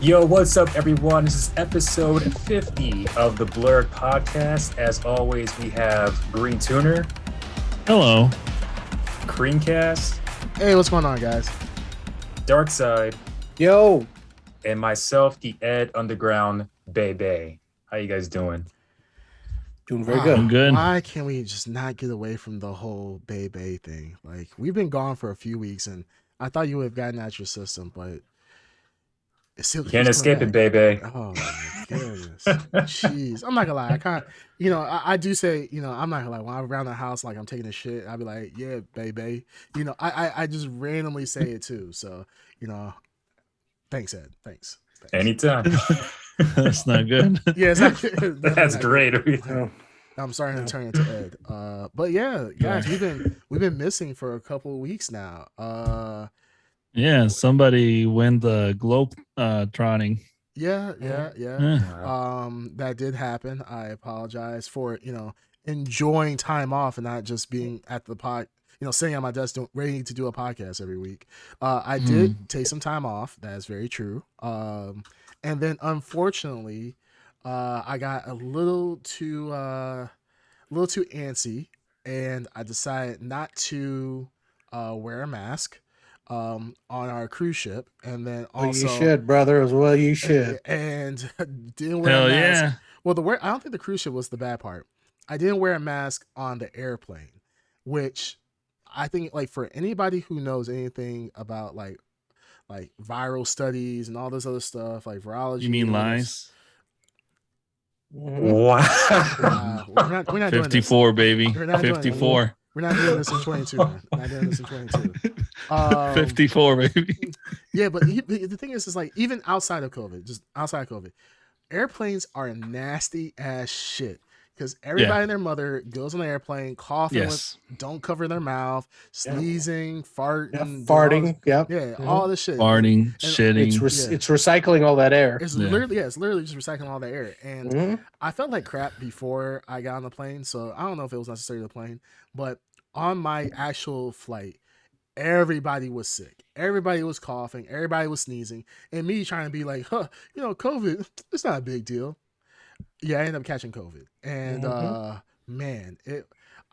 Yo, what's up, everyone? This is episode 50 of the Blurred Podcast. As always, we have Green Tuner, Hello. Creamcast, Hey, what's going on, guys? Dark Side, Yo, and myself, the Ed Underground Bebe. How you guys doing? doing very I'm good. good. Why can't we just not get away from the whole Bay thing? Like, we've been gone for a few weeks, and I thought you would have gotten out your system, but it still You can't keeps escape coming it, back. Bebe. Oh my goodness, jeez! I'm not gonna lie. I can't. I do say, I'm not gonna lie. When I'm around the house, like I'm taking a shit, I'll be like, "Yeah, baby." I just randomly say it too. So, thanks, Ed. Thanks. Anytime. That's not good. Yeah, it's definitely That's not great. good. Oh, I'm starting to turn into Ed. But yeah, guys, we've been missing for a couple of weeks now. Yeah, somebody win the globe trotting. Yeah. Yeah. That did happen. I apologize for enjoying time off and not just being at the sitting at my desk ready to do a podcast every week. I did take some time off. That is very true. And then unfortunately, I got a little too antsy, and I decided not to wear a mask on our cruise ship, and then well, also you should, brother, as well. You should. and didn't wear Hell a mask. yeah. Well, I don't think the cruise ship was the bad part. I didn't wear a mask on the airplane, which I think, like, for anybody who knows anything about like viral studies and all this other stuff, like virology. You mean and all this- Mhm. Wow. We're not doing this. 54, baby. We're not doing it. 54. We're not doing this in 22. Man. We're not doing this in 22. 54, baby. Yeah, but the thing is like, even outside of COVID, just outside of COVID, airplanes are nasty ass shit. Because everybody and their mother goes on the airplane coughing, Yes. don't cover their mouth, sneezing, farting, Farting. Yep. yeah, all this shit. Farting, shitting. It's recycling all that air. It's Yeah. literally just recycling all the air. And Mhm. I felt like crap before I got on the plane, so I don't know if it was necessarily the plane, but on my actual flight, everybody was sick. Everybody was coughing. Everybody was sneezing. And me trying to be like, COVID, it's not a big deal. Yeah, I ended up catching COVID. And man,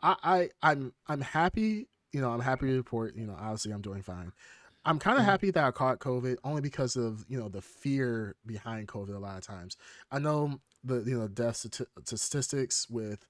I'm happy, I'm happy to report, obviously I'm doing fine. I'm kind of happy that I caught COVID only because of, the fear behind COVID a lot of times. I know the death statistics with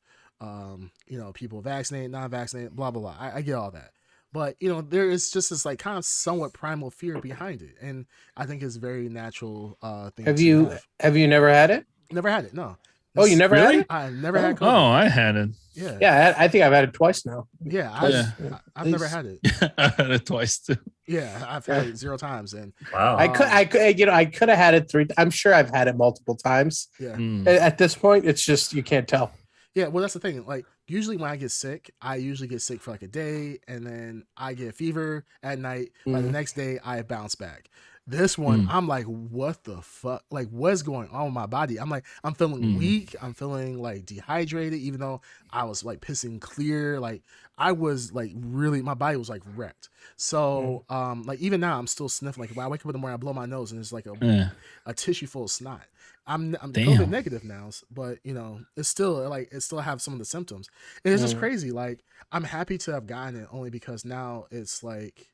people vaccinated, non-vaccinated, blah blah blah. I get all that. But there is just this like kind of somewhat primal fear behind it, and I think it's a very natural thing. Have you never had it? Never had it? No. Oh, you never Really? had it? I never had Oh, COVID. I had it. Yeah. Yeah, I think I've had it twice now. Yeah. I've Please. never had it. I had it twice too. Yeah, I've had it 0 times, and Wow. I could have had it three. I'm sure I've had it multiple times. yeah. Mm. At this point, it's just you can't tell. Yeah, well, that's the thing. Like, usually when I get sick, I usually get sick for like a day, and then I get a fever at night. By the next day, I bounce back. This one, I'm like, what the fuck? Like, what's going on with my body? I'm like, I'm feeling weak. I'm feeling like dehydrated, even though I was like pissing clear. Like, I was like really, my body was like wrecked. So, like, even now, I'm still sniffing. Like, when I wake up in the morning, I blow my nose, and it's like a tissue full of snot. I'm Damn. COVID negative now, but it's still like it still have some of the symptoms. And it's just crazy. Like, I'm happy to have gotten it only because now it's like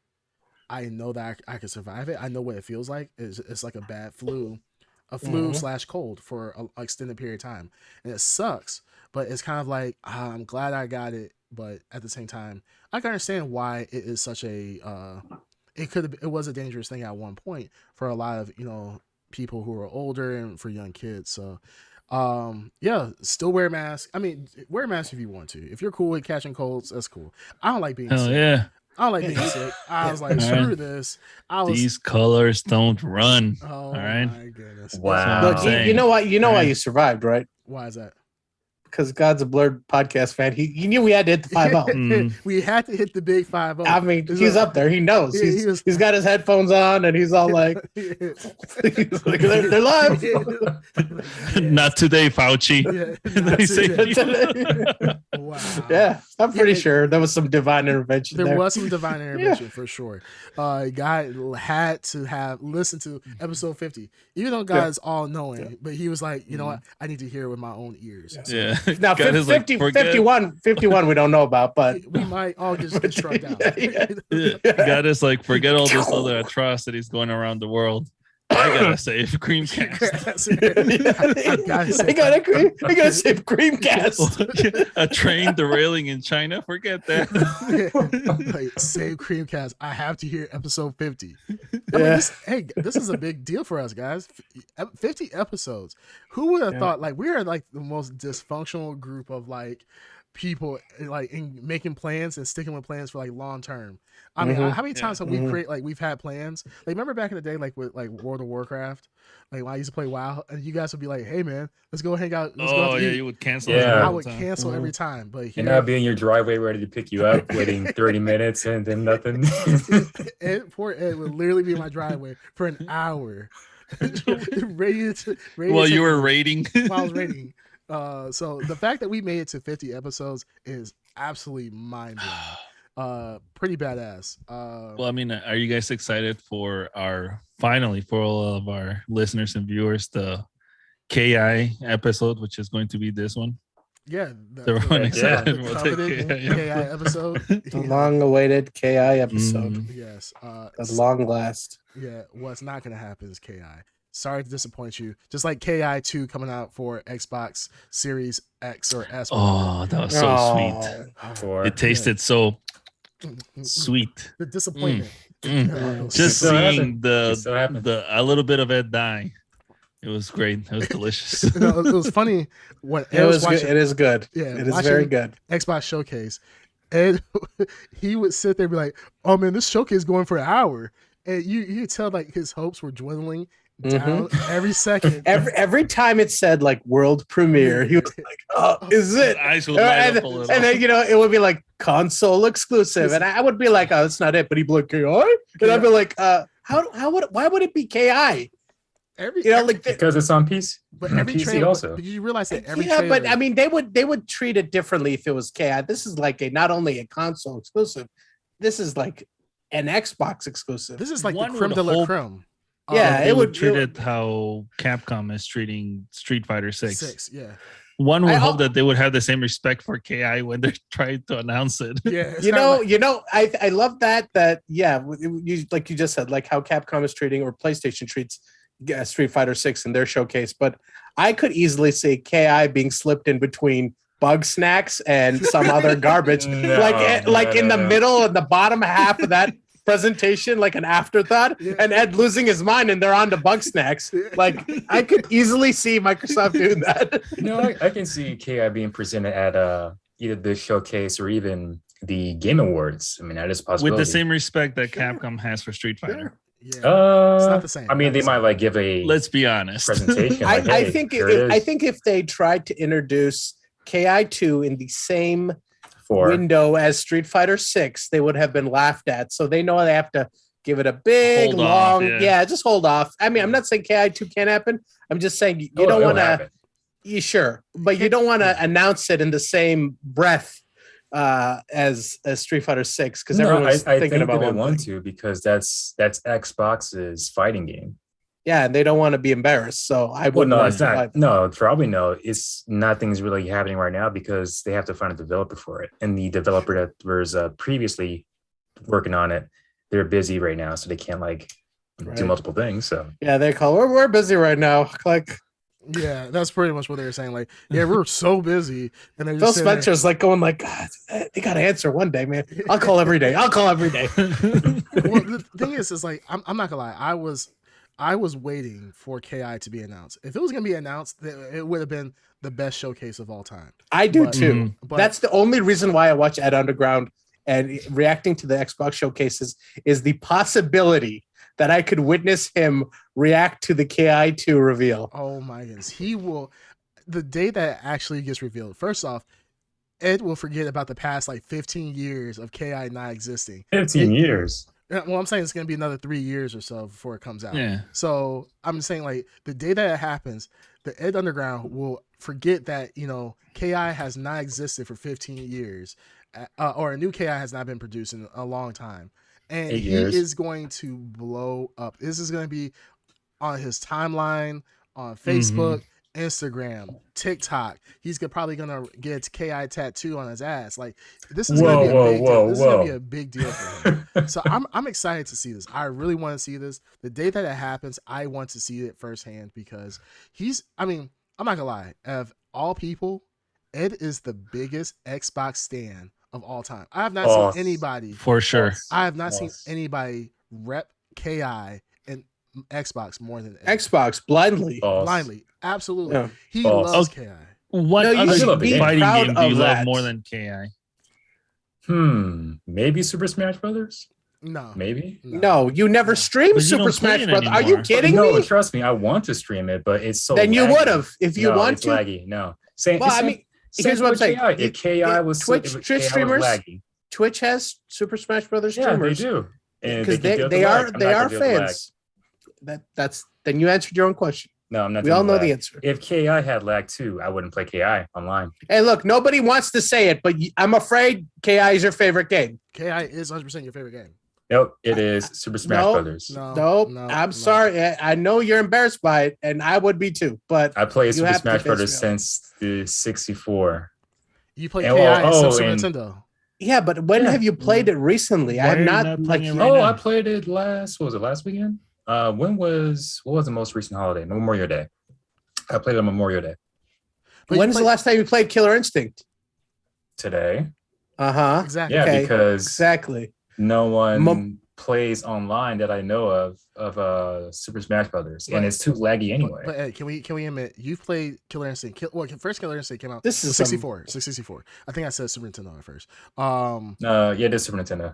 I know that I can survive it. I know what it feels like. It's like a bad flu, / cold for an extended period of time, and it sucks. But it's kind of like I'm glad I got it, but at the same time, I can understand why it is such a. It was a dangerous thing at one point for a lot of people who are older and for young kids. So yeah, still wear a mask. I mean, wear a mask if you want to. If you're cool with catching colds, that's cool. I don't like being Hell sick. yeah. I don't like being sick. I was like, screw this. These colors don't run. Oh all right. my goodness. Wow. Look, saying. you know what? You know why Right. you survived, right? Why is that? because God's a Blurred podcast fan. He knew we had to hit the 5-0. We had to hit the big 5-0. I mean, he's up there. He knows. Yeah, He's got his headphones on, and he's all like, he's like, they're live. Not today, Fauci. They say that. Wow. Yeah, I'm pretty sure there was some divine intervention There there. was some divine intervention for sure. Guy had to have listened to episode 50, even though God's all knowing, but he was like, you know what? I need to hear it with my own ears. Yeah. Now, God is 50, like, forget- 51 we don't know about, but We might all just get struck out. God is like, forget all this other atrocities going around the world. I gotta save Creamcast. I gotta save Creamcast. A train derailing in China. Forget that. Like, save Creamcast. I have to hear episode 50. I Yeah. mean, this is a big deal for us, guys. 50 episodes. Who would have thought? Like, we are like the most dysfunctional group of like people, like in making plans and sticking with plans for like long term. I mean, how many times have we we've had plans? Like, remember back in the day, like with like World of Warcraft, like when I used to play WoW, and you guys would be like, "Hey, man, let's go hang out." Let's go out to eat." You would cancel. Yeah. I would cancel every time, but here, And I'll be in your driveway ready to pick you up, waiting 30 minutes and then nothing. Poor Ed would literally be in my driveway for an hour. ready to Well, you take were me rating. while I was rating. So the fact that we made it to 50 episodes is absolutely mind blowing. Pretty badass. Well, I mean, are you guys excited for for all of our listeners and viewers, the KI episode, which is going to be this one? Yeah, Is everyone excited the about the coveted KI? KI episode. The long-awaited KI episode. Yes. At long last. Yeah, what's not going to happen is KI. Sorry to disappoint you. Just like KI 2 coming out for Xbox Series X or S. Oh, that was so sweet. It tasted so sweet. The disappointment. Just so seeing happened. a little bit of it die. It was great. It was delicious. It was funny when It was good. It is good. Yeah, it is very good. Xbox Showcase. And he would sit there and be like, "Oh man, this showcase is going for an hour," and you could tell like his hopes were dwindling down every second. Every time it said like world premiere, he was like, "Oh, is it?" Eyes would light up a little. And then it would be like console exclusive, and I would be like, "Oh, that's not it." But he'd be like, "KI," and I'd be like, why would it be KI?" Because it's on PC. But every PC trailer, also. but you realize that every but I mean, they would treat it differently if it was KI. This is like not only a console exclusive, this is like an Xbox exclusive. This is like One the creme would de la hope- creme. Yeah, They it would would treat it how Capcom is treating Street Fighter 6. 6, yeah. One would I hope hope- that they would have the same respect for KI when they're trying to announce it. Yeah, it's kinda like- I love that you like you just said, like how Capcom is treating or PlayStation treats Street Fighter 6 in their showcase, but I could easily see KI being slipped in between Bug Snacks and some other garbage, in the middle and the bottom half of that presentation, like an afterthought, and Ed losing his mind and they're on to Bug Snacks. Like I could easily see Microsoft doing that. I can see KI being presented at either the showcase or even the Game Awards. I mean, that is a possibility. With the same respect that Capcom has for Street Fighter. Yeah, it's not the same. I mean, they might like give a Let's be honest. presentation. I Like, hey, think here it I is think if they tried to introduce KI2 in the same for window as Street Fighter 6, they would have been laughed at. So they know they have to give it a big, Hold off, long, just hold off. I mean, I'm not saying KI2 can't happen. I'm just saying you don't want to. You sure, but you don't want to announce it in the same breath as Street Fighter 6 because everyone's I thinking think about they one want thing. to because that's Xbox's fighting game. Yeah, and they don't want to be embarrassed. So I Well, wouldn't. no, want it's to buy not. No, probably no. It's nothing's really happening right now because they have to find a developer for it, and the developer that was previously working on it, they're busy right now, so they can't do multiple things. So Yeah, they call. We're busy right now. Like Yeah, that's pretty much what they were saying. Like, yeah, we're so busy, and they're Phil just sitting there- Spencer's like going like, God, they got to answer one day, man. I'll call every day. I'll call every day. Well, the thing is like I'm not gonna lie. I was waiting for KI to be announced. If it was gonna be announced, it would have been the best showcase of all time. I do But- too. But That's the only reason why I watch Ed Underground and reacting to the Xbox showcases is the possibility that I could witness him react to the KI2 reveal. oh my goodness, he will. the day that actually gets revealed, first off, Ed will forget about the past like 15 years of Ki not existing. 15 years. Well, I'm saying it's going to be another 3 years or so before it comes out. Yeah. So I'm saying like the day that it happens, the Ed Underground will forget that Ki has not existed for 15 years, or a new Ki has not been produced in a long time, and 8 he years. is going to blow up. This is going to be on his timeline on Facebook, Instagram, TikTok. He's probably gonna get a KI tattoo on his ass. Like this is gonna be a big deal. This is gonna be a big deal for him. So I'm excited to see this. I really want to see this. The day that it happens, I want to see it firsthand because I'm not gonna lie. Of all people, Ed is the biggest Xbox stan of all time. I have not seen anybody for sure. I have not seen anybody rep KI and Xbox more than Ed. Xbox blindly. Blindly, absolutely. Yeah. He loves Ki. What you other should be fighting proud game do you of love that. more than Ki? Maybe Super Smash Brothers. No, Maybe. No, you never streamed But you Super don't play Smash it Bros. Are you anymore. kidding No, me? trust me, I want to stream it, but it's so. Then you laggy. would have if you No, want it's to. laggy. No, same. Well, same, I mean, same here's what I'm with saying. KI. If KI was Twitch if Twitch KI was streamers, laggy. Twitch has Super Smash Brothers Yeah, they streamers. do, and Because can deal with they the are lag. I'm they not are gonna deal with the lag. fans. That's then you answered your own question. No, I'm not. We dealing all with know lag. the answer. If KI had lag too, I wouldn't play KI online. Hey, look, nobody wants to say it, but I'm afraid KI is your favorite game. Ki is 100% your favorite game. Nope, it is Super Smash Brothers. Nope. I'm sorry. I know you're embarrassed by it, and I would be too. But I played you Super have to Smash face Brothers me since the 64. You play And- Ki and Super and- Nintendo. yeah, but when have you played it recently? Why I have are you not not like. playing it right Oh, now? I played it last. What was it? Last weekend? What was the most recent holiday? Memorial Day. I played it on Memorial Day. But When's the last time you played Killer Instinct? Today. Exactly? Yeah, Okay, because exactly. no one plays online that I know of Super Smash Brothers, and it's too laggy anyway. But Ed, can we admit you've played Killer Instinct? First Killer Instinct came out. This is 64. 64. I think I said Super Nintendo at first. Yeah, it is Super Nintendo.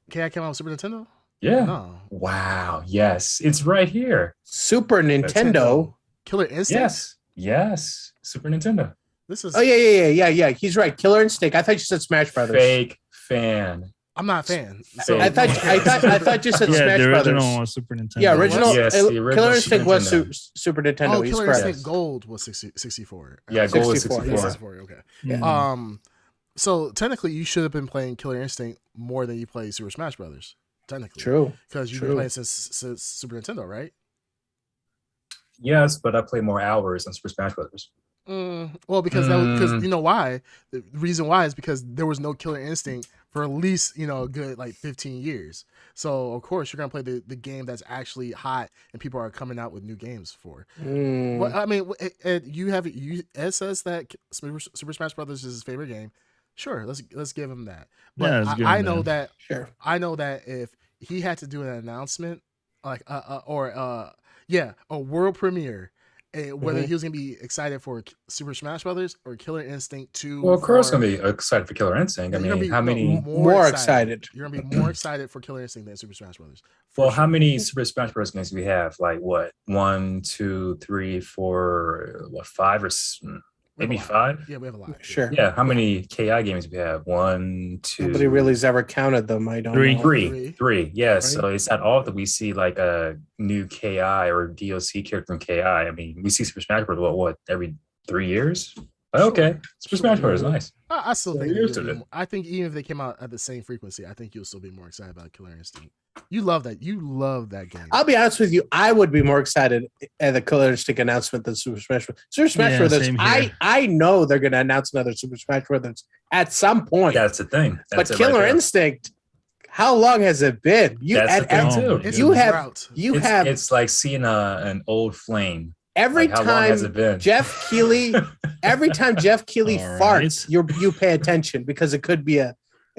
Ki came out on Super Nintendo. Yeah. No. Wow. Yes, it's right here. Super Nintendo. Killer Instinct. Yes. Super Nintendo. This is. Oh yeah. He's right. Killer Instinct. I thought you said Smash Brothers. Fake fan. I'm not a fan. So- I thought you said Yeah, Smash the original Brothers. was Super Nintendo. Yeah, original. Yes, the original Killer Super Instinct was Nintendo. Super Nintendo. Oh, He's Killer correct. Instinct Gold was 64. Yeah, Gold was 64, 64. yeah. 64. Okay. Mhm. So technically, you should have been playing Killer Instinct more than you played Super Smash Brothers. Technically, True. because you've been playing since Super Nintendo, right? Yes, but I play more hours on Super Smash Brothers. Well, because you know why? The reason why is because there was no Killer Instinct for at least a good like 15 years. So of course you're gonna play the game that's actually hot and people are coming out with new games for. Well, I mean, Ed says that Super Smash Brothers is his favorite game. Sure, let's give him that. But Yeah, let's give I him know that. that. Sure. I know that if he had to do an announcement, like a world premiere, whether he was gonna be excited for Super Smash Brothers or Killer Instinct 2. Well, of course, I'm gonna be excited for Killer Instinct. I You're gonna mean, be how many? More excited. You're gonna be more excited for Killer Instinct than Super Smash Brothers. Well, how many Super Smash Bros. Games do we have? Like what? 1, 2, 3, 4, what? 5 or maybe 5? Yeah, we have a lot. Sure. Yeah. How many KI games do we have? 1, 2. Nobody really has ever counted them. I don't know. Three. Yeah. Right. So it's not all that we see like a new KI or DLC character from KI. I mean, we see Super Smash Bros. What every 3 years? But okay, Super Smash Bros. Is nice. I still think You're used to it. I think even if they came out at the same frequency, I think you'll still be more excited about Killer Instinct. You love that. You love that game. I'll be honest with you. I would be more excited at the Killer Instinct announcement than Super Smash Bros. Super Smash Brothers. same here. I know they're going to announce another Super Smash Brothers at some point. That's the thing. But That's it Killer right there. Instinct, how long has it been? That's the thing too. It's you a have drought. It's like seeing an old flame. every Like, how long has it time been? Jeff Keighley, every time Jeff Keighley All farts, right. you pay attention because it could be a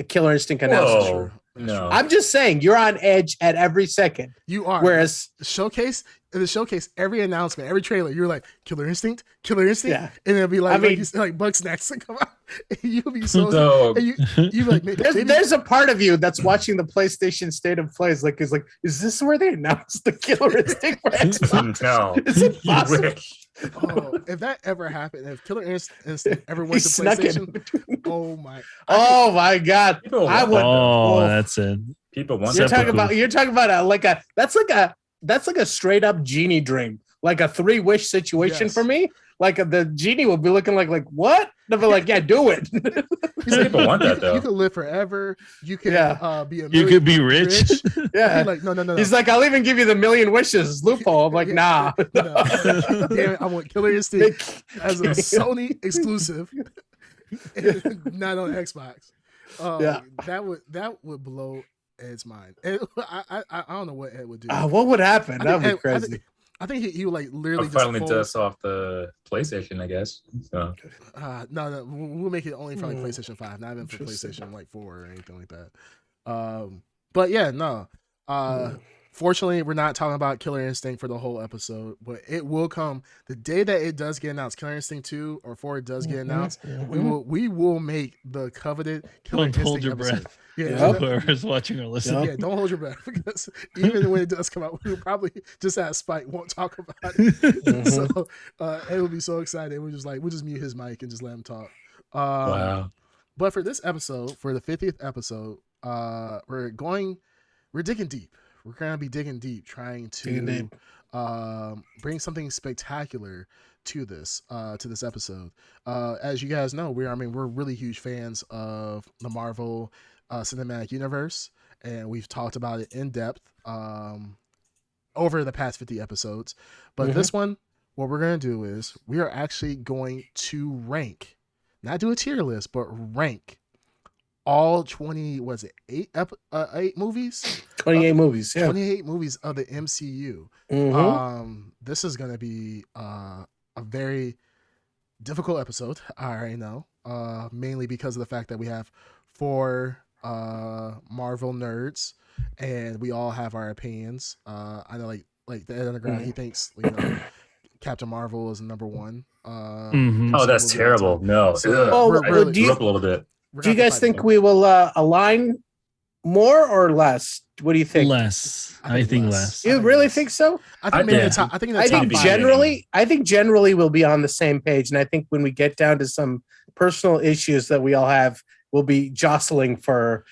Killer Instinct announcement. Whoa. That's No. true. I'm just saying you're on edge at every second. You are. Whereas Showcase, in the showcase, every announcement, every trailer, you're like Killer Instinct, Yeah. and it'll be like, I mean- like, you said, like Bug Snacks to come out. And you'll be so, So and you be like, maybe, There's a part of you that's watching the PlayStation State of Play is like, is this where they announced the Killer Instinct for Xbox? no, Is it you possible? wish. oh, if that ever happened, if Killer Instinct ever He went to snuck it. PlayStation, oh my, Oh my god! People I want would. that, though. Oh, that's it. People want You're that. talking Seppuku. about. You're talking about that's like a straight up genie dream, like a 3-wish situation Yes. for me. Like the genie will be looking like what? They'll be like, yeah, do it. He's like, People want that, you though. could live forever. You could Yeah. be a You could be rich. Yeah. He's like, no. He's like, I'll even give you the 1,000,000 wishes loophole. I'm like, nah. No. Damn it, I want Killer Instinct as a Sony exclusive, and not on Xbox. Yeah. that would blow Ed's mind. I don't know what Ed would do. What would happen? I That'd think be Ed- crazy. I think he would like literally I'm finally just fold, dust off the PlayStation, I guess. So no, we'll make it only for like Hmm. PlayStation 5, not even for Interesting. PlayStation like 4 or anything like that. But yeah, no. Fortunately, we're not talking about Killer Instinct for the whole episode, but it will come the day that it does get announced. Killer Instinct 2 or 4 does get announced. We will make the coveted Killer Don't hold Instinct your episode. breath. Yeah, Whoever's watching or listening. yeah, don't hold your breath because even when it does come out, we'll probably just have Spike won't talk about it. So Ed will be so excited. We'll just mute his mic and just let him talk. wow. But for this episode, for the 50th episode, we're digging deep. We're gonna be digging deep, trying Digging to deep. bring something spectacular to this episode. As you guys know, we're really huge fans of the Marvel Cinematic Universe, and we've talked about it in depth over the past 50 episodes. But this one, what we're gonna do is we are actually going to rank, not do a tier list, but rank all 20, was it 8 movies? 28 movies. Yeah. 28 movies of the MCU. This is gonna be a very difficult episode. I already know. Mainly because of the fact that we have 4 Marvel nerds, and we all have our opinions. I know, like the Ed Underground, he thinks Captain Marvel is number 1. Mhm. Oh, that's terrible. No. So, Oh, we're I really- grew up a little bit. we're Do you gonna have guys to fight think we will align more or less? What do you think? Less. I I think think less. less. You think really less. think so? I think I maybe think- the top. I think in the I top think 5. generally we'll be on the same page, and I think when we get down to some personal issues that we all have, we'll be jostling for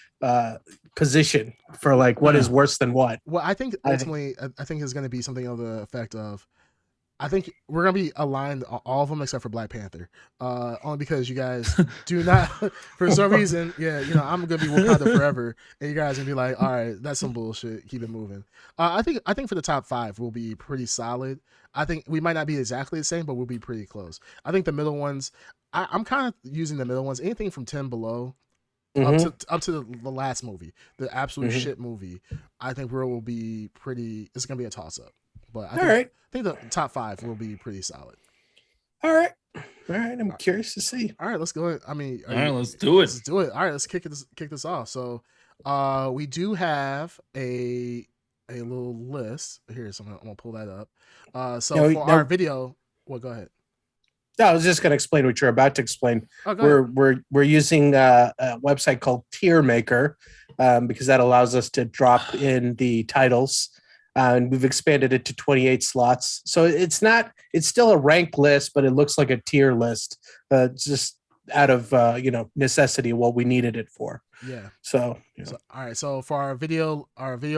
position for like what is worse than what. Well, I think I think- ultimately, I think it's going to be something of the effect of, I think we're going to be aligned, all of them except for Black Panther, only because you guys do not, for some reason, I'm going to be Wakanda forever, and you guys going to be like, all right, that's some bullshit, keep it moving. I think for the top 5, we'll be pretty solid. I think we might not be exactly the same, but we'll be pretty close. I think the middle ones, I'm kind of using the middle ones, anything from 10 below, up to the last movie, the absolute shit movie. I think will be pretty. It's gonna be a toss up, but I think the top 5 will be pretty solid. All right. I'm curious to see. All right, let's go. All right, let's do it. Let's do it. All right, let's kick this off. So, we do have a little list here. So I'm gonna pull that up. Our video, well, go ahead. No, I was just going to explain what you're about to explain. Oh, go ahead. We're using a website called Tier Maker because that allows us to drop in the titles, and we've expanded it to 28 slots. So it's still a rank list, but it looks like a tier list, just out of necessity, what we needed it for. Yeah. So, All right. So for our video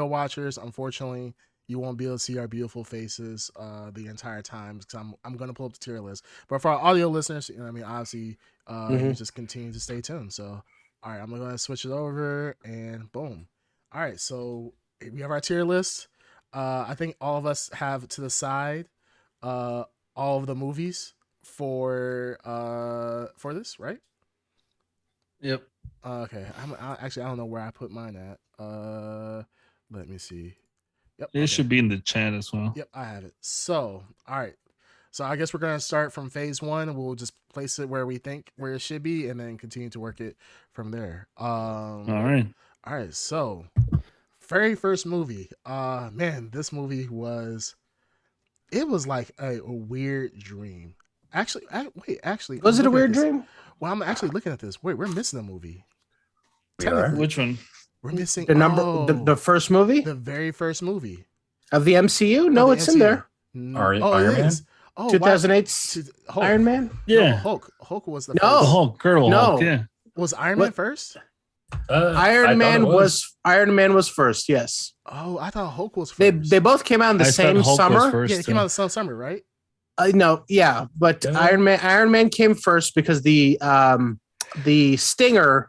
watchers, unfortunately, you won't be able to see our beautiful faces the entire time because I'm going to pull up the tier list. But for our audio listeners, obviously, you just continue to stay tuned. So, all right, I'm going to switch it over and boom. All right, so we have our tier list. I think all of us have to the side all of the movies for this, right? Yep. Okay. I don't know where I put mine at. Let me see. Yep. It should be in the chat as well. Yep, I have it. So, all right. So I guess we're gonna start from phase 1. We'll just place it where we think where it should be, and then continue to work it from there. All right. All right. So, very first movie. Man, this movie was it was like a weird dream. Actually, actually, Was I'm it a looking at weird this. dream? Well, I'm actually looking at this. Wait, we're missing a movie. We are? Technically, Which one? we're missing The first movie the very first movie of the MCU? of No, the it's in there. Oh, it Iron Man? is. Oh, wow. 2008's Hulk. Iron Man. No, Yeah. Hulk was the No. The first. Hulk, Girl No. Hulk. Yeah. Was Iron What? Man first? I Iron thought Man it was first. Yes, Oh, I thought Hulk was they first. they both came out in the I thought same Hulk was summer. first. Yeah, it came out the same summer, right? No, yeah, but Did it? Iron Man came first because the stinger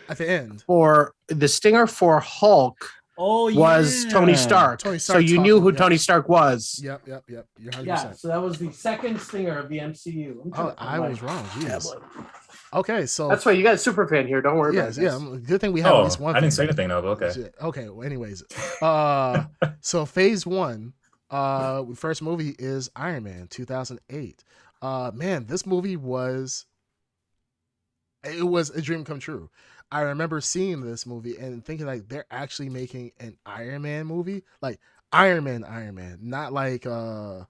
At the end. for Hulk Oh, was Tony Stark. Tony So Stark you knew who talking, Tony Stark was. Yep. You're 100%. Yeah, so that was the second stinger of the MCU. Oh, I was wrong. Jesus. Okay, so That's why you got a super fan here. Don't worry yes, about yeah. this. Good thing we have at Oh, least one. I didn't fan. say anything though, but okay. Shit. Okay. Well, anyways, so phase one, first movie is Iron Man 2008. Man, this movie was a dream come true. I remember seeing this movie and thinking like they're actually making an Iron Man movie, like Iron Man, not like a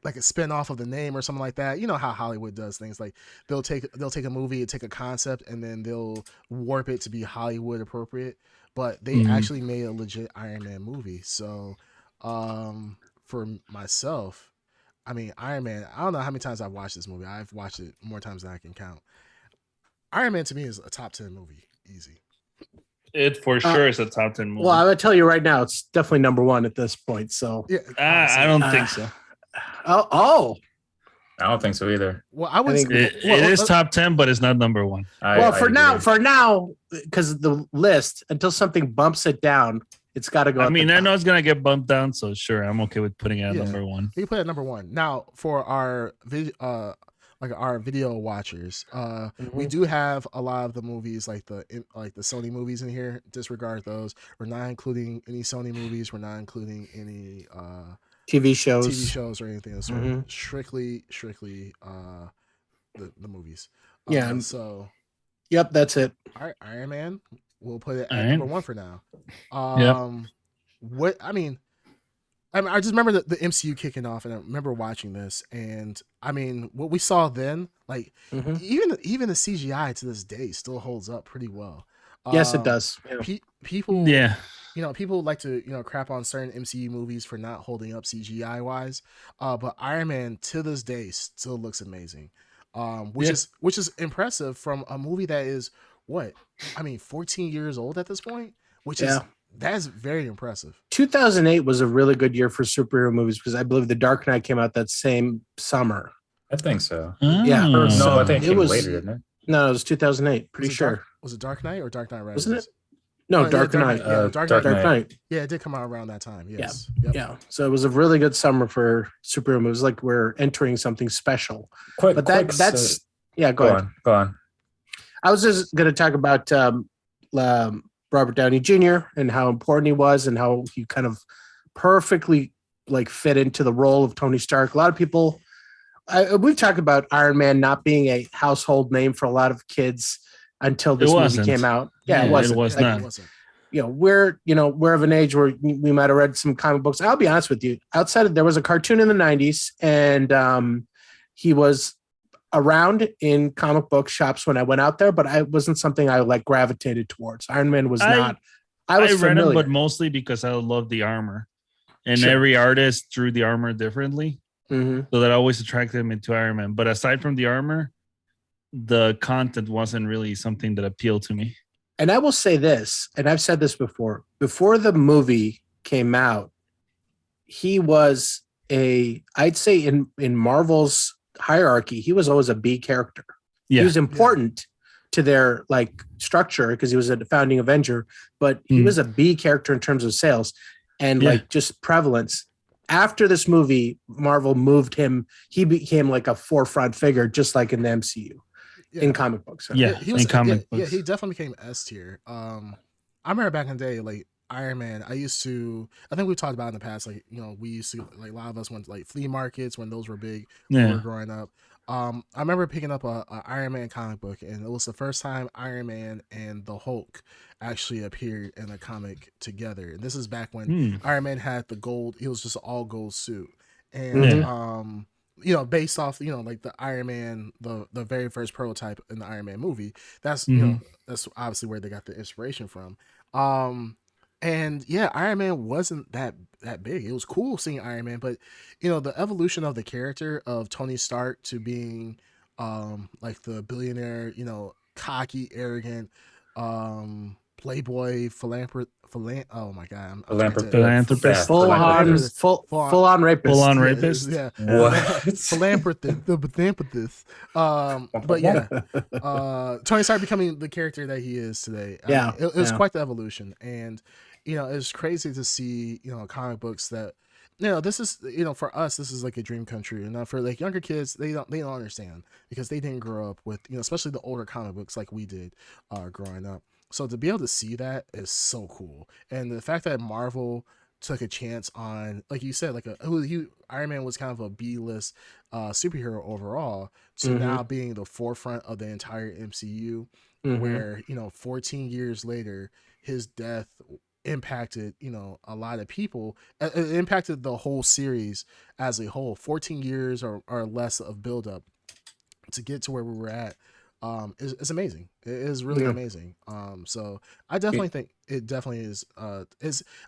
like a spin off of the name or something like that. You know how Hollywood does things. Like they'll take a movie, take a concept, and then they'll warp it to be Hollywood appropriate. But they Mhm. actually made a legit Iron Man movie. So for myself, I mean Iron Man, I don't know how many times I've watched this movie. I've watched it more times than I can count. Iron Man to me is a top 10 movie. Easy. It for sure is a top 10 movie. Well, I'm gonna tell you right now, it's definitely number one at this point. So, Yeah. I don't think honestly. so. oh, I don't think so either. Well, I would I think It is top 10, but it's not number one. well, I for agree. now, because the list until something bumps it down, it's got to go. I at mean, the I top. know it's gonna get bumped down, so sure, I'm okay with putting it at Yeah. number one. You put it at number one. Now for our our video watchers, we Mhm. do have a lot of the movies like the Sony movies in here. Disregard those. We're not including any Sony movies. We're not including any TV shows. TV shows or anything of the sort. Mhm. Strictly the movies. Yeah, and- So Yep, that's it. all right, Iron Man. We'll put it All at right. number one for now. What I mean, I just remember the MCU kicking off, and I remember watching this, and I mean, what we saw then, like Mhm. even the CGI to this day still holds up pretty well. Yes, it does. Yeah. People, Yeah, people like to crap on certain MCU movies for not holding up CGI wise, but Iron Man to this day still looks amazing, which is impressive from a movie that is 14 years old at this point, which is Yeah. that's very impressive. 2008 was a really good year for superhero movies because I believe The Dark Knight came out that same summer. I think so. Yeah. Oh. No, I think it It came was- later, didn't it? No, it was 2008. Pretty sure. Was it Dark Knight or Dark Knight Rises? Wasn't it? No, yeah, Dark Knight. Yeah, Dark Dark Knight. Dark Knight. Yeah, it did come out around that time. Yes. Yep. Yeah. So it was a really good summer for superhero movies. Like we're entering something special. Quick, But quick, that's yeah. Go ahead. Go on. I was just going to talk about Robert Downey Jr. and how important he was and how he kind of perfectly fit into the role of Tony Stark. A lot of people, we've talked about Iron Man not being a household name for a lot of kids until this movie wasn't. came out. Yeah, Yeah, it wasn't. it was It not. wasn't. We're of an age where we might have read some comic books. I'll be honest with you. Outside of there was a cartoon in the 90s, and he was around in comic book shops when I went out there, but I wasn't something I gravitated towards. Iron Man was not. I was read familiar. him, but mostly because I love the armor, and Sure. every artist drew the armor differently, Mhm. so that always attracted me to Iron Man. But aside from the armor, the content wasn't really something that appealed to me. And I will say this, and I've said this before the movie came out, he was I'd say in Marvel's hierarchy, he was always a B character. Yeah, He was important to their structure because he was a founding Avenger, but he was a B character in terms of sales and Yeah. just prevalence. After this movie, Marvel moved him. He became a forefront figure, just like in the MCU. Yeah. In comic books. Yeah. he was in comic yeah, books. he definitely became S tier. I remember back in the day, like Iron Man, I think we've talked about in the past, we used to, a lot of us went to flea markets when those were big when we Yeah. were growing up. I remember picking up a Iron Man comic book, and it was the first time Iron Man and the Hulk actually appeared in a comic together. And this is back when Hmm. Iron Man had the gold; it was just an all gold suit, and Mhm. based off like the Iron Man, the very first prototype in the Iron Man movie. That's Mhm. that's obviously where they got the inspiration from. Um, and yeah, Iron Man wasn't that big. It was cool seeing Iron Man, but the evolution of the character of Tony Stark to being like the billionaire, cocky, arrogant, playboy, oh my god, I'm trying to Philanthropist. Full Like on, philanthropist, this. full on Full rapist. on yeah, rapist. yeah, What? philanthropist, the philanthropist. But yeah, Tony Stark becoming the character that he is today. I Yeah, mean, it was yeah. quite the evolution, and it's crazy to see comic books that this is for us this is like a dream country, and not for like younger kids. They don't understand because they didn't grow up with especially the older comic books like we did growing up. So to be able to see that is so cool, and the fact that Marvel took a chance on, like you said, like Iron Man was kind of a B list superhero overall, to Mhm. now being the forefront of the entire MCU, Mhm. where 14 years later, his death impacted a lot of people. It impacted the whole series as a whole. 14 years or less of buildup to get to where we were at is amazing. It is really Yeah. amazing. So I definitely think it definitely is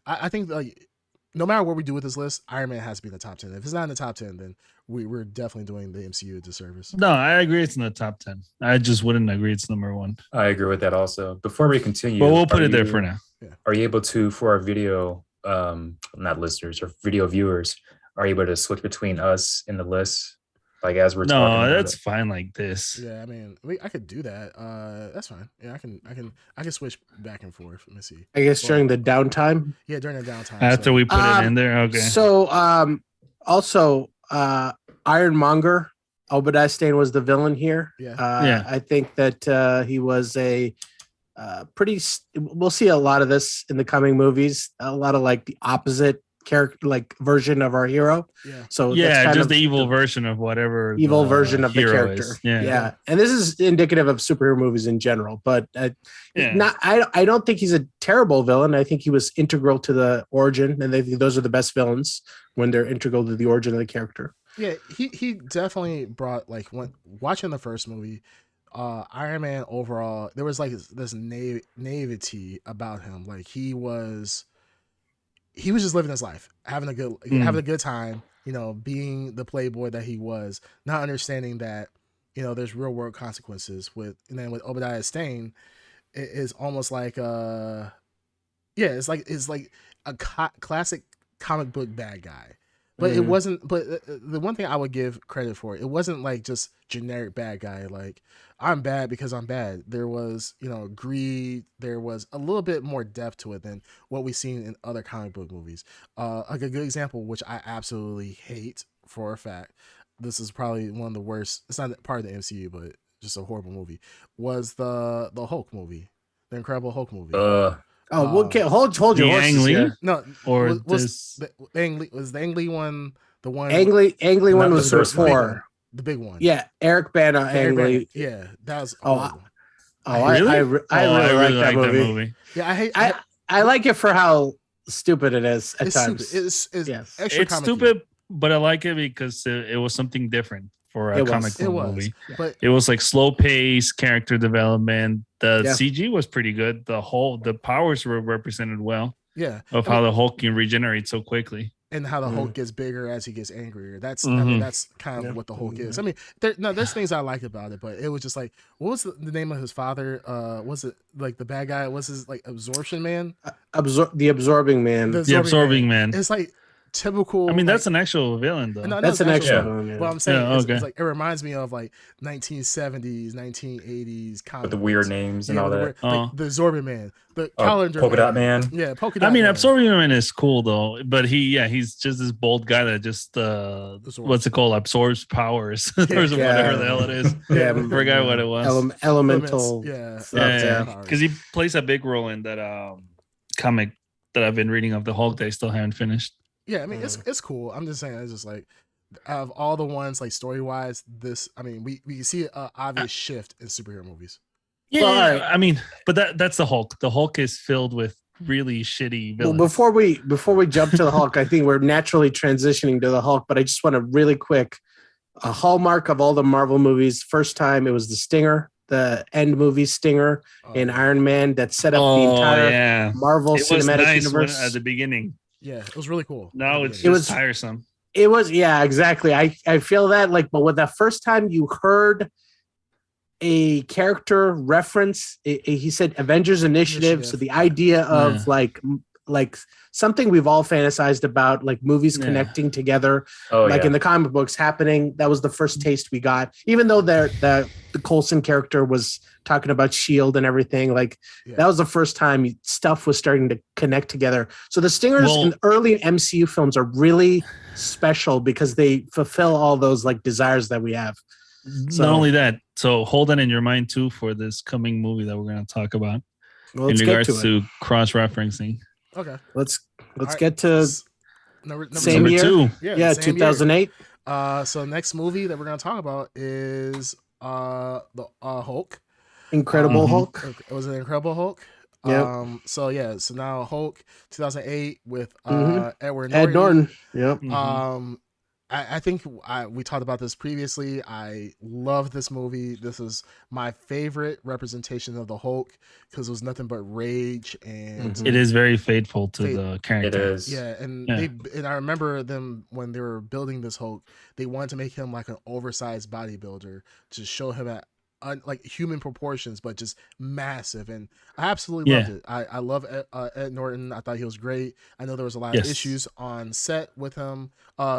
I think like no matter what we do with this list, Iron Man has to be in the top 10. If it's not in the top 10, then we're definitely doing the MCU a disservice. No, I agree. It's in the top 10. I just wouldn't agree it's number one. I agree with that also. Before we But continue, we'll put it there for now. are you able to, for our video, not listeners or video viewers, are you able to switch between us and the list, like as we're talking No, about that's it? fine like this. Yeah, I mean, I could do that. That's fine. Yeah, I can switch back and forth. Let me see. I guess Well, during the downtime. yeah, during the downtime. After So we put it in there, okay. So also Ironmonger, Obadiah Stane was the villain here. Yeah. Yeah. I think that he was a we'll see a lot of this in the coming movies. A lot of like the opposite character, like version of our hero. yeah, So Yeah, that's kind just of the evil version of whatever evil the version of the hero character. is. Yeah. And this is indicative of superhero movies in general. But Yeah. I don't think he's a terrible villain. I think he was integral to the origin, and I think those are the best villains when they're integral to the origin of the character. yeah. He definitely brought, like, when watching the first movie, Iron Man overall, there was like this naivety about him. Like he was just living his life, having a good time, being the playboy that he was, not understanding that there's real world consequences and then with Obadiah Stane, it is almost like yeah, it's like a classic comic book bad guy. But it Mhm. wasn't. But the one thing I would give credit for, it wasn't like just generic bad guy. Like, I'm bad because I'm bad. There was, greed. There was a little bit more depth to it than what we've seen in other comic book movies. Like a good example, which I absolutely hate for a fact. This is probably one of the worst. It's not part of the MCU, but just a horrible movie. Was the Hulk movie, the Incredible Hulk movie? Oh, okay. Hold your The horses Ang Lee? here. No, Or was this the Ang Lee, was the Ang Lee one the one Ang Lee one Not was the first one. before. the big one? Yeah, Eric Bana The Eric Ang Bana- Lee. Yeah, that was Oh, horrible. really? I really like that movie. Yeah, I hate. I like it for how stupid it is at it's times. stupid. It's Yes. extra It's comic-y. stupid, but I like it because it was something different for a It was. comic It book was, movie. but It was like slow pace, character development. The Yeah. CG was pretty good. The powers were represented well yeah, of how the Hulk can regenerate so quickly. and how the Mhm. Hulk gets bigger as he gets angrier. I mean, Mhm. that's kind of Yeah. what the Hulk is. I mean, there's things I liked about it, but it was just like, what was the name of his father? Was it like the bad guy? Was his like Absorption Man? The Absorbing Man. The The Absorbing Man. It's like typical. I mean, like, that's an actual villain, though. no, That's an actual. actual one. Yeah. Well, I'm saying Yeah, it's okay. like it reminds me of like 1970s, 1980s comic With the weird books. names and Yeah, all with the that. weird- like the Absorbing Man, the Oh, calendar Polka Dot Man. Yeah, polka dot. I mean, man. Absorbing Man is cool though, but he's just this bold guy that just what's it called, absorbs powers or Yeah. whatever the hell it is. Yeah, I forgot what it was. Elemental. Yeah. stuff, Yeah, powers. because he plays a big role in that comic that I've been reading of the Hulk that I still haven't finished. Yeah, I mean it's cool. I'm just saying it's just like of all the ones like story wise, this I mean we can see an obvious shift in superhero movies. Yeah, Well, all right. I mean, but that's the Hulk. The Hulk is filled with really shitty Well, villains. before we jump to the Hulk, I think we're naturally transitioning to the Hulk, but I just want to really quick a hallmark of all the Marvel movies. First time it was the Stinger, the end movie Stinger in Iron Man that set up the entire Marvel it was Cinematic nice Universe. at the beginning. Yeah, it was really cool. Now it's It was- just tiresome. It was, yeah, exactly. I feel that like, but when the first time you heard a character reference, he said Avengers Initiative. So the idea of like something we've all fantasized about, like movies connecting together, in the comic books happening. That was the first taste we got, even though the Coulson character was talking about Shield and everything. That was the first time stuff was starting to connect together. So the Stingers in early MCU films are really special because they fulfill all those like desires that we have. So, not only that, so hold that in your mind too for this coming movie that we're going to talk about in regards to cross-referencing. Okay, let's get to number same year. 2. Yeah, 2008. So next movie that we're gonna talk about is the Hulk. Incredible Hulk. It was an Incredible Hulk. Yep. So now Hulk 2008 with Edward Norton. Ed Norton. Yep. I think we talked about this previously. I love this movie. This is my favorite representation of the Hulk because it was nothing but rage, and it is very faithful to the character. It is. Yeah, and I remember them when they were building this Hulk, they wanted to make him like an oversized bodybuilder to show him at like human proportions, but just massive. And I absolutely loved it. I love Ed Norton. I thought he was great. I know there was a lot of issues on set with him,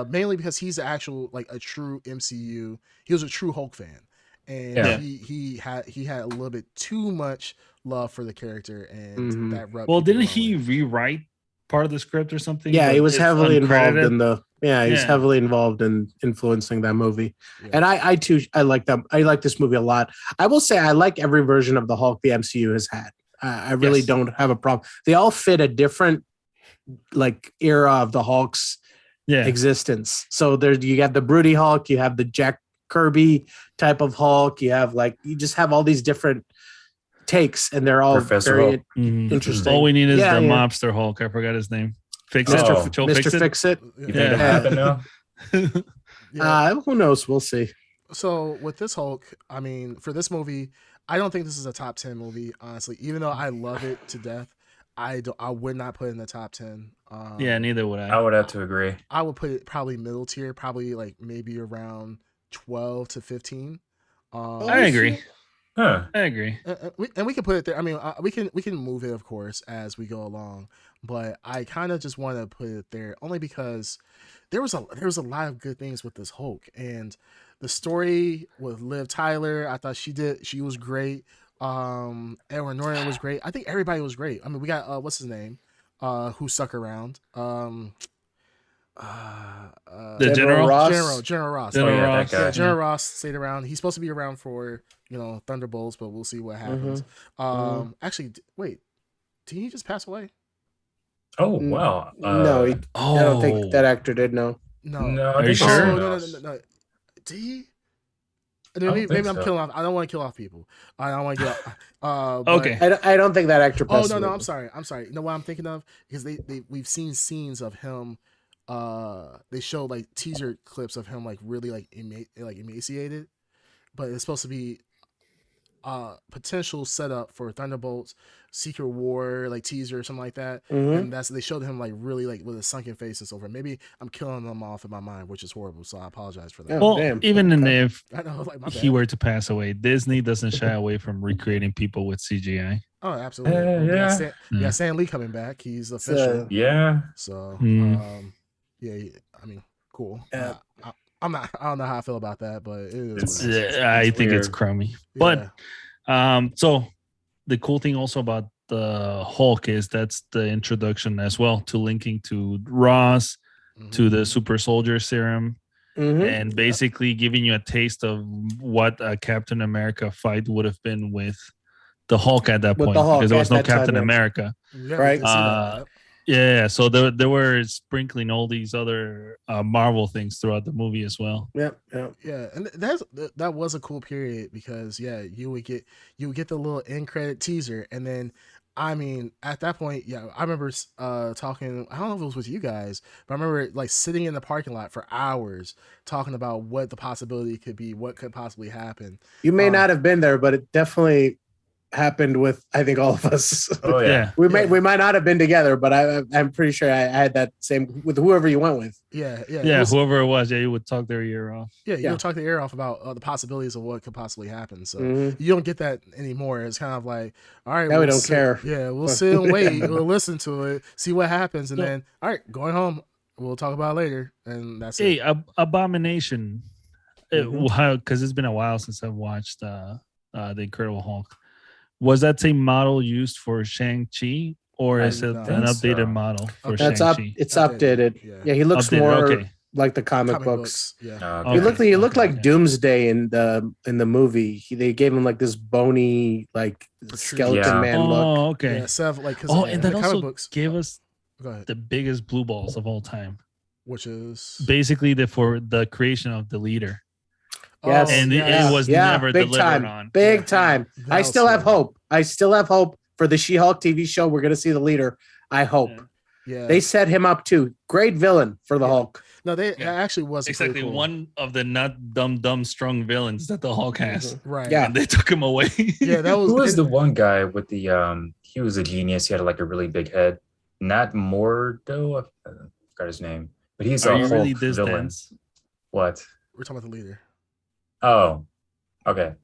mainly because he's actual like a true MCU. He was a true Hulk fan, and he had a little bit too much love for the character, and that rubbed. Well, didn't he rewrite part of the script or something? Yeah, he was heavily involved in the. Yeah, he's heavily involved in influencing that movie. Yeah. And I too, I like them. I like this movie a lot. I will say I like every version of the Hulk the MCU has had. I really don't have a problem. They all fit a different like era of the Hulk's existence. So there's you have the broody Hulk, you have the Jack Kirby type of Hulk, you have you just have all these different takes, and they're all Professor very interesting. All we need is the mobster Hulk. I forgot his name. Mr. Fix-It. You think it happened now? Who knows? We'll see. So with this Hulk, I mean, for this movie, I don't think this is a top 10 movie, honestly. Even though I love it to death, I would not put it in the top 10. Neither would I. I would have to agree. I would put it probably middle tier, probably like maybe around 12 to 15. I agree. Huh. I agree. And we can put it there. I mean, we can move it, of course, as we go along. But I kind of just want to put it there only because there was a lot of good things with this Hulk, and the story with Liv Tyler. I thought she was great. Edward Norton was great. I think everybody was great. I mean, we got what's his name, who stuck around. The General Ross. General Ross. General Ross stayed around. He's supposed to be around for Thunderbolts, but we'll see what happens. Actually, wait, did he just pass away? Oh wow! No, I don't think that actor did. No. Are you sure? No. Did he? Maybe I'm killing off. I don't want to kill off people. I don't want to get. Okay. I don't think that actor. Oh no! I'm sorry. You know what I'm thinking of? Because we've seen scenes of him. They show like teaser clips of him like really like emaciated, but it's supposed to be potential setup for Thunderbolts, Secret War, like teaser or something like that. And they showed him like really like with a sunken face and so forth. Maybe I'm killing them off in my mind, which is horrible. So I apologize for that. Well, even if I know, like, he were to pass away, Disney doesn't shy away from recreating people with CGI. Oh, absolutely. Yeah, Stan Lee coming back. He's official. So I mean, cool. I don't know how I feel about that, but I think it's crummy. But so the cool thing also about the Hulk is that's the introduction as well to linking to Ross, to the super soldier serum, and basically giving you a taste of what a Captain America fight would have been with the Hulk at that point, because there was no Captain America. Right. Yeah, so they were sprinkling all these other Marvel things throughout the movie as well. Yep. Yeah, and that was a cool period because you would get the little end credit teaser, and then I mean at that point, I remember talking. I don't know if it was with you guys, but I remember like sitting in the parking lot for hours talking about what the possibility could be, what could possibly happen. You may not have been there, but it definitely happened with I think all of us. Oh yeah. we might not have been together, but I'm pretty sure I had that same with whoever you went with. Yeah. Whoever it was, you would talk their ear off. Yeah, you would talk the ear off about the possibilities of what could possibly happen. So Mm-hmm. you don't get that anymore. It's kind of like, all right, Now we don't care. Yeah, we'll sit and wait. We'll listen to it, see what happens, and then all right, going home. We'll talk about it later, and that's it. Hey, Abomination, because it's been a while since I've watched the Incredible Hulk. Was that same model used for Shang-Chi, or is it an updated model for Shang-Chi? It's updated. Yeah, he looks updated, more like the comic books. Yeah, He looked like Doomsday in the movie. They gave him like this bony like skeleton man look. Oh, okay. Yeah, like and that also books gave us the biggest blue balls of all time, which is basically for the creation of the leader. Yes, and it was never big delivered time. on. Big time. I still have hope. I still have hope for the She-Hulk TV show. We're going to see the leader. I hope. Yeah. They set him up too. Great villain for the Hulk. No, it actually was exactly cool. One of the not dumb strong villains that the Hulk has. Right. Yeah. And they took him away. Yeah, that was. Who was the one guy with the he was a genius. He had like a really big head. Not Mordo. I forgot his name. But he's a Hulk really villain. Dense? What? We're talking about the leader. Oh, okay.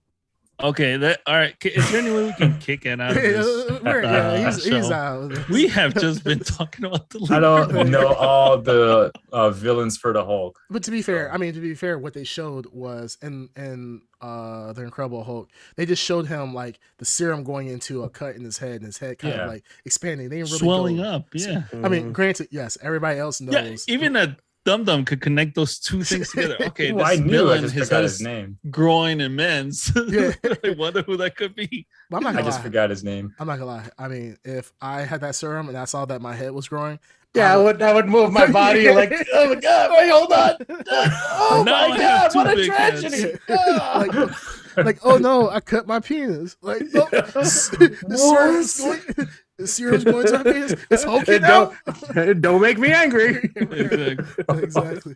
Okay, all right. Is there any way we can kick it out of this? He's out. We have just been talking about the leader. I don't know all the villains for the Hulk. But to be fair, what they showed was in the Incredible Hulk, they just showed him like the serum going into a cut in his head, and his head kind of like expanding. They didn't really swelling up. Yeah. I mean, granted, yes, everybody else knows. Yeah, even a Dum could connect those two things together. Okay, well, I knew. I just forgot his name. Groin immense. Yeah. I wonder who that could be. I just forgot his name. I'm not gonna lie. I mean, if I had that serum and I saw that my head was growing, I would move my body like, oh my god, wait, hold on. Oh my god, what a tragedy. like, oh no, I cut my penis. Like, oh, the serum's going to my penis. It's hulking out. Don't make me angry. Exactly.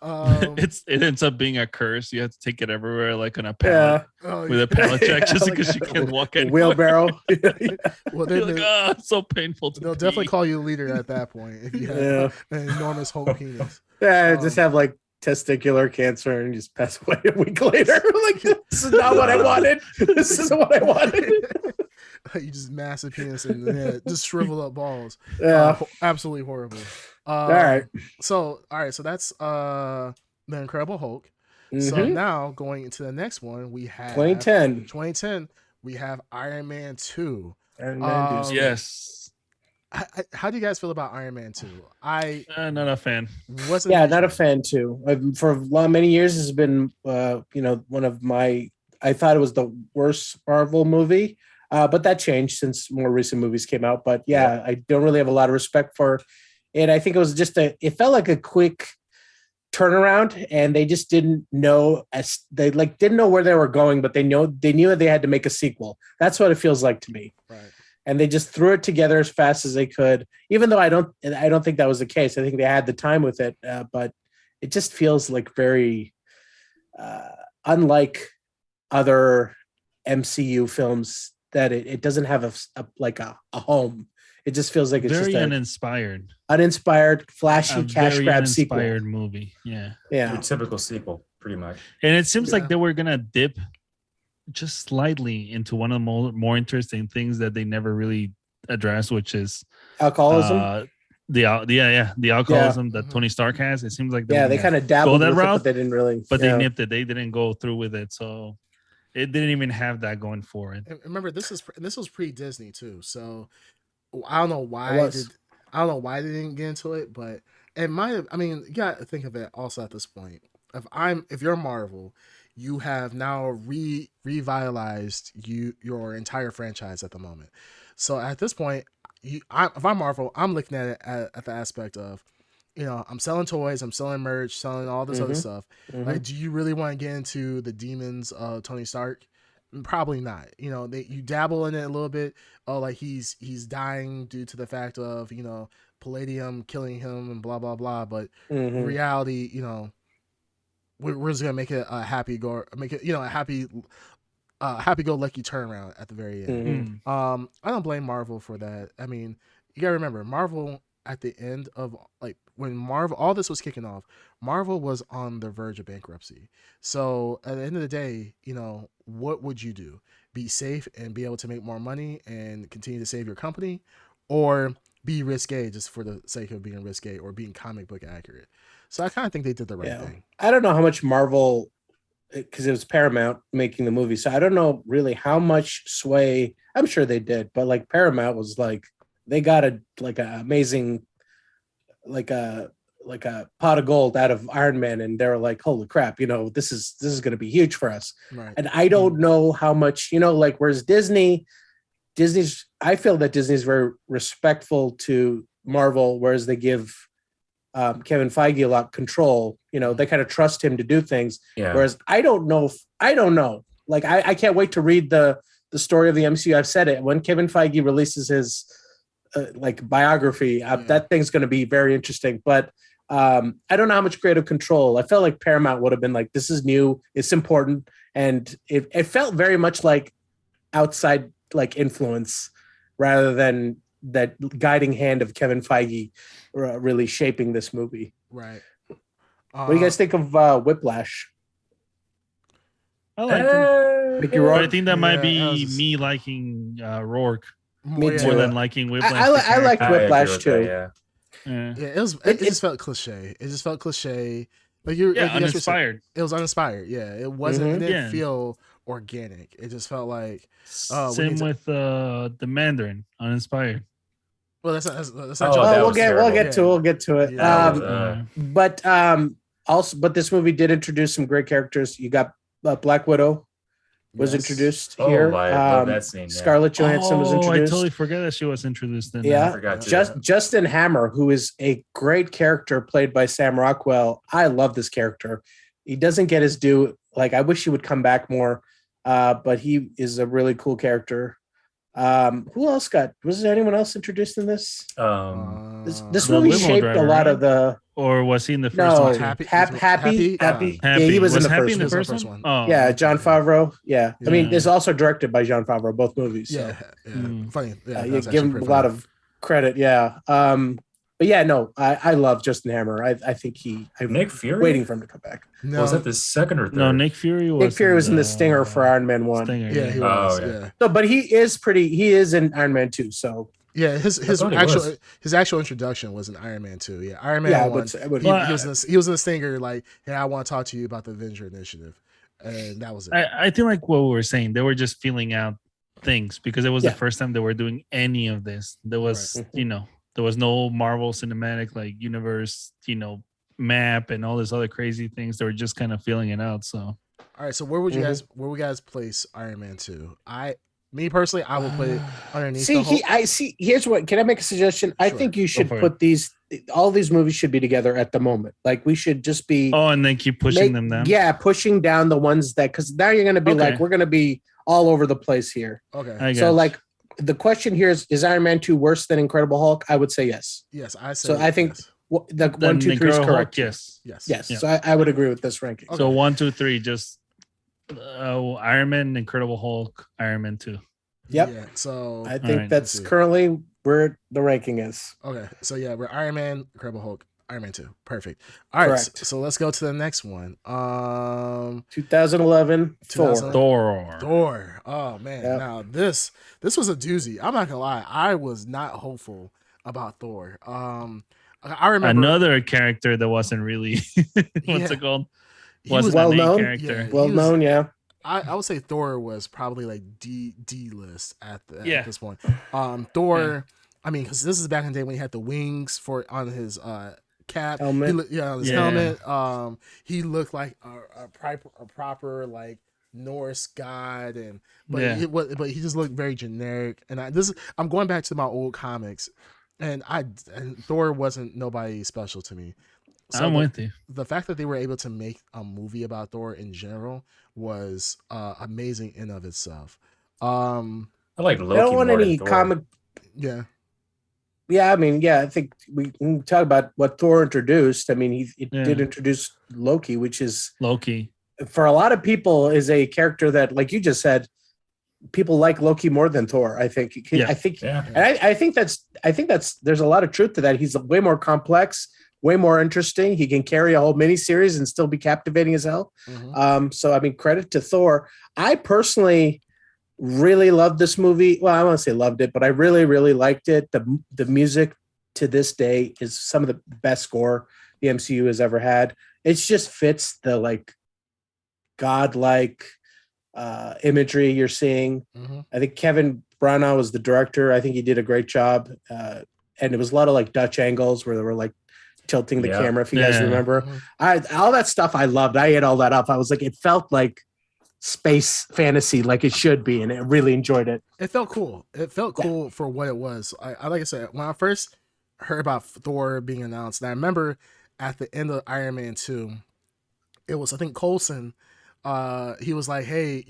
It ends up being a curse. You have to take it everywhere, like on a pallet with a pallet jack, just because you can't walk anymore. Wheelbarrow. Well, it's so painful. They'll definitely call you a leader at that point if you have an enormous Hulk penis. Yeah, just have like testicular cancer and just pass away a week later. Like, this is not what I wanted. This isn't what I wanted. You just massive penis and just shriveled up balls. Yeah, absolutely horrible. All right. So that's the Incredible Hulk. Mm-hmm. So now going into the next one, we have 2010. We have Iron Man 2. Yes. How do you guys feel about Iron Man 2? Not a fan. Not a fan too. For many years, it's been one of my. I thought it was the worst Marvel movie, but that changed since more recent movies came out. But I don't really have a lot of respect for it. I think it was just it felt like a quick turnaround, and they just didn't know didn't know where they were going, but they knew they had to make a sequel. That's what it feels like to me. Right. And they just threw it together as fast as they could, even though I don't think that was the case. I think they had the time with it, but it just feels like very unlike other MCU films that it doesn't have a home. It just feels like it's very just uninspired, flashy cash grab sequel. Uninspired movie. Yeah. A typical sequel, pretty much. And it seems like they were gonna dip just slightly into one of the more interesting things that they never really addressed, which is alcoholism. The alcoholism that Tony Stark has. It seems like they kind of dabbled that with route, but they didn't really. But they nipped it. They didn't go through with it, so it didn't even have that going for it. Remember, this was pre-Disney too, so I don't know why. I don't know why they didn't get into it, but it might have. I mean, you got to think of it also at this point. If you're Marvel, you have now revitalized your entire franchise at the moment. So at this point, if I'm Marvel, I'm looking at it at the aspect of, I'm selling toys, I'm selling merch, selling all this other stuff. Like, do you really want to get into the demons of Tony Stark? Probably not. You dabble in it a little bit. Oh, like he's dying due to the fact of palladium killing him and blah blah blah. But in reality, we're just gonna make it a happy go, make it a happy go lucky turnaround at the very end. I don't blame Marvel for that. I mean, you gotta remember, Marvel at the end of when Marvel all this was kicking off, Marvel was on the verge of bankruptcy. So at the end of the day, what would you do? Be safe and be able to make more money and continue to save your company, or be risque just for the sake of being risque or being comic book accurate? So I kind of think they did the right thing. I don't know how much Marvel, because it was Paramount making the movie, so I don't know really how much sway. I'm sure they did, but like Paramount was like, they got an amazing like a pot of gold out of Iron Man, and they're like, holy crap, this is going to be huge for us. Right. And I don't know how much, whereas Disney's, I feel that Disney's very respectful to Marvel, whereas they give Kevin Feige a lot of control. They kind of trust him to do things. Yeah. Whereas I don't know. Like I can't wait to read the story of the MCU. I've said it. When Kevin Feige releases his biography, that thing's going to be very interesting. But I don't know how much creative control. I felt like Paramount would have been like, this is new, it's important, and it felt very much like outside influence rather than that guiding hand of Kevin Feige really shaping this movie. Right. What do you guys think of Whiplash? I like him. Mickey Rourke? I think that might be me liking Rourke Me too. more than liking Whiplash. I liked Whiplash too. Yeah, it just felt cliche. It just felt cliche. Like uninspired. It was uninspired. Yeah, it wasn't. It didn't feel organic. It just felt like same with the Mandarin, uninspired. Well, that's not. We'll get to it. Yeah. But this movie did introduce some great characters. You got Black Widow was introduced here. I love that scene. Yeah. Scarlett Johansson was introduced. I totally forgot that she was introduced in Yeah, I forgot Justin Hammer, who is a great character played by Sam Rockwell. I love this character. He doesn't get his due. Like, I wish he would come back more, but he is a really cool character. Who else was there anyone else introduced in this? This movie shaped a lot of the. Or was he in the first one? Happy. Yeah, he was in the first one. Oh, yeah, Jon Favreau. Yeah. I mean, it's also directed by Jon Favreau, both movies. So. Funny. Yeah, you give him a lot of credit. Yeah. But yeah, no, I love Justin Hammer. I think I'm Nick Fury, waiting for him to come back. No. Was that the second or third? No, Nick Fury was in the Stinger for Iron Man 1. Stinger, yeah, he was. Yeah. No, but he is in Iron Man 2. So yeah, his actual introduction was in Iron Man 2. Yeah, Iron Man 1. He was in the Stinger. Like, hey, I want to talk to you about the Avenger Initiative, and that was it. I think like what we were saying, they were just feeling out things because it was the first time they were doing any of this. There was there was no Marvel Cinematic universe map and all this other crazy things. They were just kind of feeling it out. So all right, so where would you guys place Iron Man 2? Me personally, I would put it underneath. Here's what. Can I make a suggestion? Sure. I think you should put all these movies should be together at the moment. Like, we should just be. Oh, and then keep pushing them down. Yeah, pushing down the ones because now you're going to be we're going to be all over the place here. Okay. So the question here is Iron Man 2 worse than Incredible Hulk? I would say yes. Yes, I say. So I think the 1, 2, 3 is correct. Hulk, yes. Yeah. So I would agree with this ranking. Okay. So 1, 2, 3, just Iron Man, Incredible Hulk, Iron Man 2. Yep. Yeah, so I think that's currently where the ranking is. Okay. So yeah, we're Iron Man, Incredible Hulk, Iron Man 2. Perfect. All right. So let's go to the next one. 2011 Thor. Oh man. Yep. Now this was a doozy. I'm not gonna lie. I was not hopeful about Thor. I remember another character that wasn't really what's it called? Wasn't well known. Character. Well known, yeah. I would say Thor was probably like D list at this point. Thor. I mean, because this is back in the day when he had the wings on his cap, helmet. On his helmet. He looked like a proper like Norse god, but he just looked very generic. And I'm going back to my old comics, and Thor wasn't nobody special to me. So I'm with you. The fact that they were able to make a movie about Thor in general was amazing in of itself. I like I Loki don't want more than any Thor. comic. Yeah. Yeah, I mean, yeah, I think we can talk about what Thor introduced. I mean, he did introduce Loki, which is Loki. For a lot of people is a character that, like you just said, people like Loki more than Thor. I think. Yeah. I think. Yeah. And I think that's there's a lot of truth to that. He's way more complex, way more interesting. He can carry a whole miniseries and still be captivating as hell. Mm-hmm. So I mean, credit to Thor. I personally really loved this movie. Well, I want to say loved it, but I really, really liked it. The music to this day is some of the best score the MCU has ever had. It just fits the like godlike imagery you're seeing. Mm-hmm. I think Kevin Branagh was the director. I think he did a great job. And it was a lot of like Dutch angles where they were like tilting the camera, if you guys remember. Mm-hmm. All that stuff I loved. I ate all that up. I was like, it felt like space fantasy like it should be, and I really enjoyed it. It felt cool. It felt cool for what it was. I like I said, when I first heard about Thor being announced, and I remember at the end of Iron Man 2, it was, I think, Coulson, he was like, hey,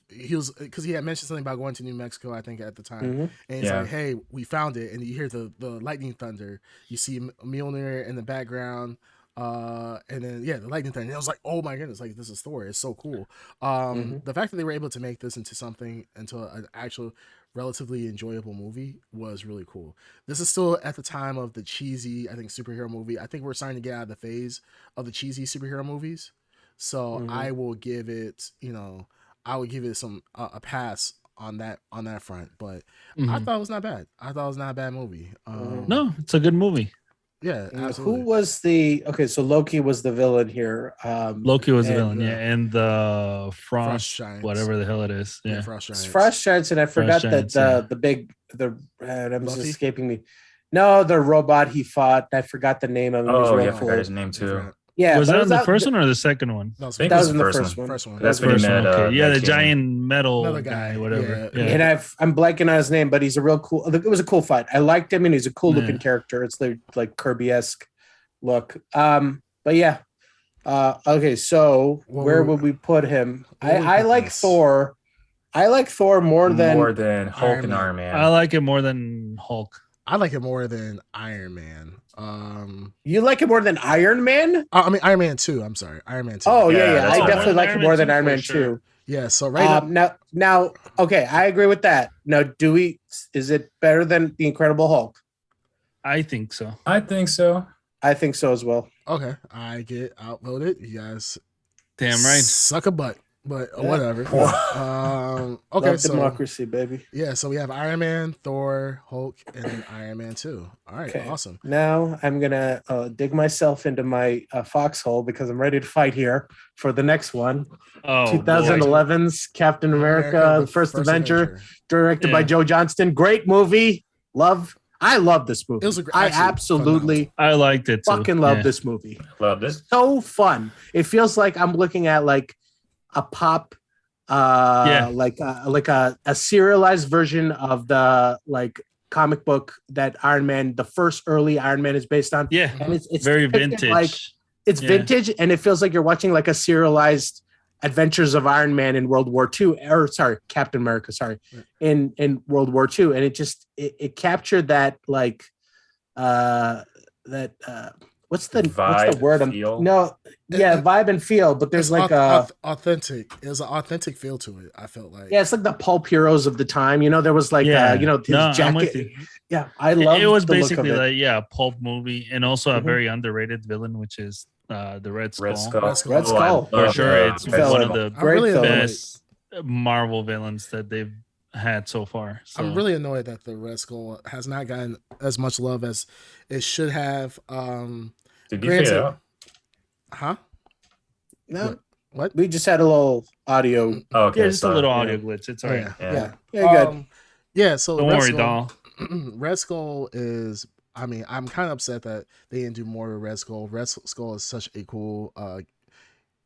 he was, because he had mentioned something about going to New Mexico, I think, at the time. Mm-hmm. And he's like, hey, we found it. And you hear the lightning thunder. You see Mjolnir in the background. And then the lightning thunder. And I was like, oh my goodness, like, this is Thor. It's so cool. The fact that they were able to make this into an actual relatively enjoyable movie was really cool. This is still at the time of the cheesy, I think, superhero movie. I think we're starting to get out of the phase of the cheesy superhero movies. So I will give it, some a pass on that front. But I thought it was not bad. I thought it was not a bad movie. No, it's a good movie. Yeah, absolutely. Who was so Loki was the villain here. Loki was the villain, and the Frost Giants, whatever the hell it is. Yeah, Frost Giants, and I forgot the I'm just escaping me. No, the robot he fought. I forgot the name of him. Oh, I forgot his name too. Yeah, was that in the first one or the second one? No, I think that was in the first one. First one. That's when he met. The giant metal guy, whatever. Yeah. And I'm blanking on his name, but he's a real cool. It was a cool fight. I liked him, and he's a cool looking character. It's like Kirby-esque look. But yeah. Okay, so where would we put him? I like Thor. I like Thor more than Hulk and Iron Man. I like it more than Hulk. I like it more than Iron Man. You like it more than Iron Man? I mean Iron Man 2. I'm sorry, Iron Man 2. Oh yeah. I definitely like it more than Iron Man 2. Yeah. So now, okay, I agree with that. Now, is it better than the Incredible Hulk? I think so. I think so. I think so as well. Okay, I get outvoted. You guys, damn right, suck a butt. But whatever. Okay, love democracy, baby. Yeah, so we have Iron Man, Thor, Hulk, and then Iron Man 2. All right, awesome. Now I'm gonna dig myself into my foxhole because I'm ready to fight here for the next one. 2011's Captain America: The First Avenger, directed by Joe Johnston. Great movie. I love this movie. I liked it too. Fucking love this movie. Love this. So fun. It feels like I'm looking at like a pop, like a serialized version of the like comic book that Iron Man, the first early Iron Man, is based on. Yeah, and it's very vintage. Like it's vintage, and it feels like you're watching like a serialized Adventures of Iron Man in World War II, Captain America, in World War II, and it captured that like what's the word? Vibe and feel, but there's like authentic. There's an authentic feel to it. I felt like it's like the pulp heroes of the time. There was like his jacket. Yeah, I love it. Was basically like a pulp movie, and also a very underrated villain, which is the Red Skull. Red Skull. For sure, it's one of the best annoyed. Marvel villains that they've had so far. So. I'm really annoyed that the Red Skull has not gotten as much love as it should have. Did you fade out? Huh? No. What? We just had a little audio. Oh, okay, just a little audio glitch. It's all right. Good. So don't worry, doll. Red Skull is. I mean, I'm kind of upset that they didn't do more with Red Skull. Red Skull is such a cool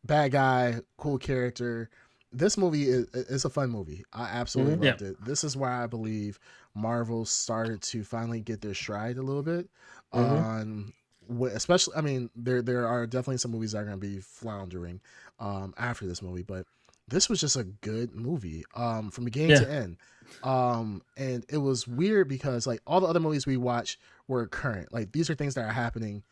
bad guy, cool character. this movie is a fun movie. I absolutely loved Yeah. it. This is where I believe Marvel started to finally get their stride a little bit on especially, I mean, there are definitely some movies that are going to be floundering after this movie, but this was just a good movie from beginning to end. And it was weird because like all the other movies we watched were current. Like these are things that are happening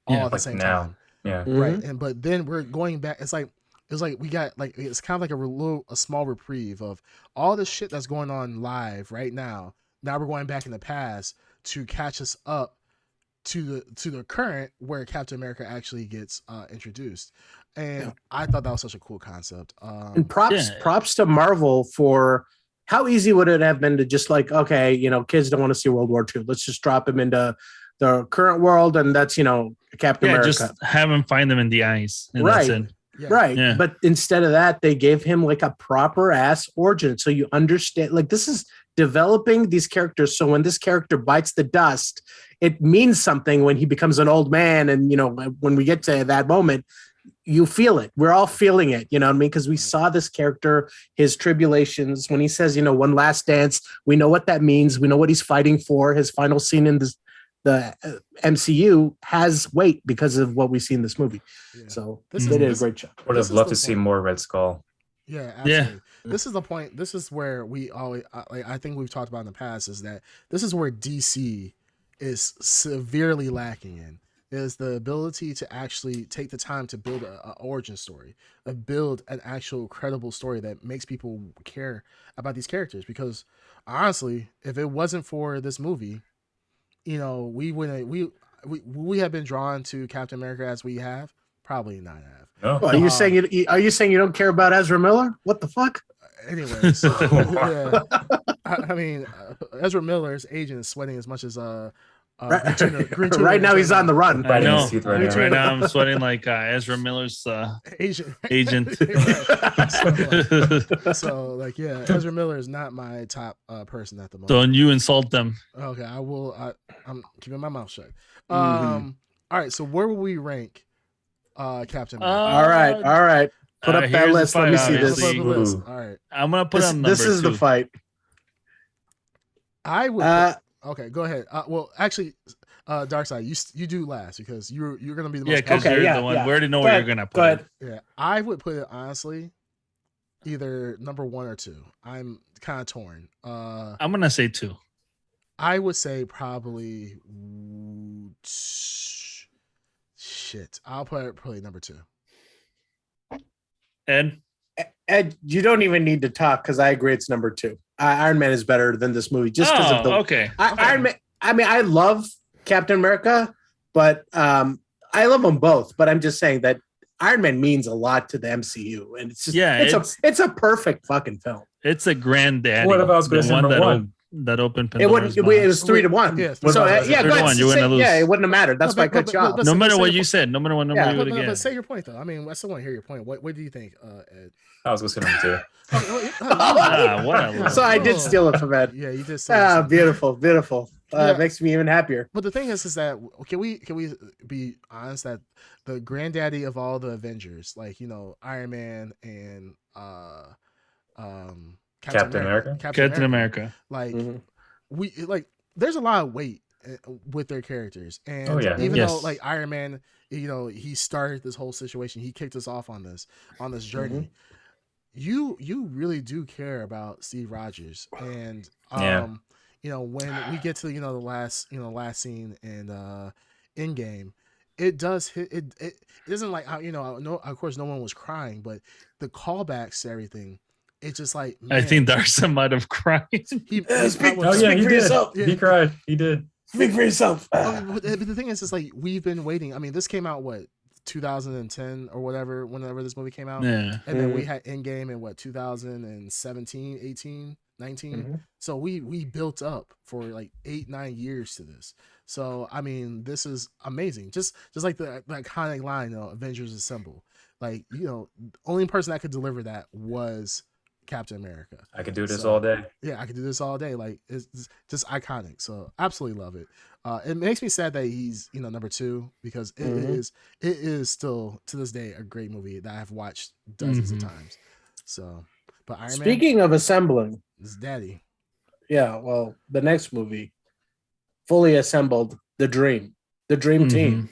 all at the Like same now. time. Yeah. Right. And but then we're going back. It's like we got like it's kind of like a small reprieve of all the shit that's going on live right now. Now we're going back in the past to catch us up to the current where Captain America actually gets introduced. And I thought that was such a cool concept. And props to Marvel for how easy would it have been to just like, okay, you know, kids don't want to see World War II. Let's just drop them into the current world, and that's, you know, Captain America. Just have him find them in the eyes. And right. That's it. Yeah. Right. Yeah. But instead of that, they gave him like a proper ass origin. So you understand, like, this is developing these characters. So when this character bites the dust, it means something when he becomes an old man. And, you know, when we get to that moment, you feel it. We're all feeling it. You know what I mean? Because we saw this character, his tribulations. When he says, you know, one last dance, we know what that means. We know what he's fighting for. His final scene in the MCU has weight because of what we see in this movie. Yeah. So they did a great job. Would have loved to see more Red Skull. Yeah, absolutely. Yeah. This is the point. This is where we always, I think we've talked about in the past, is that this is where DC is severely lacking in, is the ability to actually take the time to build an origin story, build an actual credible story that makes people care about these characters. Because honestly, if it wasn't for this movie, you know, we wouldn't, we have been drawn to Captain America as we have. Probably not have. No. Well, are you saying you don't care about Ezra Miller? What the fuck? Anyways, yeah. I mean, Ezra Miller's agent is sweating as much as Green Tuna right now he's on the run. I know. Right now I'm sweating like Ezra Miller's agent. So like, yeah, Ezra Miller is not my top person at the moment. Don't you insult them? Okay, I will. I'm keeping my mouth shut. All right, so where will we rank Captain America? All right. Put up that list. Let me see this. All right. I'm gonna put on number This is 2. the fight. I would. Okay, go ahead. Well, actually, Darkseid, you do last because you're gonna be the most. Yeah, because you're the one. We already know where you're gonna put it. Yeah, I would put it honestly, either number 1 or 2. I'm kind of torn. I'm gonna say 2. I would say probably. Shit, I'll put it probably number 2. Ed, you don't even need to talk because I agree it's number 2. Iron Man is better than this movie just because of the okay. Iron Man. I mean, I love Captain America, but I love them both. But I'm just saying that Iron Man means a lot to the MCU, and it's just it's a perfect fucking film. It's a granddaddy. What about number 1? That opened Pandora's box. It was 3-1. Yeah, so go ahead. You wouldn't lose. Yeah, it wouldn't have mattered. That's why I cut you off. No matter what you said, no matter what number you would get. But say your point though. I mean, I still want to hear your point. What do you think, Ed? I was going to say 2. So I did steal it from Ed. Yeah, you did. Beautiful. It makes me even happier. But the thing is that can we be honest that the granddaddy of all the Avengers, like, you know, Iron Man and Captain America, like we like, there's a lot of weight with their characters, and even though like Iron Man, you know, he started this whole situation, he kicked us off on this journey. You really do care about Steve Rogers, and you know, when we get to, you know, the last scene in Endgame, it does hit. It isn't like, you know, no, of course no one was crying, but the callbacks to everything, it's just like, man, I think Darcy might have cried. He did. He cried. He did. Speak for yourself. But the thing is, it's like, we've been waiting. I mean, this came out 2010 or whatever, whenever this movie came out. Yeah. And then we had Endgame in 2017, 18, 19. So we built up for like 8-9 years to this. So I mean, this is amazing. Just like the iconic line, you know, Avengers Assemble. Like, you know, the only person that could deliver that was Captain America. I could do this all day. Yeah, I could do this all day. Like, it's just iconic. So absolutely love it. It makes me sad that he's, you know, number 2, because it is still to this day a great movie that I've watched dozens of times. So, but Iron Man Speaking of assembling, is daddy. yeah, well, the next movie fully assembled the Dream Team, The Dream Team.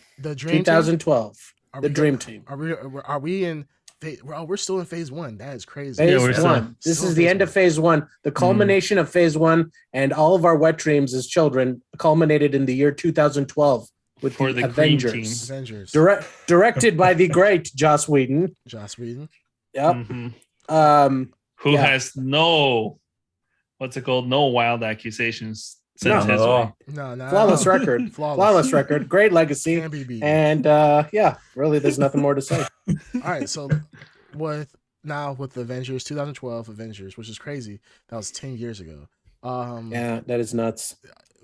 2012, the Dream Team. Are we in? We're still in phase 1. That is crazy. Phase 1. This is the end of phase 1, the culmination of phase 1, and all of our wet dreams as children culminated in the year 2012 with For the Avengers. Avengers. Directed by the great Joss Whedon. Joss Whedon. Yep. Who has no, what's it called? No wild accusations since his way. No. Flawless record. Flawless record. Great legacy. Can't be beat. And really, there's nothing more to say. All right, so with the Avengers, 2012 Avengers, which is crazy. That was 10 years ago. Yeah, that is nuts.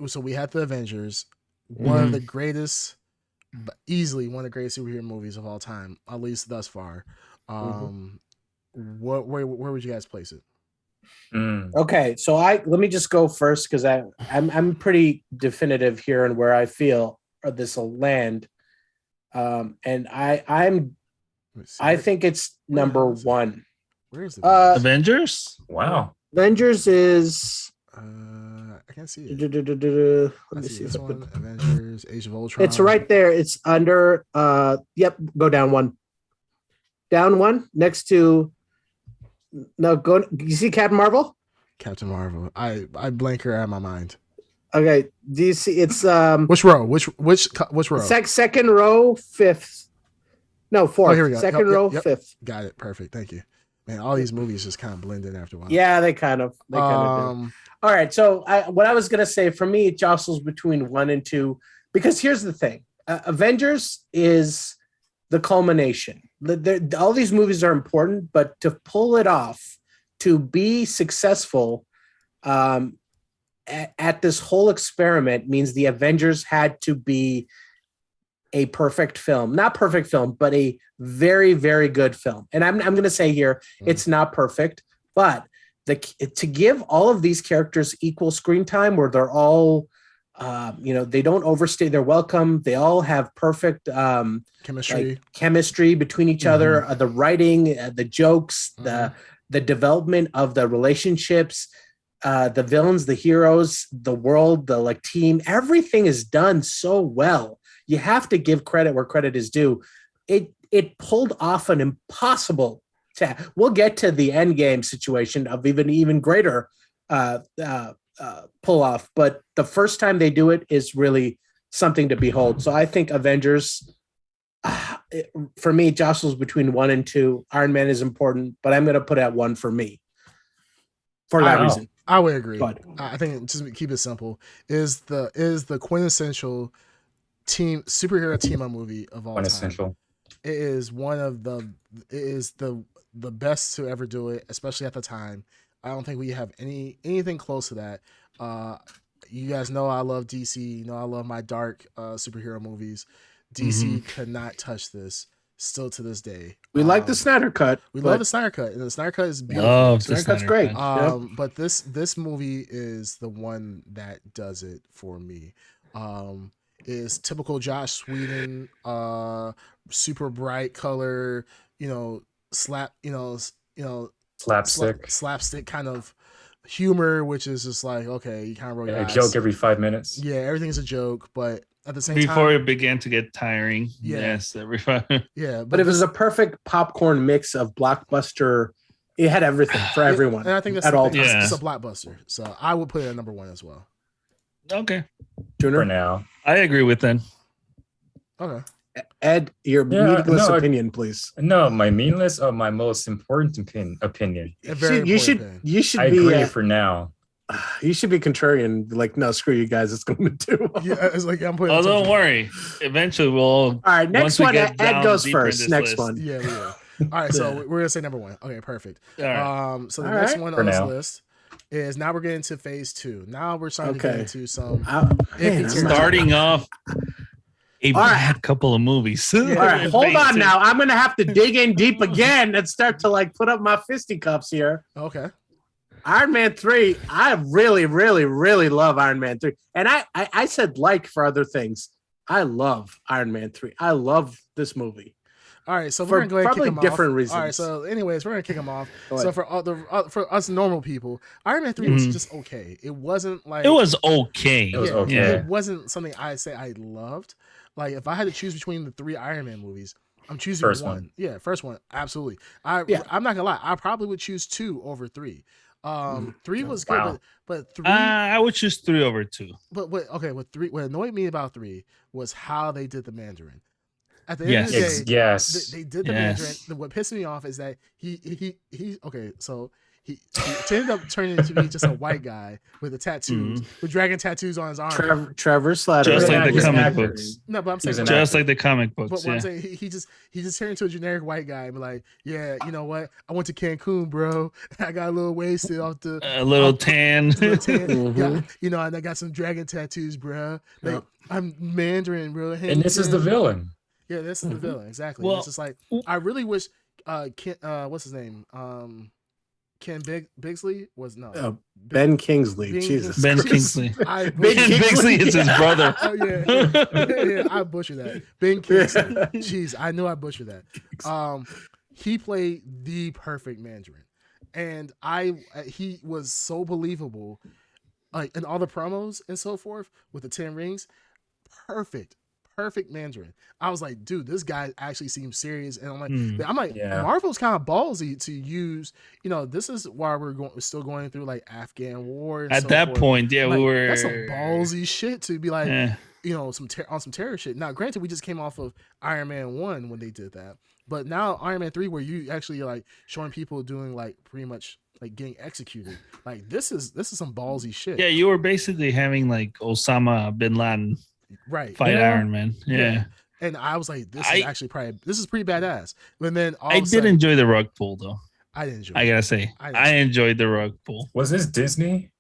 So we had the Avengers, one of the greatest, easily one of the greatest superhero movies of all time, at least thus far. Where would you guys place it? Okay, so let me just go first because I'm pretty definitive here on where I feel this will land, and I think it's number 1. Where is it? Avengers? Wow. Avengers is. I can't see it. Let me see this one. Avengers: Age of Ultron. It's right there. It's under. Yep. Go down 1. Down 1 next to. No, go. You see Captain Marvel? Captain Marvel. I blank her out of my mind. Okay. Do you see? It's Which row? Which row? Second row, 5th. No, 4th. Oh, here we go. Second row, 5th. Got it. Perfect. Thank you. Man, all these movies just kind of blend in after a while. Yeah, they kind of do. All right. So what I was gonna say, for me, it jostles between 1 and 2 because here's the thing: Avengers is the culmination. All these movies are important, but to pull it off, to be successful at this whole experiment means the Avengers had to be a perfect film. Not perfect film, but a very, very good film. And I'm going to say here, it's not perfect, but to give all of these characters equal screen time where they're all they don't overstay their welcome. They all have perfect chemistry between each other. The writing, the jokes, the development of the relationships, the villains, the heroes, the world, the team. Everything is done so well. You have to give credit where credit is due. It pulled off an impossible task. We'll get to the end game situation of even greater pull off, but the first time they do it is really something to behold. So I think Avengers, for me, jostles between 1 and 2. Iron Man is important, but I'm going to put it at 1 for me for that reason. I would agree. But I think, just keep it simple, is the quintessential superhero team up movie of all time. It is the best to ever do it, especially at the time. I don't think we have anything close to that. You guys know I love DC. You know I love my dark superhero movies. DC could not touch this. Still to this day, we like the Snyder Cut. We love the Snyder Cut, and the Snyder Cut is beautiful. Snyder Cut's great. But this movie is the one that does it for me. Is typical Joss Whedon, super bright color, slapstick kind of humor, which is just like, okay, you kind of roll your eyes. A joke every 5 minutes. Yeah, everything's a joke, but at the same time, before it began to get tiring. Yes, every 5 minutes. Yeah, but it was a perfect popcorn mix of blockbuster. It had everything for everyone, and I think that's at all times. It's a blockbuster, so I would put it at number 1 as well. Okay, Junior? For now, I agree with that. Okay. Ed, your meaningless opinion, please. No, my meaningless or my most important opinion. You should I be agree for now. You should be contrarian. Like, no, screw you guys. It's going to do. Yeah, it's like I'm putting. Oh, don't worry. Eventually, we'll. All right, next one. Ed goes first. Next one. Yeah. All right, so we're gonna say number 1. Okay, perfect. All right. So the next one on this list is now we're getting to phase 2. Now we're starting to get into some. Starting off. A bad couple of movies. All right, hold on now. I'm gonna have to dig in deep again and start to put up my fisticuffs here. Okay. Iron Man 3. I really, really, really love Iron Man 3, and I said for other things. I love Iron Man 3. I love this movie. All right, so For we're gonna go ahead and kick probably him different off. reasons. All right, so anyways, we're gonna kick him off. Go So ahead. for us normal people, Iron Man 3 was just okay. It wasn't like It was okay. It was yeah, okay. it wasn't something I say I loved. Like if I had to choose between the 3 Iron Man movies, I'm choosing First one. one. Yeah, first one, absolutely. Yeah. I'm not gonna lie, I probably would choose 2 over 3. 3 was good, Wow. but 3 I would choose 3 over 2. but what 3 what annoyed me about 3 was how they did the Mandarin. At the end of Yes. the day, Yes. they did the Yes. Mandarin. What pissed me off is that he okay, so he ended up turning into be just a white guy with the tattoos, with dragon tattoos on his arm. Trevor Slatter. Just like He's the an comic actor. books. No, but I'm He was saying an Just actor. like the comic but books. what I'm Yeah. saying, he just turned into a generic white guy and be like, yeah, you know what? I went to Cancun, bro. I got a little wasted off the A little tan. little tan. Mhm. Yeah, you know, and I got some dragon tattoos, bro. Like Yeah. I'm Mandarin, bro. Hey, And this is the Tim. villain. Yeah, this is the Mhm. villain exactly. Well, It's just like I really wish Ken, what's his name? Ken Bigsley was no Ben Kingsley. Ben Jesus. Ben Christ. Kingsley. I Ben Ben butchered- Bixley is his brother. Oh yeah, I butchered that. Ben Kingsley. Jeez, I know I butchered that. He played the perfect Mandarin, and he was so believable, like in all the promos and so forth with the 10 rings. Perfect Mandarin. I was like, dude, this guy actually seems serious, and I'm like, Yeah. Marvel's kind of ballsy to use. You know, this is why we're still going through like Afghan war. And At so that forth. point, yeah, Like, we were. that's some ballsy shit to be like, Eh. you know, some terror shit. Now, granted, we just came off of Iron Man 1 when they did that, but now Iron Man 3, where you actually like showing people doing like pretty much like getting executed. Like this is some ballsy shit. Yeah, you were basically having like Osama bin Laden Right. fight Yeah. Iron Man. Yeah. And I was like, this is pretty badass. And then all I of a did sudden, enjoy the rug pull though. I didn't enjoy I it. gotta say, I didn't I enjoy it. enjoyed the rug pull. Was this Disney?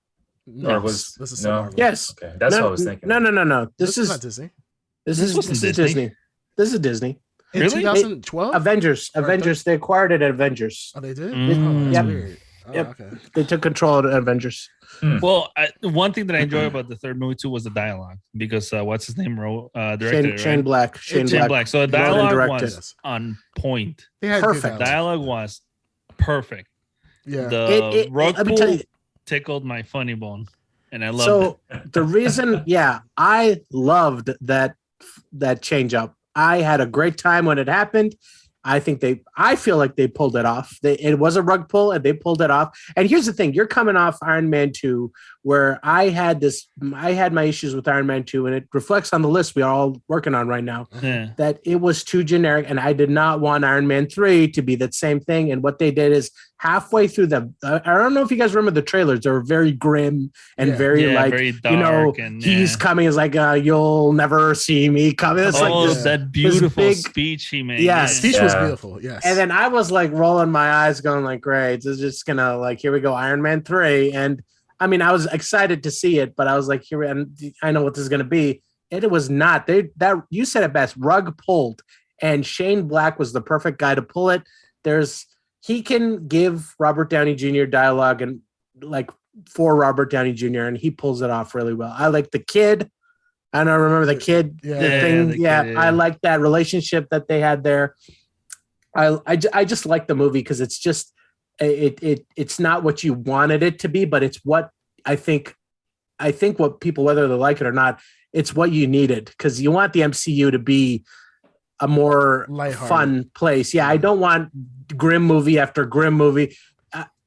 No, Or was this is no? Marvel. Yes. Okay, that's no, what I was thinking. No. This is not Disney. This This is wasn't Disney. Disney. This is Disney. In Really? 2012? Avengers. They acquired it at Avengers. Oh, they did? Mm. Oh, that's Yep. weird. Oh, Yep. okay. They took control of Avengers. Well, one thing that I enjoy about the third movie too was the dialogue because what's his name directed it, Shane right? Black. Shane Shane Black. So the Wrote and dialogue directed. was Yes. on point. They had Perfect. good dialogue. Dialogue was perfect. Yeah. The rug let me tell pull you. tickled my funny bone, and I loved So it. the reason, I loved that change up. I had a great time when it happened. I feel like they pulled it off. It was a rug pull and they pulled it off. And here's the thing, you're coming off Iron Man 2 where I had my issues with Iron Man 2 and it reflects on the list we are all working on right now Yeah. that it was too generic and I did not want Iron Man 3 to be that same thing. And what they did is halfway through I don't know if you guys remember the trailers. They were very grim and very very dark and he's coming is like, you'll never see me coming. It's that beautiful big- speech he made. Yeah, Speech was beautiful. Yes. and then I was like rolling my eyes, going like, "Great, this is just gonna like here we go, Iron Man 3." And I mean, I was excited to see it, but I was like, "Here, and I know what this is gonna be." And it was not. You said it best. Rug pulled, and Shane Black was the perfect guy to pull it. He can give Robert Downey Jr. dialogue and like for Robert Downey Jr. and he pulls it off really well. I like the kid. I don't remember the kid thing. The kid. I like that relationship that they had there. I just like the movie because it's just it's not what you wanted it to be, but it's what I think what people, whether they like it or not, it's what you needed because you want the MCU to be a more Lighthearted. fun place. Yeah, I don't want grim movie after grim movie.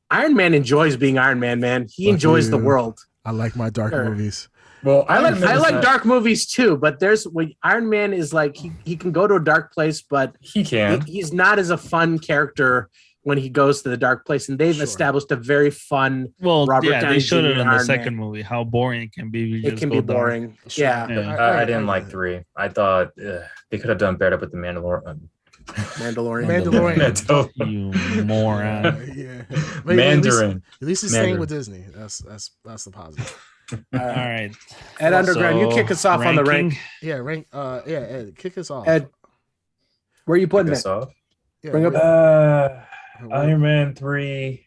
Iron Man enjoys being Iron Man, man. He Fuck enjoys the you. world. I like my dark Sure. movies. Well, I like dark movies too, but when Iron Man is like he can go to a dark place, but He can. he's not as a fun character when he goes to the dark place, and they've Sure. established a very fun. Well, Robert yeah, Downey they showed it Jr. in the Iron second Man. movie how boring it can be. You It just can go be dark. boring. Sure. Yeah, Yeah. I didn't like 3. I thought they could have done better with the Mandalorian. Mandalorian. You moron. Yeah. Mandarin. At least he's staying Mandarin. with Disney. That's the positive. All right. Ed Underground, you kick us off on the rank. Yeah, Ed, kick us off. Ed, where are you putting Piss it? off. Yeah, bring up- where- Iron Man 3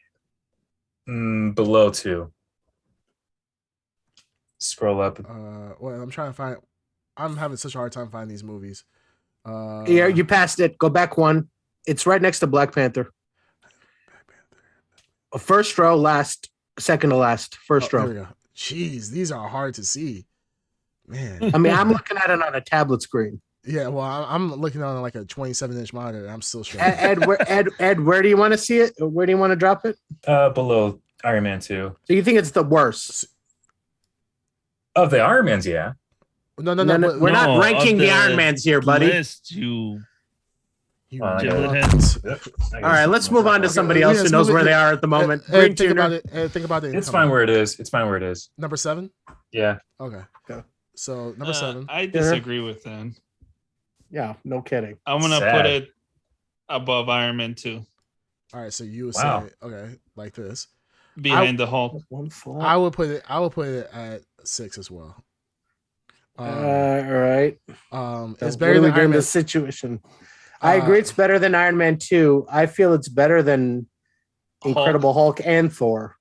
below 2. Scroll up. well, I'm trying to find. I'm having such a hard time finding these movies. Yeah, you passed it. Go back one. It's right next to Black Panther. First row, last, second to last. First row. There we go. Jeez, these are hard to see. Man. I mean, I'm looking at it on a tablet screen. Yeah, well, I'm looking on like a 27-inch monitor. I'm still struggling. Ed, where do you want to see it? Where do you want to drop it? Below Iron Man 2. So you think it's the worst? Of the Iron Mans, yeah. No. We're not ranking the Iron Mans here, buddy. List, you All right, let's move on to somebody else who knows where they are at the moment. Green think Tuner. about it. Think about it. It's fine where it is. It's fine where it is. Number 7. Yeah. Okay. So number 7. I disagree with that. Yeah, no kidding. I'm gonna put it above Iron Man 2. All right, so you would say okay, like this. Behind the Hulk. I would put it at 6 as well. All right. It's better than Iron Man. The situation. I agree it's better than Iron Man 2. I feel it's better than Incredible Hulk and Thor.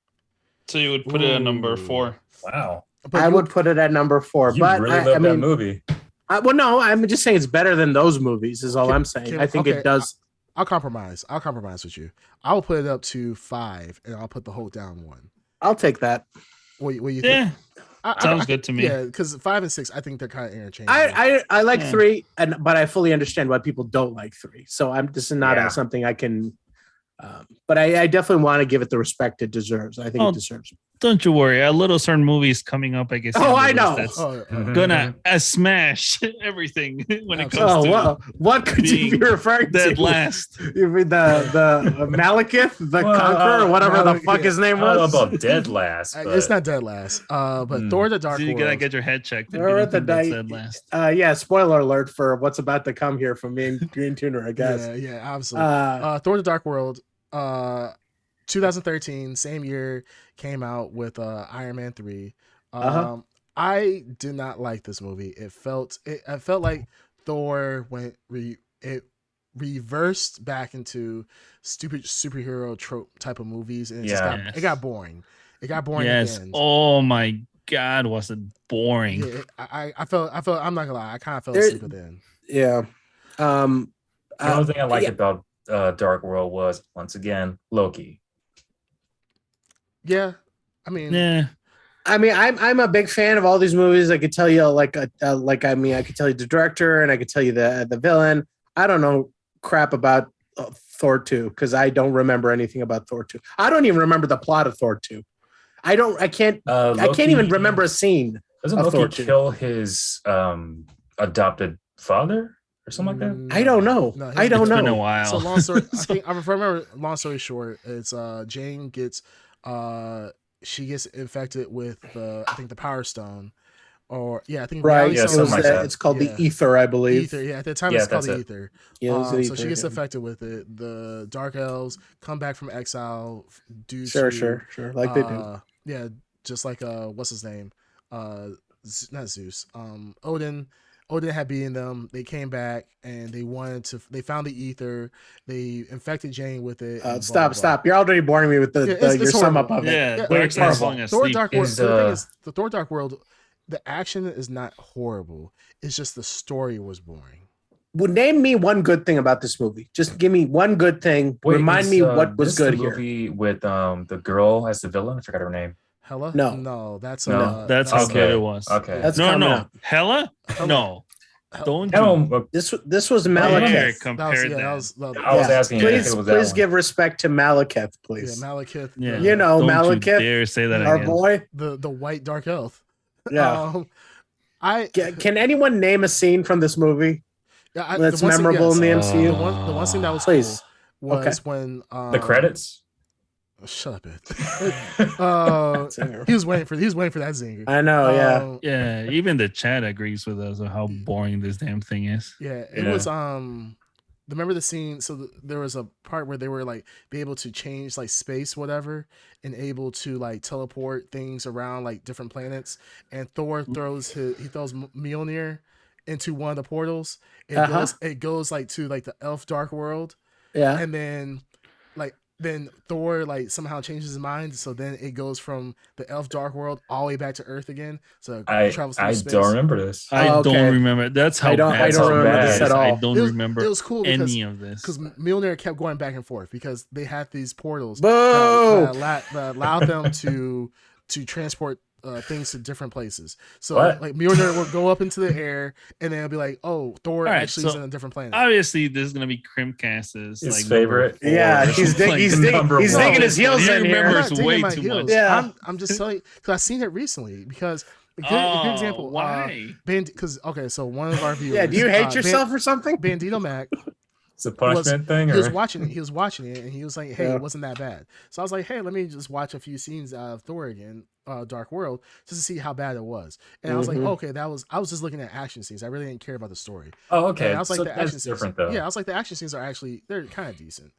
So you would put it at number 4. Wow. I would put it at number 4. You but really love that movie. Well, no, I'm just saying it's better than those movies is all I'm saying. I think it does. I'll compromise with you. I'll put it up to 5, and I'll put the Hulk down 1. I'll take that. What you think? Yeah. Sounds good to me. Yeah, because 5 and 6, I think they're kind of interchangeable. I like 3, but I fully understand why people don't like 3. So this is not something I can. But I definitely want to give it the respect it deserves. I think it deserves it. Don't you worry. A little certain movies coming up, I guess. I know. That's gonna smash everything when it comes to. What could you be referring to? Dead Last. You mean the Malekith, the Conqueror, or whatever the fuck his name was? I don't know about Dead Last. It's not Dead Last. But Thor: The Dark World. You gotta get your head checked. Dead Last. Yeah. Spoiler alert for what's about to come here from me and Green Tuner, I guess. Yeah, absolutely. Thor: The Dark World. 2013, same year, came out with Iron Man 3. I did not like this movie. It felt like Thor reversed back into stupid superhero trope type of movies, and it got boring. It got boring. Yes. Again. Oh my God, was it boring? Yeah, I felt. I'm not gonna lie. I kind of fell asleep at the end. Yeah. The only thing I liked about Dark World was once again Loki. Yeah, I mean, I'm a big fan of all these movies. I could tell you, I could tell you the director, and I could tell you the villain. I don't know crap about Thor 2 because I don't remember anything about Thor 2. I don't even remember the plot of Thor 2. I can't even remember a scene. Doesn't Loki kill his adopted father or something like that? I don't know. No, I don't know. It's been a while. So long story. I remember. Long story short, it's Jane gets she gets infected with the Power Stone, or I think right. Yeah, it's called the Ether, I believe. Ether, yeah. At the time, it's called the Ether. Yeah, so she gets affected with it. The Dark Elves come back from exile due to sure, like they do. Yeah, just like what's his name? Not Zeus. Odin had beaten them. They came back and they found the Ether. They infected Jane with it. Stop. You're already boring me with your sum up of it. Yeah, Thor Dark World. The thing is, the Thor Dark World, the action is not horrible. It's just the story was boring. Well, name me one good thing about this movie. Just give me one good thing. Remind me what was good here. Movie with the girl as the villain. I forgot her name. Hella? No, that's that's how good it was. Okay, that's no. Hella? No. Don't This was Malekith. I was asking. Please give respect to Malekith, please. Yeah, Malekith. Yeah. You know, Malekith. You dare say that our again. boy, the white dark elf. Yeah. Can anyone name a scene from this movie that's memorable in the MCU? The one scene that was please cool was when the credits. Shut up, he was waiting for that zinger. I know, yeah. Even the chat agrees with us on how boring this damn thing is. Yeah, it was. Remember the scene? So there was a part where they were like be able to change like space, whatever, and able to like teleport things around like different planets. And Thor throws Mjolnir into one of the portals. It goes like to like the elf dark world. Yeah, and then like then Thor like somehow changes his mind, so then it goes from the elf dark world all the way back to Earth again. So it travels through I space. don't remember this. I Oh, don't okay. remember. That's how I don't bad remember this is. at all. I don't remember It was cool any of this. because Mjolnir kept going back and forth because they had these portals Boo! that allowed them to transport things to different places. So What? like Mjolnir would go up into the air, and then it'll be like, oh, Thor All right, actually is in a different planet. Obviously, this is gonna be Crimcast's His like favorite. Yeah, he's digging his heels he in here. remembers I'm not digging way my too heels. much. Yeah. I'm just telling you because I've seen it recently. Because a good example. Why? Because okay, so one of our viewers. Yeah, do you hate yourself or something? Bandito Mac. It's a punishment thing. He or? was watching it. He was watching it, and he was like, "Hey, Yeah. it wasn't that bad." So I was like, "Hey, let me just watch a few scenes out of Thor again, Dark World, just to see how bad it was." And I was like, "Okay, I was just looking at action scenes. I really didn't care about the story." Oh, okay. And I was like, so the action that's scenes, different though. yeah, I was like, the action scenes are actually they're kind of decent.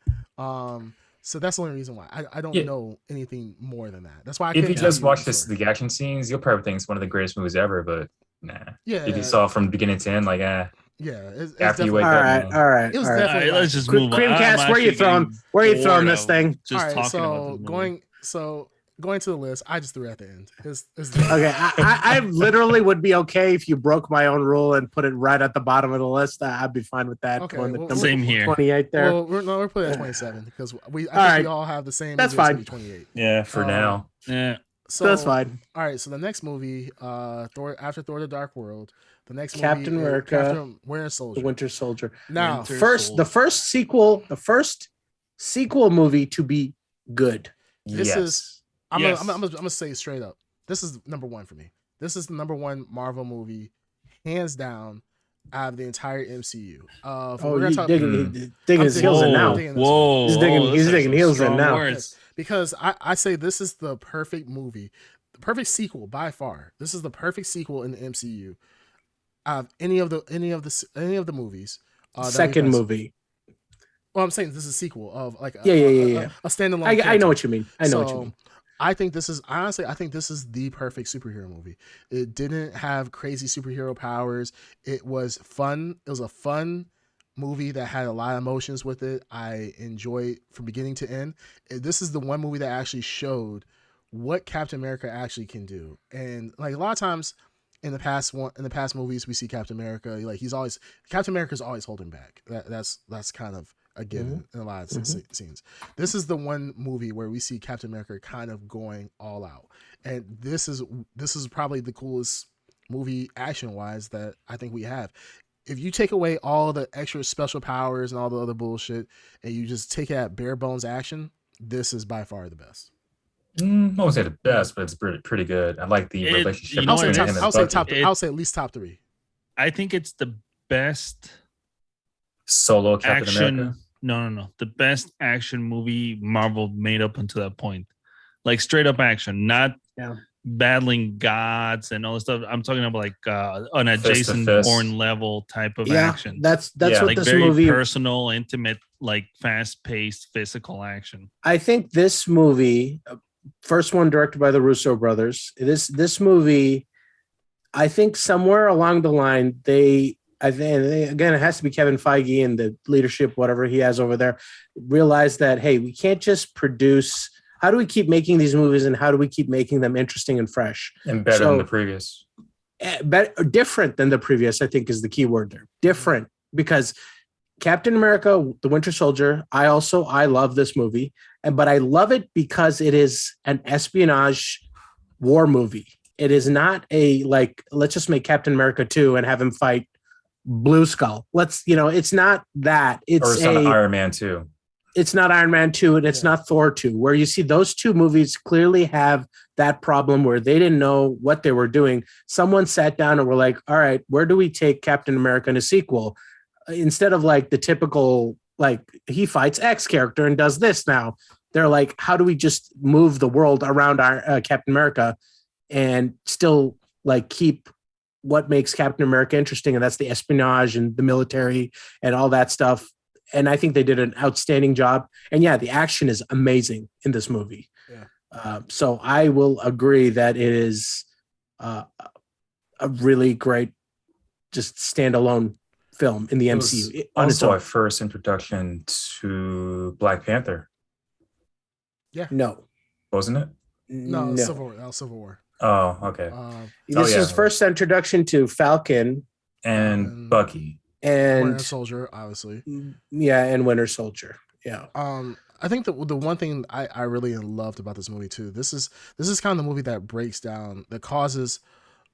So that's the only reason why I don't know anything more than that. That's why I If you couldn't tell just watch the the story. action scenes, you'll probably think it's one of the greatest movies ever. But nah. Yeah, If you saw it from beginning to end, like yeah, it's after you definitely- wake All up, right, you know. all right. It was all right. definitely- All right, let's just move on. Creamcast, I'm where you actually throwing? getting Where you throwing bored this of thing? Just All right, talking so about this movie. going to the list, I just threw it at the end. It's Okay, I literally would be okay if you broke my own rule and put it right at the bottom of the list. I'd be fine with that. Okay, Going to well, number Same here. 28 there. Well, we're putting it at 27 because I think right. we all have the same. That's movie. It's gonna fine. be 28. Yeah, for now. Yeah. So That's fine. All right, so the next movie, Thor after Thor: The Dark World, the next Captain movie, America, Captain Winter The Soldier. Winter Soldier. Now, Winter The first sequel movie to be good. This Yes. is- I'm Yes. gonna say straight up, this is number one for me. This is the number one Marvel movie, hands down, out of the entire MCU. Oh, we're gonna you talk digging I'm his heels in now. digging this Whoa, He's digging- those he's are digging some heels in strong now. words. because I say this is the perfect movie, the perfect sequel by far. This is the perfect sequel in the MCU of any of the movies. that we've Second had. movie. Well, I'm saying this is a sequel of like Yeah. a standalone. I know character. what you mean. I know what you So, mean. I think this is honestly, I think this is the perfect superhero movie. It didn't have crazy superhero powers. It was fun. It was a fun movie that had a lot of emotions with it. I enjoyed from beginning to end. This is the one movie that actually showed what Captain America actually can do. And like a lot of times in the past movies, we see Captain America, like Captain America's always holding back. That's kind of a given in a lot of scenes. This is the one movie where we see Captain America kind of going all out, and this is probably the coolest movie action wise that I think we have. If you take away all the extra special powers and all the other bullshit, and you just take it at bare bones action, this is by far the best. I won't say the best, but it's pretty good. I like the relationship. you know between what it him is? and Bucky. I'll say at least top 3. I think it's the best Solo Captain action. America. No. The best action movie Marvel made up until that point. Like straight up action, not battling gods and all this stuff. I'm talking about like on a Fist to Jason fist. Bourne level type of action. That's Yeah. what Like this very movie. personal, intimate, like fast-paced physical action. I think this movie, first one directed by the Russo brothers. This movie, I think somewhere along the line again, it has to be Kevin Feige and the leadership, whatever he has over there, realized that, hey, we can't just produce. How do we keep making these movies, and how do we keep making them interesting and fresh And better than the previous. different than the previous? I think is the key word there. Different, because Captain America, The Winter Soldier, I love this movie, but I love it because it is an espionage war movie. It is not let's just make Captain America 2 and have him fight Blue Skull. It's not that. It's not Iron Man 2. It's not Iron Man 2 and it's not Thor 2, where you see those two movies clearly have that problem where they didn't know what they were doing. Someone sat down and were like, all right, where do we take Captain America in a sequel? Instead of like the typical, like he fights X character and does this now, they're like, how do we just move the world around our Captain America and still like keep what makes Captain America interesting? And that's the espionage and the military and all that stuff. And I think they did an outstanding job. And yeah, the action is amazing in this movie. Yeah. So I will agree that it is a really great, just standalone film in the MCU. Also, our first introduction to Black Panther. Yeah. No. Wasn't it? No, No. Civil War. That was Civil War. Oh, okay. This is first introduction to Falcon and Bucky and Winter Soldier, obviously. Yeah, and Winter Soldier. Yeah. I think the one thing I really loved about this movie too. This is kind of the movie that breaks down, that causes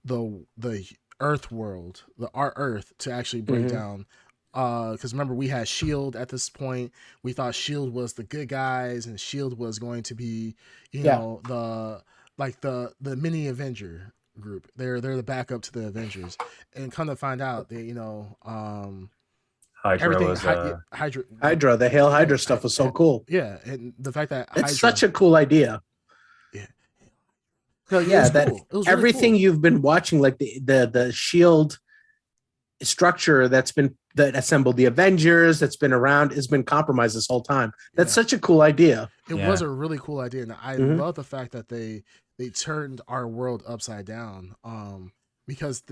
the Earth world, our Earth, to actually break down. Because remember, we had Shield at this point. We thought Shield was the good guys, and Shield was going to be, you know, the mini Avenger group. They're the backup to the Avengers, and come to find out that Hydra everything was Hydra, the Hail Hydra stuff was so cool. Yeah, and the fact that it's such a cool idea. Yeah. No, yeah, that cool. It was everything really cool. You've been watching, like the Shield structure that assembled the Avengers, that's been around, has been compromised this whole time. That's such a cool idea. It was a really cool idea, and I love the fact that they turned our world upside down. Because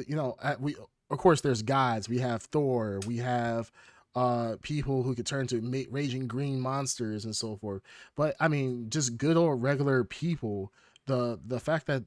we, of course, there's gods. We have Thor. We have people who could turn to raging green monsters and so forth. But I mean, just good old regular people. The fact that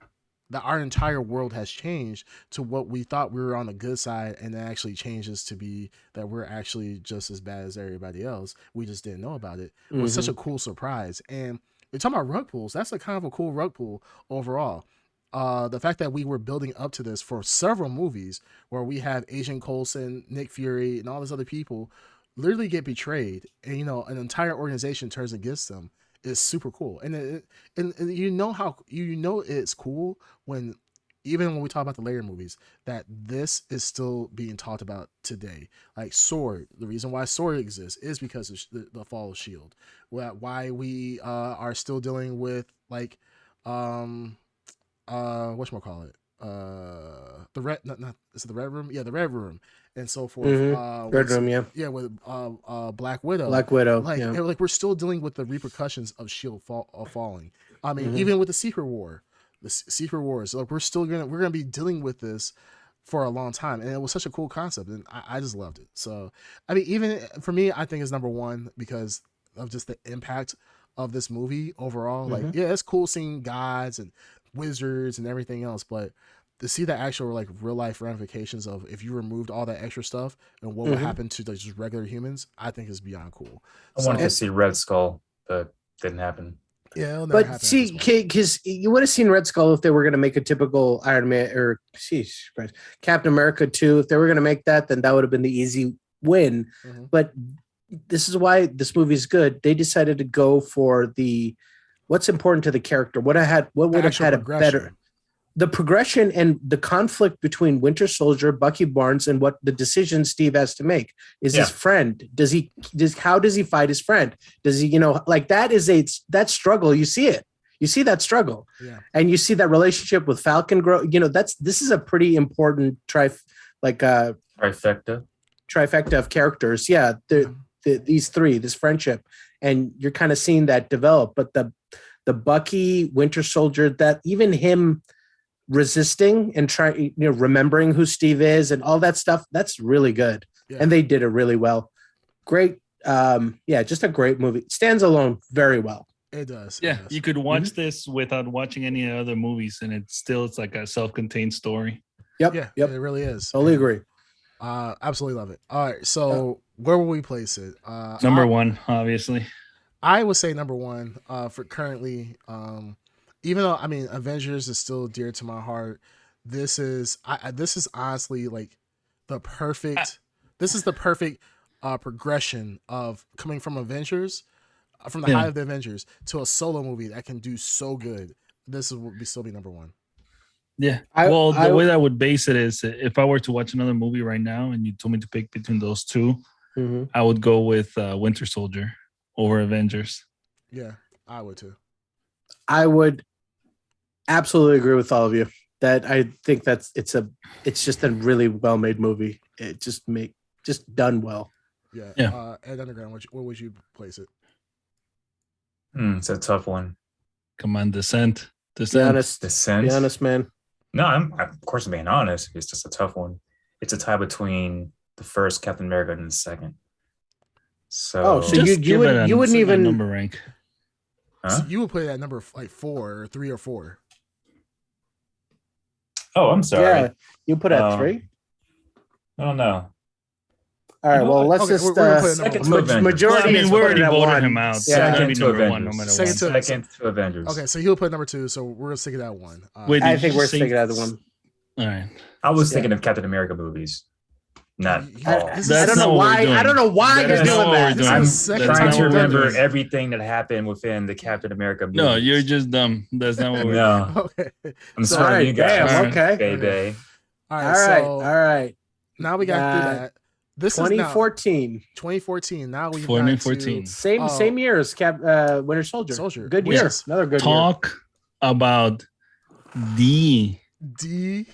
our entire world has changed to what we thought we were on the good side, and it actually changes to be that we're actually just as bad as everybody else. We just didn't know about it. It was such a cool surprise. And we're talking about rug pulls. That's a kind of a cool rug pull overall. The fact that we were building up to this for several movies, where we have Agent Coulson, Nick Fury, and all these other people literally get betrayed, and an entire organization turns against them, is super cool. And it's cool when, even when we talk about the later movies, that this is still being talked about today. Like Sword, the reason why Sword exists is because of the fall of Shield. Why we are still dealing with whatchamacallit, the red, not is it the Red Room? Yeah, the Red Room, and so forth. Red Room, yeah, with Black Widow. Like we're still dealing with the repercussions of Shield falling. I mean, even with the Secret War, like we're gonna be dealing with this for a long time, and it was such a cool concept, and I just loved it. So, I mean, even for me, I think it's number one because of just the impact of this movie overall. Like, yeah, it's cool seeing gods and wizards and everything else, but to see the actual real life ramifications of if you removed all that extra stuff and what would happen to just regular humans, I think is beyond cool. I wanted to see Red Skull, but didn't happen. Yeah, but see, because you would have seen Red Skull if they were going to make a typical Iron Man or Captain America 2. If they were going to make that, then that would have been the easy win. But this is why this movie is good. They decided to go for what's important to the character. What would have had a better, the progression and the conflict between Winter Soldier, Bucky Barnes, and what the decision Steve has to make is his friend. How does he fight his friend? Does he, that struggle? You see it. You see that struggle, and you see that relationship with Falcon grow. This is a pretty important trifecta of characters. Yeah, these three, this friendship, and you're kind of seeing that develop. But the Bucky Winter Soldier, that even him resisting and trying, remembering who Steve is and all that stuff, that's really good. And they did it really well. Great. Just a great movie. Stands alone very well. It does. Yeah. It does. You could watch this without watching any other movies, and it's like a self-contained story. Yep. Yeah. Yep. It really is. Totally agree. Absolutely love it. All right. So where will we place it? Number one, obviously. I would say number one for currently. Even though Avengers is still dear to my heart, this is honestly like the perfect. This is the perfect progression of coming from Avengers, from the height of the Avengers, to a solo movie that can do so good. This would still be number one. Yeah. The way that I would base it is, if I were to watch another movie right now and you told me to pick between those two, I would go with Winter Soldier over Avengers. Yeah, I would too. I would absolutely agree with all of you. That I think it's just a really well made movie. It just done well. Yeah. Ed Underground, where would you place it? It's a tough one. Come on, Descent. Be honest, man. No, I'm of course being honest. It's just a tough one. It's a tie between the first Captain America and the second. So, you wouldn't even number rank. So you would put it at number like 4 or 3 or 4. Oh, I'm sorry. Yeah, you put it at 3. I don't know. All right, well, let's Okay, just we're gonna put it number second to Avengers. majority. Well, I mean, is we putting already it at voted 1. him out. Yeah. So it can be Second to number 1, no Avengers. matter Second what. to- Second to Avengers. Okay, so he'll put number 2. So we're gonna stick it at 1. Wait, I did think you we're say- sticking at the 1. All right. I was Yeah. thinking of Captain America movies. Not all. This is- I don't know not what we're why. doing. I don't know why you're That's doing not what that. we're doing. I'm This is the second trying time to we're remember doing it. everything that happened within the Captain America movies. No, you're just dumb. That's not what we're doing. No, Okay. I'm So- sorry, you guys. Damn. Alright. Okay. Baby. All All right. right. So All right. now we got through that. This is now 2014. 2014. Now we've 2014. got Same year as Winter Soldier. Soldier. Good Which year. is- Another good Talk about the to D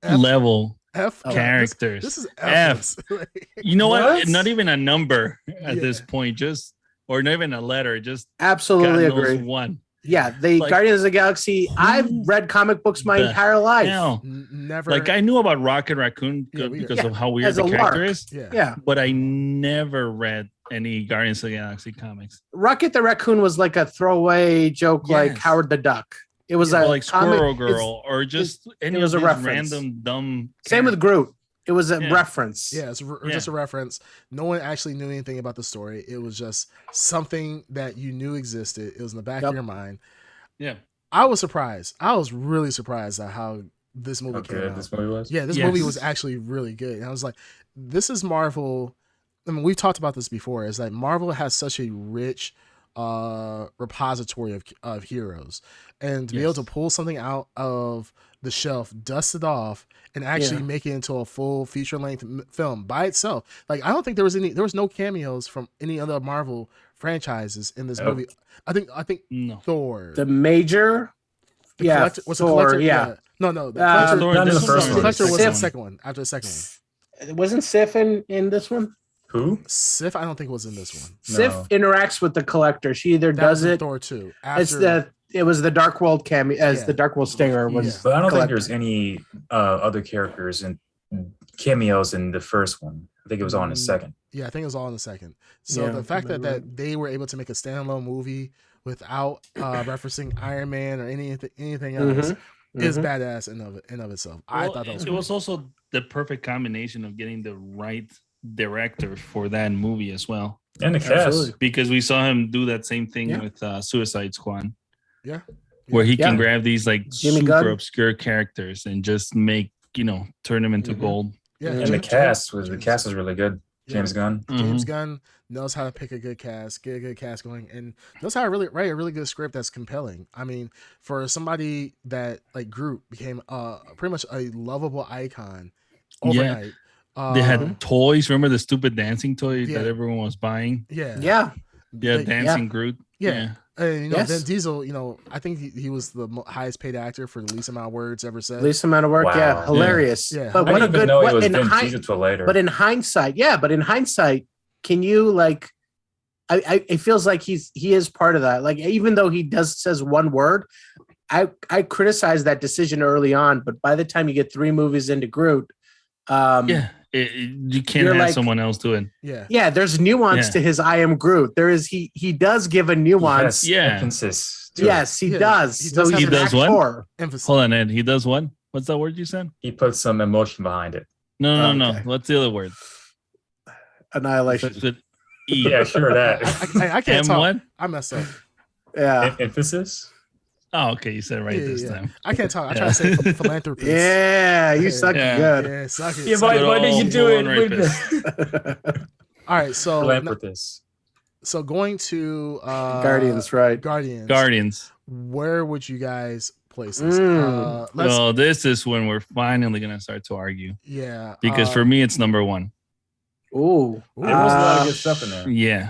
F, level F characters. This is F. F. You know what? What? Not even a number at Yeah. this point, just or not even a letter, just year. Absolutely God knows agree. one. Yeah, the Like, Guardians of the Galaxy. I've read comic books my the entire life. Hell. Never. Like I knew about Rocket Raccoon Yeah, we- because yeah, of how weird as the a character lark. is, yeah. Yeah, but I never read any Guardians of the Galaxy comics. Rocket the Raccoon was like a throwaway joke, like Yes. Howard the Duck. It was Yeah, a Like comic- Squirrel it's- Girl or just any was of a these reference. random dumb. Same with Groot. It was a Yeah. reference. Yeah, it's Yeah. just a reference. No one actually knew anything about the story. It was just something that you knew existed. It was in the back Yep. of your mind. Yeah. I was surprised. I was really surprised at how this movie came Okay, out. this movie was. Yeah, this Yes. movie was actually really good. And I was like, this is Marvel. I mean, we've talked about this before. It's like Marvel has such a rich repository of heroes. And to be able Yes. to pull something out of the shelf, dust it off, and actually Yeah. make it into a full feature-length film by itself. Like, I don't think there was no cameos from any other Marvel franchises in this Oh. movie. I think No. Thor. The major. The yeah, Collector, was the Thor, Collector? Yeah. No, the Uh, Collector, Thor, not in this the was first already one. Collector was Sif. the second one. After the second one. Wasn't Sif in this one? Who? Sif, I don't think was in this one. Sif No. interacts with the Collector. She either That does was in it. Thor 2. It was the Dark World cameo as Yeah. the Dark World Stinger was. Yeah. But I don't think Collector. there's any other characters and cameos in the first one. I think it was all in the second. Yeah, I think it was all in the second. So Yeah, the fact that remember. they were able to make a standalone movie without referencing Iron Man or anything else is Mhm. badass in of itself. I Well, thought that was it was also the perfect combination of getting the right director for that movie as well. And the cast. Absolutely. Because we saw him do that same thing Yeah. with Suicide Squad, yeah. where he can Yeah. grab these like Jimmy super Gunn. obscure characters and just make, turn them into Mhm. gold. Yeah, And the James- cast was James- really good. yeah, James Gunn. James Mhm. Gunn knows how to pick a good cast, get a good cast going, and knows how to really write a really good script that's compelling. I mean, for somebody that like Groot became pretty much a lovable icon overnight. They had toys. Remember the stupid dancing toy Yeah. that everyone was buying? yeah, Yeah. Yeah, They- dancing Groot. yeah. And Yes. Vin Diesel, I think he was the highest paid actor for the least amount of words ever said. Least amount of work. Wow. Yeah. Hilarious. Yeah. But I what a didn't even good. know it What, was in Vin hi- Diesel till later. but in hindsight, can you like? It feels like he is part of that. Like even though he says one word, I criticize that decision early on. But by the time you get 3 movies into Groot, Yeah. You can't You're have like- someone else do it. Yeah. yeah, there's nuance Yeah. to his I am Groot. There is he does give a nuance. Yeah. emphasis to it. Yes, he Yeah, does. he So does he's have an He does what? actor. Emphasis. Hold on, Ed. He does what? What's that word you said? He put some emotion behind it. No. Okay. What's the other word? Annihilation. With E. Yeah, sure that. I can't M talk. what? I messed up. Yeah. Emphasis. Oh, okay. You said it right Yeah, this yeah. time. I can't talk. I try Yeah. to say philanthropist. Yeah, you suck Yeah. good. Yeah, suck it. Yeah, suck why, it. why did you Good do old it? rapist. All right, so Philanthropist. going to Guardians, right? Guardians. Where would you guys place this? Let's Well, this is when we're finally gonna start to argue yeah. because for me it's number 1. Ooh. There was a lot of good stuff in there. Yeah,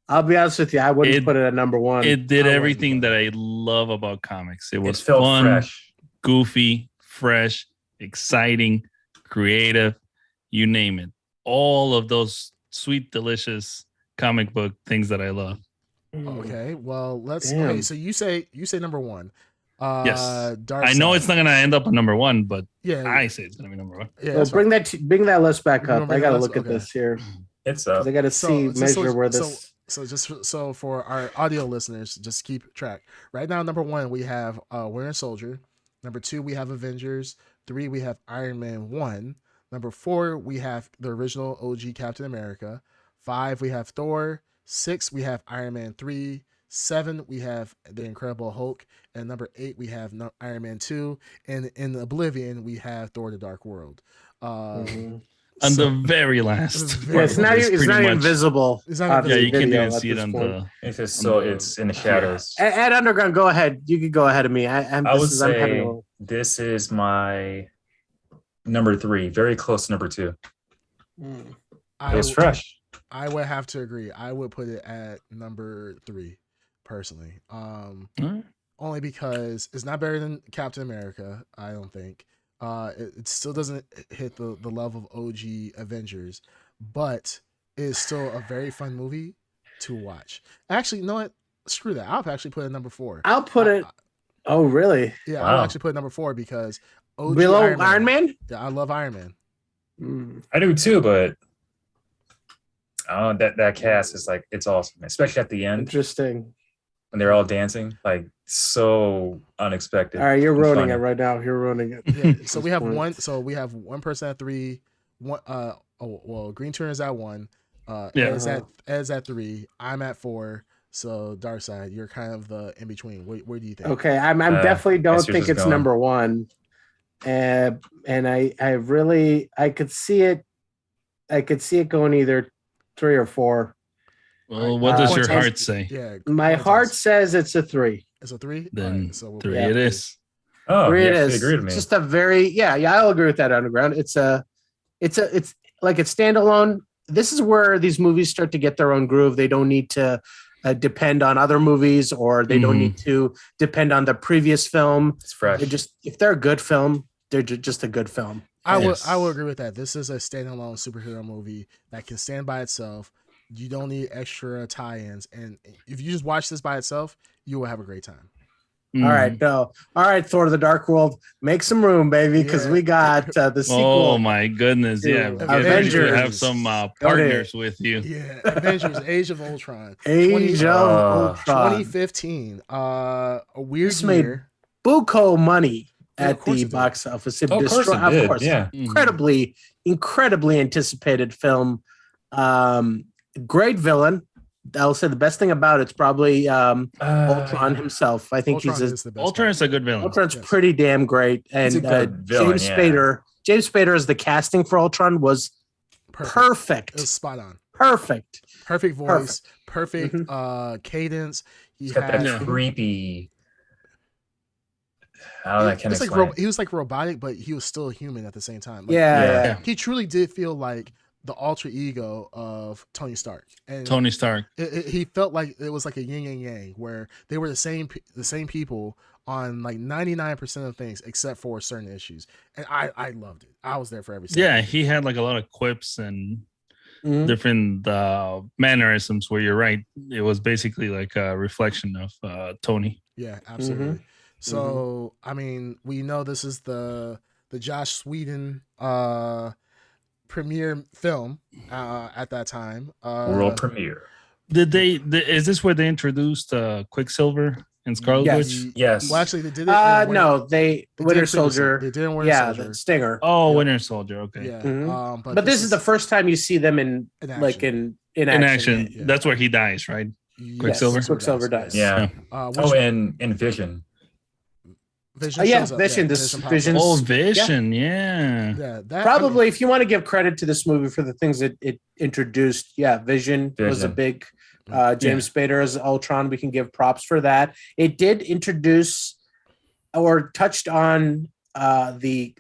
I'll be honest with you. I wouldn't It- put it at number 1. it did I everything that I love about comics. It It was felt fun, fresh. goofy, fresh, exciting, creative, you name it. All of those sweet, delicious comic book things that I love. Okay, well let's. Damn. Okay, so you say number 1. Yes. Dark I know Side. it's not gonna end up on number 1, but Yeah, I say it's gonna be number 1. yeah. Well, that's bring that list back You wanna up. bring I gotta that look list- at this here. It's 'Cause up. I gotta So- see so- measure so- where so- this. So for our audio listeners, just keep track. Right now, number 1 we have Winter Soldier. Number 2 we have Avengers. 3 we have Iron Man 1. Number 4 we have the original OG Captain America. 5 we have Thor. 6 we have Iron Man 3. 7 we have the Incredible Hulk, and number 8 we have Iron Man 2. And in Oblivion we have Thor: The Dark World. On the very last. Yeah, it's not even visible. It's not Yeah, you can't video even at see it this on point. the. It's in the shadows. At Underground, go ahead. You could go ahead of me. I would say this is my number 3, very close to number 2. It was fresh. I would have to agree. I would put it at number 3, personally. Only because it's not better than Captain America, I don't think. It still doesn't hit the level of OG Avengers, but it's still a very fun movie to watch. Actually, you know what? Screw that. I'll actually put it at number 4. I'll put it. Oh, really? Yeah, Wow. I'll actually put it number 4 because OG below Iron Man? Yeah, I love Iron Man. I do too, but that cast is like, it's awesome, especially at the end Interesting. when they're all dancing, like so unexpected. All right, you're and ruining funny. it right now. You're ruining it. Yeah, so At we this have point. one. So we have one person at 3. Green Turn is at 1. Ed's at 3. I'm at 4. So Darkseid, you're kind of the in between. Where do you think? Okay, I'm definitely don't guess yours think is it's going. number 1. And I could see it. I could see it going either 3 or 4. Well, what does your Cortez- heart say? Yeah, My Cortez. heart says it's a 3. It's a 3. Then Alright, so we'll 3 put it is. Oh, 3 you it actually is. agree with me. It's just a very I'll agree with that. Underground. It's like it's standalone. This is where these movies start to get their own groove. They don't need to depend on other movies, or they don't need to depend on the previous film. It's fresh. If they're a good film, they're just a good film. I will agree with that. This is a standalone superhero movie that can stand by itself. You don't need extra tie-ins, and if you just watch this by itself, you will have a great time. All right, Thor: The Dark World, make some room, baby, because we got the sequel. Oh my goodness! Yeah, Avengers. You have some partners with you. Yeah, Avengers: Age of Ultron, Age of Ultron, 2015. A weird This made year. buco money Yeah, at of course the it did. box office. Of course it did, yeah. Incredibly anticipated film. Great villain. I'll say the best thing about it's probably Ultron himself. I think Ultron is the best. Ultron is a good villain. Ultron's Yes. pretty damn great, and He's a good villain, James yeah. Spader. James Spader as the casting for Ultron was perfect. It was spot on. Perfect. Perfect voice. Perfect cadence. He's got that creepy. I don't know. I can't It's explain. like he was like robotic, but he was still human at the same time. Like, Yeah. he truly did feel like the alter ego of Tony Stark. And Tony Stark. he felt like it was like a yin and yang, where they were the same people on like 99% of things except for certain issues. And I loved it. I was there for every second. Yeah, he had like a lot of quips and different mannerisms where you're right. It was basically like a reflection of Tony. Yeah, absolutely. So I mean, we know this is the Josh Whedon premiere film at that time. World premiere. Is this where they introduced Quicksilver and Scarlet Witch? Yes. Well, actually, they did it. No, Winter Soldier. They did in Winter Soldier. The Stinger. Oh, Winter Soldier. Okay. Yeah. But this is the first time you see them in action. like in In action. Yeah. That's where he dies, right? Yes, Quicksilver? Quicksilver dies. Yeah. Which- and Vision. Vision. Yeah, shows up. Vision. Yeah, This pops up. Vision's Oh, Vision. Yeah. Yeah, that probably, if you want to give credit to this movie for the things that it introduced, Vision was a Vision. big James Spader as Ultron. We can give props for that. It did introduce or touched on the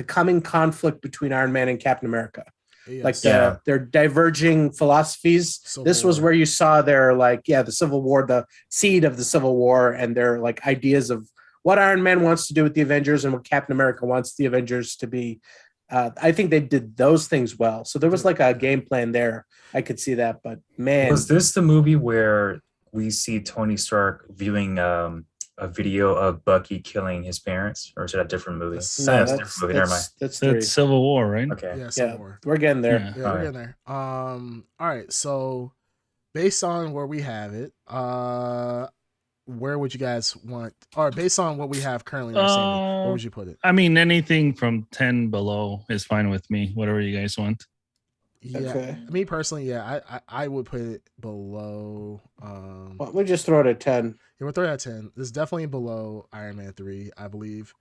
coming conflict between Iron Man and Captain America. Yes. Their diverging philosophies. This was where you saw their the Civil War, the seed of the Civil War, and their ideas of what Iron Man wants to do with the Avengers and what Captain America wants the Avengers to be. I think they did those things well. So there was a game plan there. I could see that, but man, Was this the movie where we see Tony Stark viewing a video of Bucky killing his parents, or is it a different movie? That's- no, That's a different movie. Never mind. that's three. That's Civil War, right? Okay. Yeah, Civil War. We're getting there. Yeah, we're getting there. All right, so based on where we have it, where would you guys want, or based on what we have currently in our standing, where would you put it? I mean, anything from 10 below is fine with me. Whatever you guys want. Yeah, Okay. me personally, yeah, I would put it below. Well, we'll just throw it at 10. Yeah, we'll throw it at 10. This is definitely below Iron Man 3, I believe.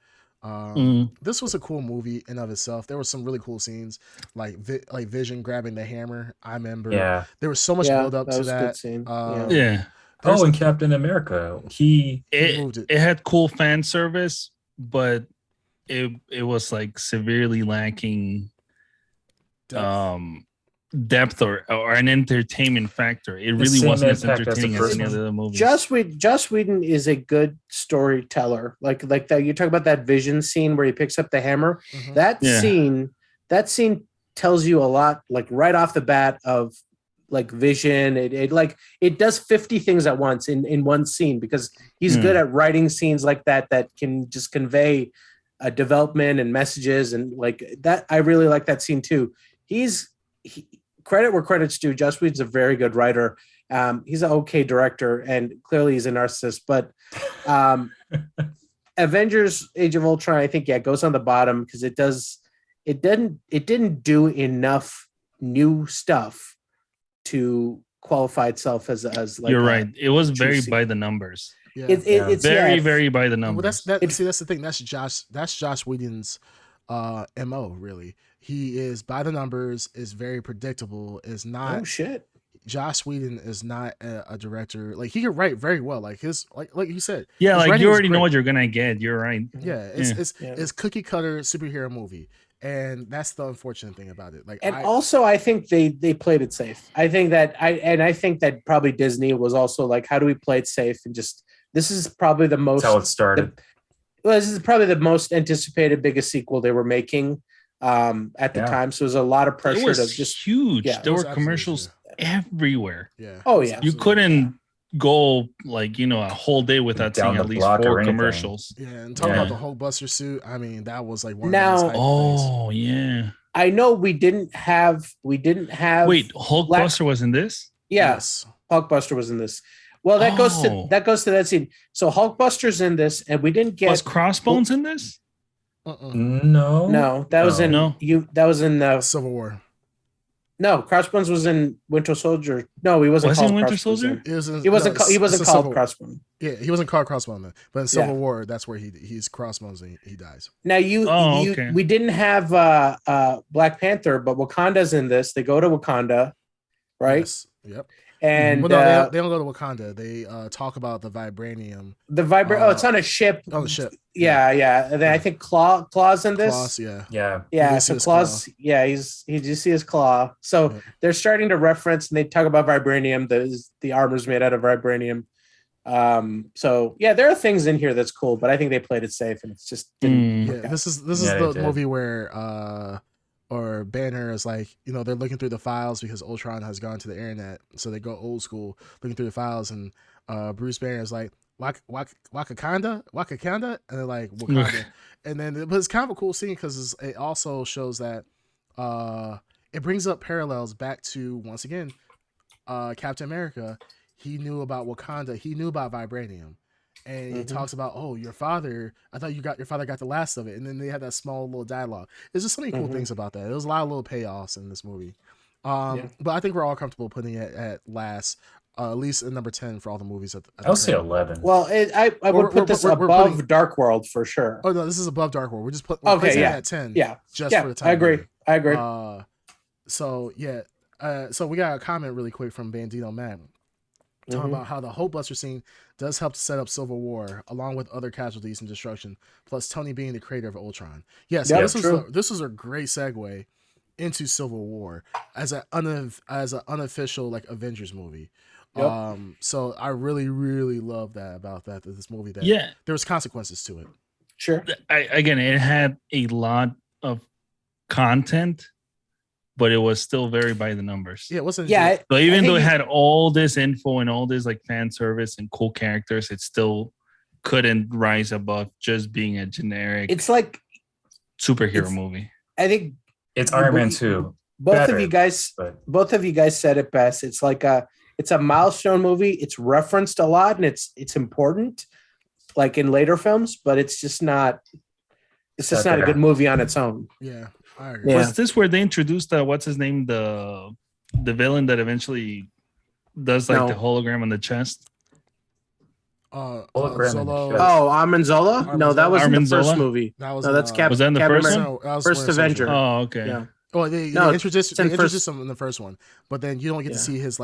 This was a cool movie in of itself. There were some really cool scenes, like Vision grabbing the hammer. I remember. Yeah. There was so much build up to was a that. good scene. Yeah. Oh, and Captain America, he moved it. It had cool fan service, but it was like severely lacking depth or an entertainment factor. It really wasn't as entertaining as any other movie. Joss Whedon is a good storyteller. Like that, you talk about that Vision scene where he picks up the hammer. Mhm. That scene tells you a lot, like right off the bat, of like Vision. It does 50 things at once in one scene, because he's good at writing scenes like that can just convey a development and messages, and like that. I really like that scene too. Credit where credit's due. Joss Whedon's a very good writer. He's an okay director, and clearly he's a narcissist. But Avengers: Age of Ultron, I think, goes on the bottom because it didn't do enough new stuff to qualify itself as like. You're right. It was very juicy. by the numbers. Yeah. It's very by the numbers. Well, that's the thing. That's Josh Whedon's MO, really. He is by the numbers, is very predictable, is not. Oh shit. Josh Whedon is not a director. Like, he can write very well. Like like you said. Yeah, like you already know what you're gonna get. You're right. Yeah, it's cookie cutter superhero movie. And that's the unfortunate thing about it. Like, also I think they played it safe. I think that probably Disney was also like, how do we play it safe, and just this is probably the most. That's how it started. This is probably the most anticipated, biggest sequel they were making at the time. So there's a lot of pressure. It was just huge. Yeah, there were commercials everywhere. Yeah. Oh yeah. You couldn't go like a whole day without seeing at least 4 commercials. Yeah, and talking about the Hulkbuster suit, I mean, that was like one now. Of those Oh yeah. I know we didn't have. Wait, Hulkbuster was in this? Yes, Hulkbuster was in this. Well, that goes to that scene. So Hulkbuster's in this, and we didn't get. Was Crossbones in this? No, that was in That was in Civil War. No, Crossbones was in Winter Soldier. No, he wasn't. Was called he Winter Crossbones Soldier? He wasn't. He wasn't called Crossbones. Yeah, he wasn't called Crossbones then. But in Civil War, that's where he's Crossbones and he dies. Now we didn't have Black Panther, but Wakanda's in this. They go to Wakanda, right? Yes. Yep. And they don't go to Wakanda. They talk about the vibranium. It's on a ship. On the ship. Yeah. And then I think Claw's in this. Claws, yeah. So Claw's, he just see his claw. So they're starting to reference, and they talk about vibranium. The armor's made out of vibranium. So there are things in here that's cool, but I think they played it safe, and it's just this is the movie where or Banner is like, they're looking through the files because Ultron has gone to the internet. So they go old school looking through the files, and Bruce Banner is like, Wakanda? And they're like, Wakanda. And then, but it's kind of a cool scene because it also shows that it brings up parallels back to, once again, Captain America. He knew about Wakanda. He knew about vibranium. And he talks about, your father, I thought your father got the last of it. And then they had that small little dialogue. There's just so many cool things about that. There was a lot of little payoffs in this movie. But I think we're all comfortable putting it at last, at least in number 10 for all the movies. I'll say 11. Well, I would put this above Dark World for sure. Oh, no, this is above Dark World. We're just placing it at 10. Yeah. Just for the time. I agree. So we got a comment really quick from Bandito Matt. Talking about how the Hulkbuster scene does help to set up Civil War, along with other casualties and destruction, plus Tony being the creator of Ultron. Yes, this was a great segue into Civil War as an unofficial like Avengers movie. Yep. So I really, really love that about this movie. There was consequences to it. Sure. Again, it had a lot of content, but it was still very by the numbers. Yeah, it wasn't. Yeah. So even though it had all this info and all this like fan service and cool characters, it still couldn't rise above just being a generic. It's like superhero movie. I think it's Iron Man 2. Both of you guys said it best. It's like it's a milestone movie. It's referenced a lot, and it's important, like in later films, but it's just not. It's just not a good movie on its own. Yeah, I agree. Was this where they introduced what's his name, the villain that eventually does like the hologram on the chest? Hologram. Oh, Armin Zola? No, that was in the first movie. That was that's Captain. Was that in the first one? No, First Avenger. Oh, okay. Yeah. Oh, they introduced him in the first one, but then you don't get to see his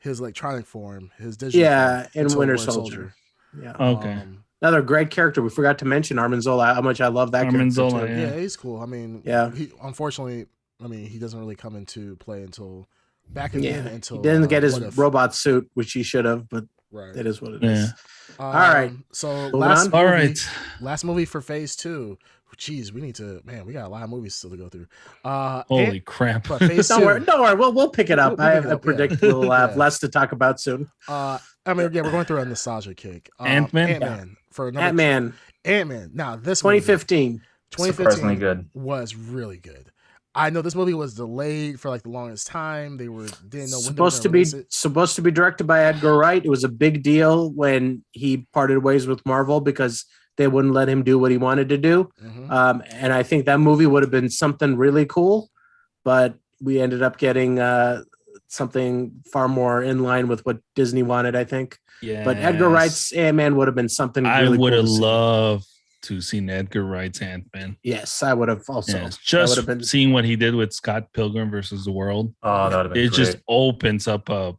electronic form, his digital form, in Winter Soldier. Yeah. Okay. Another great character. We forgot to mention Armin Zola. How much I love that Armin character. Zola, yeah, he's cool. I mean, he unfortunately, he doesn't really come into play until back again. Until he didn't get his robot suit, which he should have, but it is what it is. All right. So last movie for Phase 2. Jeez, we got a lot of movies still to go through. Holy crap! But Phase don't 2, worry. We'll pick it up. I predict we'll have less to talk about soon. We're going through a nostalgia kick. Ant-Man. Ant-Man. Now this 2015. 2015 good. Was really good. I know this movie was delayed for like the longest time. Didn't know when supposed to be directed by Edgar Wright. It was a big deal when he parted ways with Marvel because they wouldn't let him do what he wanted to do. Mm-hmm. And I think that movie would have been something really cool, but we ended up getting something far more in line with what Disney wanted, I think. Yeah. But Edgar Wright's Ant-Man would have been something really I would cool have loved to seen Edgar Wright's Ant-Man. Yes, I would have also. Yes, just seeing what he did with Scott Pilgrim versus the World. Oh, that would have been great. Just opens up a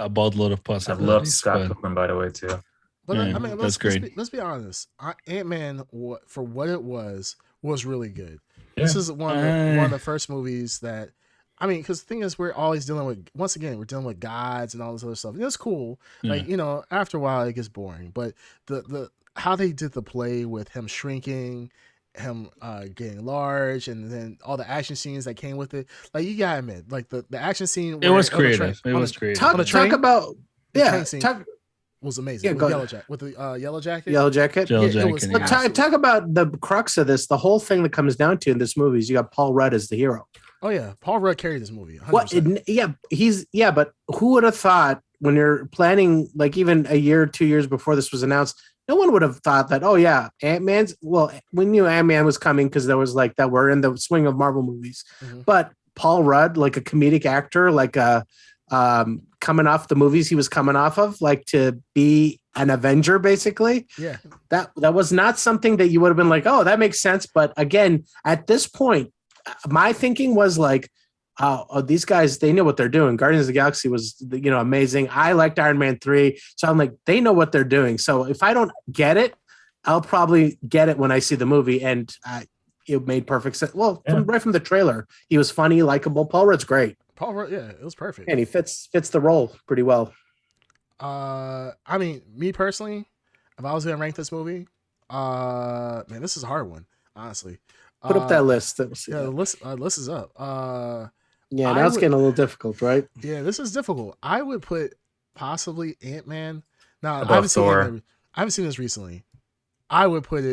boatload of possibilities. I love Scott Pilgrim, by the way, too. But that's great. Let's be honest. Ant-Man, for what it was really good. Yeah. This is one of the first movies that, because the thing is, we're always dealing with gods and all this other stuff. And it's cool. Yeah. Like, after a while it gets boring. But the how they did the play with him shrinking, him getting large, and then all the action scenes that came with it. Like, you gotta admit, like the action scene. It was creative. Talk about was amazing. With the yellow jacket. Yellow jacket. Talk about the crux of this. The whole thing that comes down to in this movie is you got Paul Rudd as the hero. Oh yeah, Paul Rudd carried this movie. 100%. But who would have thought when you're planning, like even a year, 2 years before this was announced, no one would have thought that. Oh yeah, Ant-Man's. Well, we knew Ant-Man was coming because there was like that we're in the swing of Marvel movies. Mm-hmm. But Paul Rudd, like a comedic actor, like a coming off the movies he was coming off of, like to be an Avenger, basically. Yeah, that was not something that you would have been like, oh, that makes sense. But again, at this point, my thinking was like, oh, these guys, they know what they're doing. Guardians of the Galaxy was, amazing. I liked Iron Man 3. So I'm like, they know what they're doing. So if I don't get it, I'll probably get it when I see the movie. And it made perfect sense. Well, right from the trailer, he was funny, likable. Paul Rudd's great. Paul Rudd, yeah, it was perfect. And he fits the role pretty well. Me personally, if I was going to rank this movie, man, this is a hard one, honestly. Put up that list. The list is up. Now it's getting a little difficult, right? Yeah, this is difficult. I would put possibly Ant-Man. Now, above I haven't seen this recently. I would put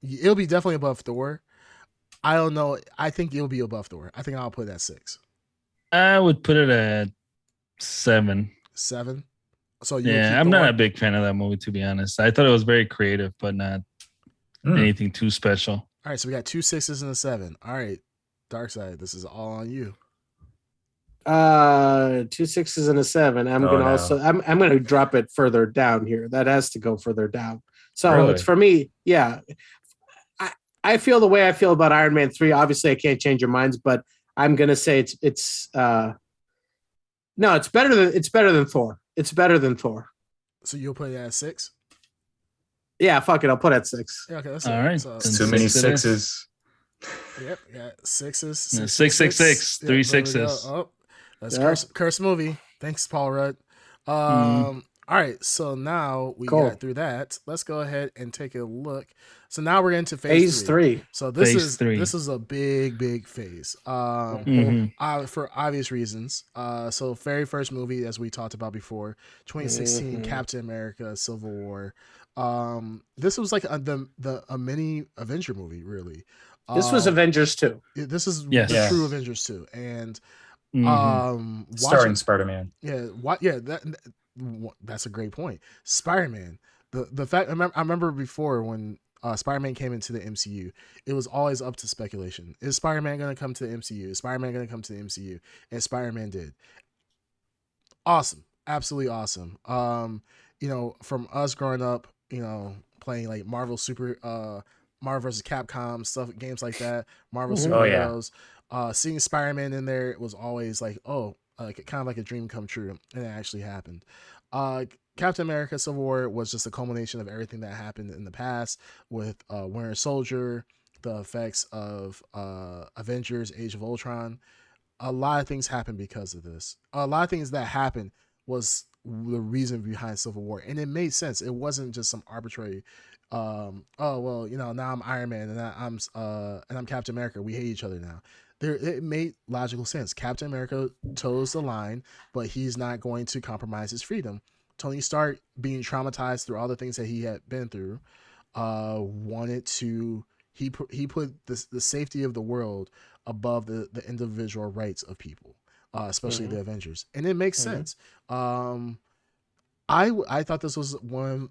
it'll be definitely above Thor. I don't know. I think it'll be above Thor. I think I'll put it at 6. I would put it at 7. 7? So I'm not a big fan of that movie, to be honest. I thought it was very creative, but not anything too special. All right, so we got 2 6s and a 7. All right, Darkseid, this is all on you. 2 6s and a 7. I'm gonna drop it further down here. That has to go further down. So It's for me. Yeah, I feel the way I feel about Iron Man 3. Obviously, I can't change your minds, but I'm gonna say it's better than Thor. It's better than Thor. So you'll put it at 6? Yeah, fuck it. I'll put it at 6. Yeah, okay, that's all right. So, too many 6s. Yep, yeah, 6s. 666. 3 6s. Oh, that's curse movie. Thanks, Paul Rudd. All right, so now we got through that. Let's go ahead and take a look. So now we're into phase 3. So this is a big phase. For obvious reasons. So very first movie, as we talked about before, 2016 Captain America: Civil War. This was like the mini Avenger movie, really. This was Avengers 2. This is the true Avengers 2, and Starring Spider-Man. Yeah, what? Yeah, that's a great point. Spider-Man. The fact I remember before when Spider-Man came into the MCU, it was always up to speculation. Is Spider-Man going to come to the MCU? Is Spider-Man going to come to the MCU? And Spider-Man did. Awesome, absolutely awesome. From us growing up, playing like Marvel versus Capcom stuff, games like that, Marvel superheroes. Seeing Spider-Man in there, it was always like, oh, like kind of like a dream come true, and it actually happened. Captain America: Civil War was just a culmination of everything that happened in the past with Winter Soldier, the effects of Avengers: Age of Ultron. A lot of things happened because of this. A lot of things that happened was the reason behind Civil War, and it made sense. It wasn't just some arbitrary. Oh well, now I'm Iron Man and I'm Captain America. We hate each other now. It made logical sense. Captain America toes the line, but he's not going to compromise his freedom. Tony Stark, being traumatized through all the things that he had been through, wanted to. He put the safety of the world above the individual rights of people, especially the Avengers, and it makes sense. I thought this was one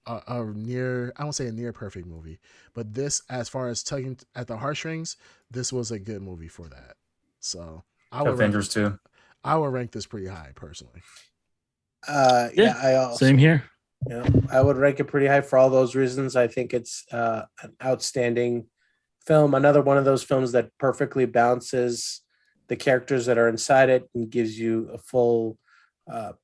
a near, I won't say a near perfect movie, but this, as far as tugging at the heartstrings, this was a good movie for that. So I would Avengers too. I would rank this pretty high personally. I also, same here. I would rank it pretty high for all those reasons. I think it's an outstanding film. Another one of those films that perfectly balances the characters that are inside it and gives you a full,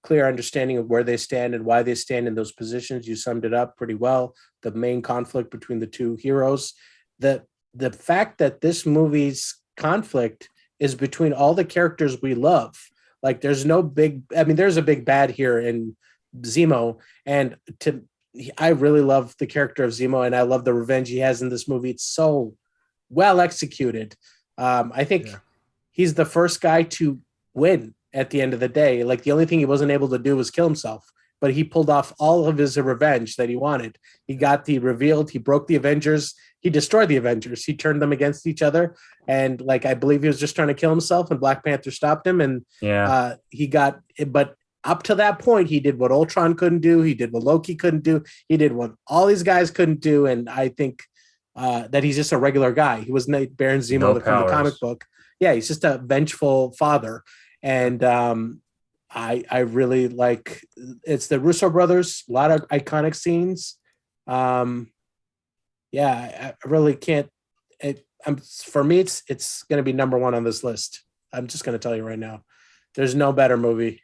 clear understanding of where they stand and why they stand in those positions. You summed it up pretty well. The main conflict between the two heroes. The fact that this movie's conflict is between all the characters we love. Like there's no big, there's a big bad here in Zemo, and I really love the character of Zemo, and I love the revenge he has in this movie. It's so well executed. I think he's the first guy to win at the end of the day. Like the only thing he wasn't able to do was kill himself, but he pulled off all of his revenge that he wanted. He got the revealed, he broke the Avengers, he destroyed the Avengers, he turned them against each other. And like, I believe he was just trying to kill himself and Black Panther stopped him. And he got it, but up to that point, he did what Ultron couldn't do. He did what Loki couldn't do. He did what all these guys couldn't do. And I think that he's just a regular guy. He wasn't Baron Zemo from the comic book. Yeah, he's just a vengeful father. And I really like, it's the Russo brothers, a lot of iconic scenes. I really can't. For me, it's going to be number one on this list. I'm just going to tell you right now. There's no better movie.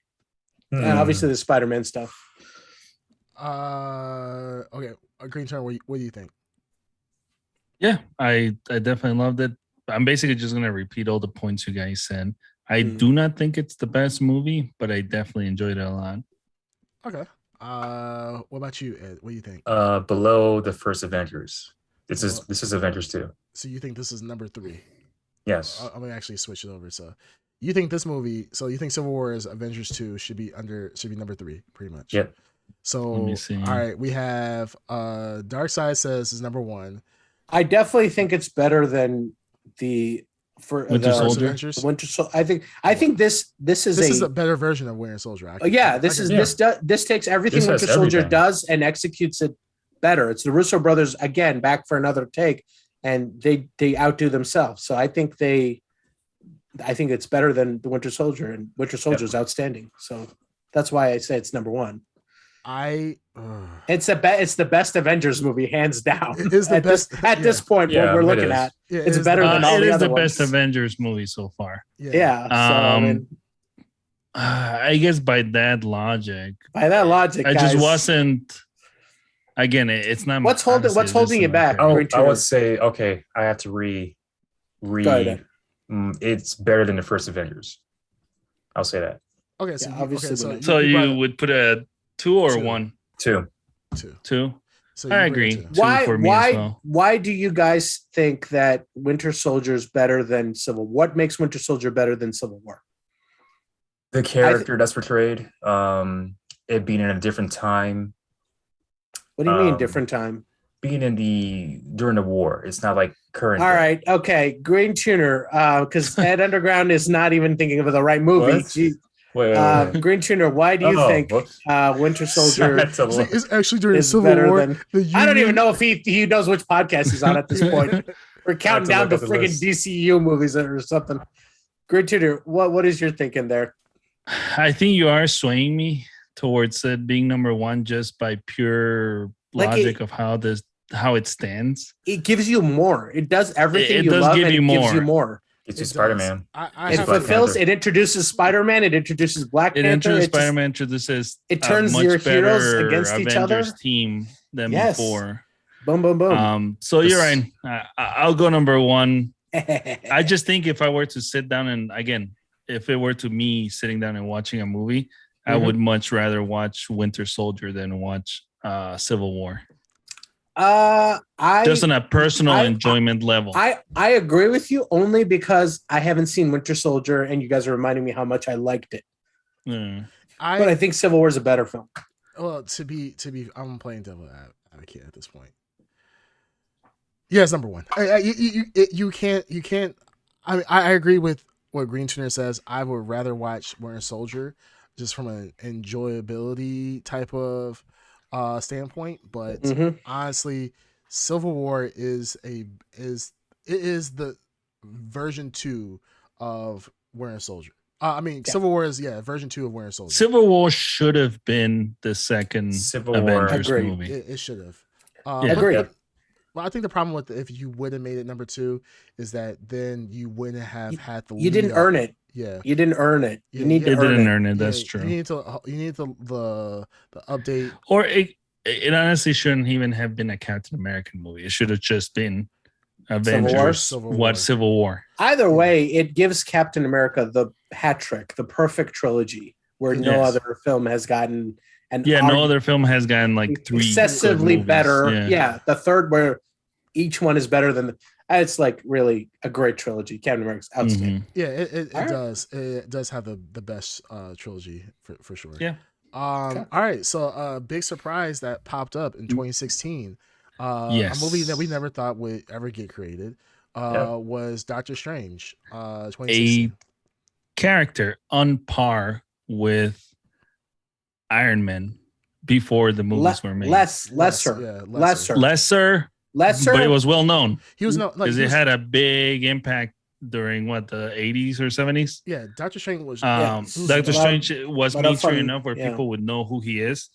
And obviously the Spider-Man stuff. Okay. Green Turn, what do you think? Yeah, I definitely loved it. I'm basically just going to repeat all the points you guys said. I do not think it's the best movie, but I definitely enjoyed it a lot. Okay. What about you, Ed? What do you think? Below the first Avengers. This is Avengers 2. So you think this is number 3? Yes. I'm gonna actually switch it over. So you think this movie? So you think Civil War is Avengers 2 should be number 3, pretty much. Yep. So all right, we have Dark Side says is number 1. I definitely think it's better than Winter Soldier. Winter Soldier. I think this is a better version of Winter Soldier. This takes everything Winter Soldier does and executes it better. It's the Russo brothers again back for another take, and they outdo themselves. So I think it's better than the Winter Soldier, and Winter Soldier is outstanding. So that's why I say it's number 1. It's the best Avengers movie, hands down. It is the best at this point. What we're looking at, it's better than all the other ones. It is the best Avengers movie so far. I guess by that logic, I just wasn't. Again, it's not. What's holding you back? I would say, okay, I have to it's better than the first Avengers. I'll say that. Okay, so obviously, so you would put a 2 or 1? 2. 2. So I agree. Why do you guys think that Winter Soldier is better than Civil War? What makes Winter Soldier better than Civil War? The character that's portrayed, it being in a different time. What do you mean different time? being during the war. It's not like current. All right, okay, Green Tuner, because Ed Underground is not even thinking of the right movie. Wait. Green Tuner, why do you think Winter Soldier It's actually during the is Civil better War. than? I don't even know if he knows which podcast he's on at this point. We're counting down the friggin' DCU movies or something. Green Tuner, what is your thinking there? I think you are swaying me towards it being number one just by pure logic of how it stands. It gives you more. It does everything you love. Gives you more. It's just Spider-Man. It introduces Spider-Man. It introduces Black Panther. It introduces Spider-Man. Introduces. It turns your heroes against Avengers each other. Team than before. Boom, boom, boom. So you're right. I'll go number one. I just think if I were to sit down and again, if it were to me sitting down and watching a movie, I would much rather watch Winter Soldier than watch Civil War. Just on a personal enjoyment level. I agree with you only because I haven't seen Winter Soldier and you guys are reminding me how much I liked it. But I think Civil War is a better film. Well, to be, I'm playing devil advocate at this point. Yeah, it's number one. You can't. I agree with what Green Tuner says. I would rather watch Winter Soldier just from an enjoyability type of standpoint, but honestly, Civil War is the version 2 of Winter Soldier. Civil War is version 2 of Winter Soldier. Civil War should have been the second Civil Avengers War movie. It should have. Agreed. Well, I think the problem with if you would have made it number 2 is that then you wouldn't have had the. You didn't earn it. Yeah, you didn't earn it. You need to earn it. That's true. You need the update. Or it honestly shouldn't even have been a Captain American movie. It should have just been Avengers. Civil War. Either way, it gives Captain America the hat trick, the perfect trilogy, where no other film has gotten. No other film has gotten like 3 excessively better. Yeah, the third where each one is better than. It's like really a great trilogy. Captain America's outstanding. Yeah, it does. It does have the best trilogy for sure. Yeah. All right. So big surprise that popped up in 2016. A movie that we never thought would ever get created was Doctor Strange. 2016. A character on par with Iron Man before the movies were made. Lesser. But it was well known. He was because it had a big impact during the 80s or 70s. Yeah, Doctor Strange was. Doctor Strange was mainstream enough where people would know who he is,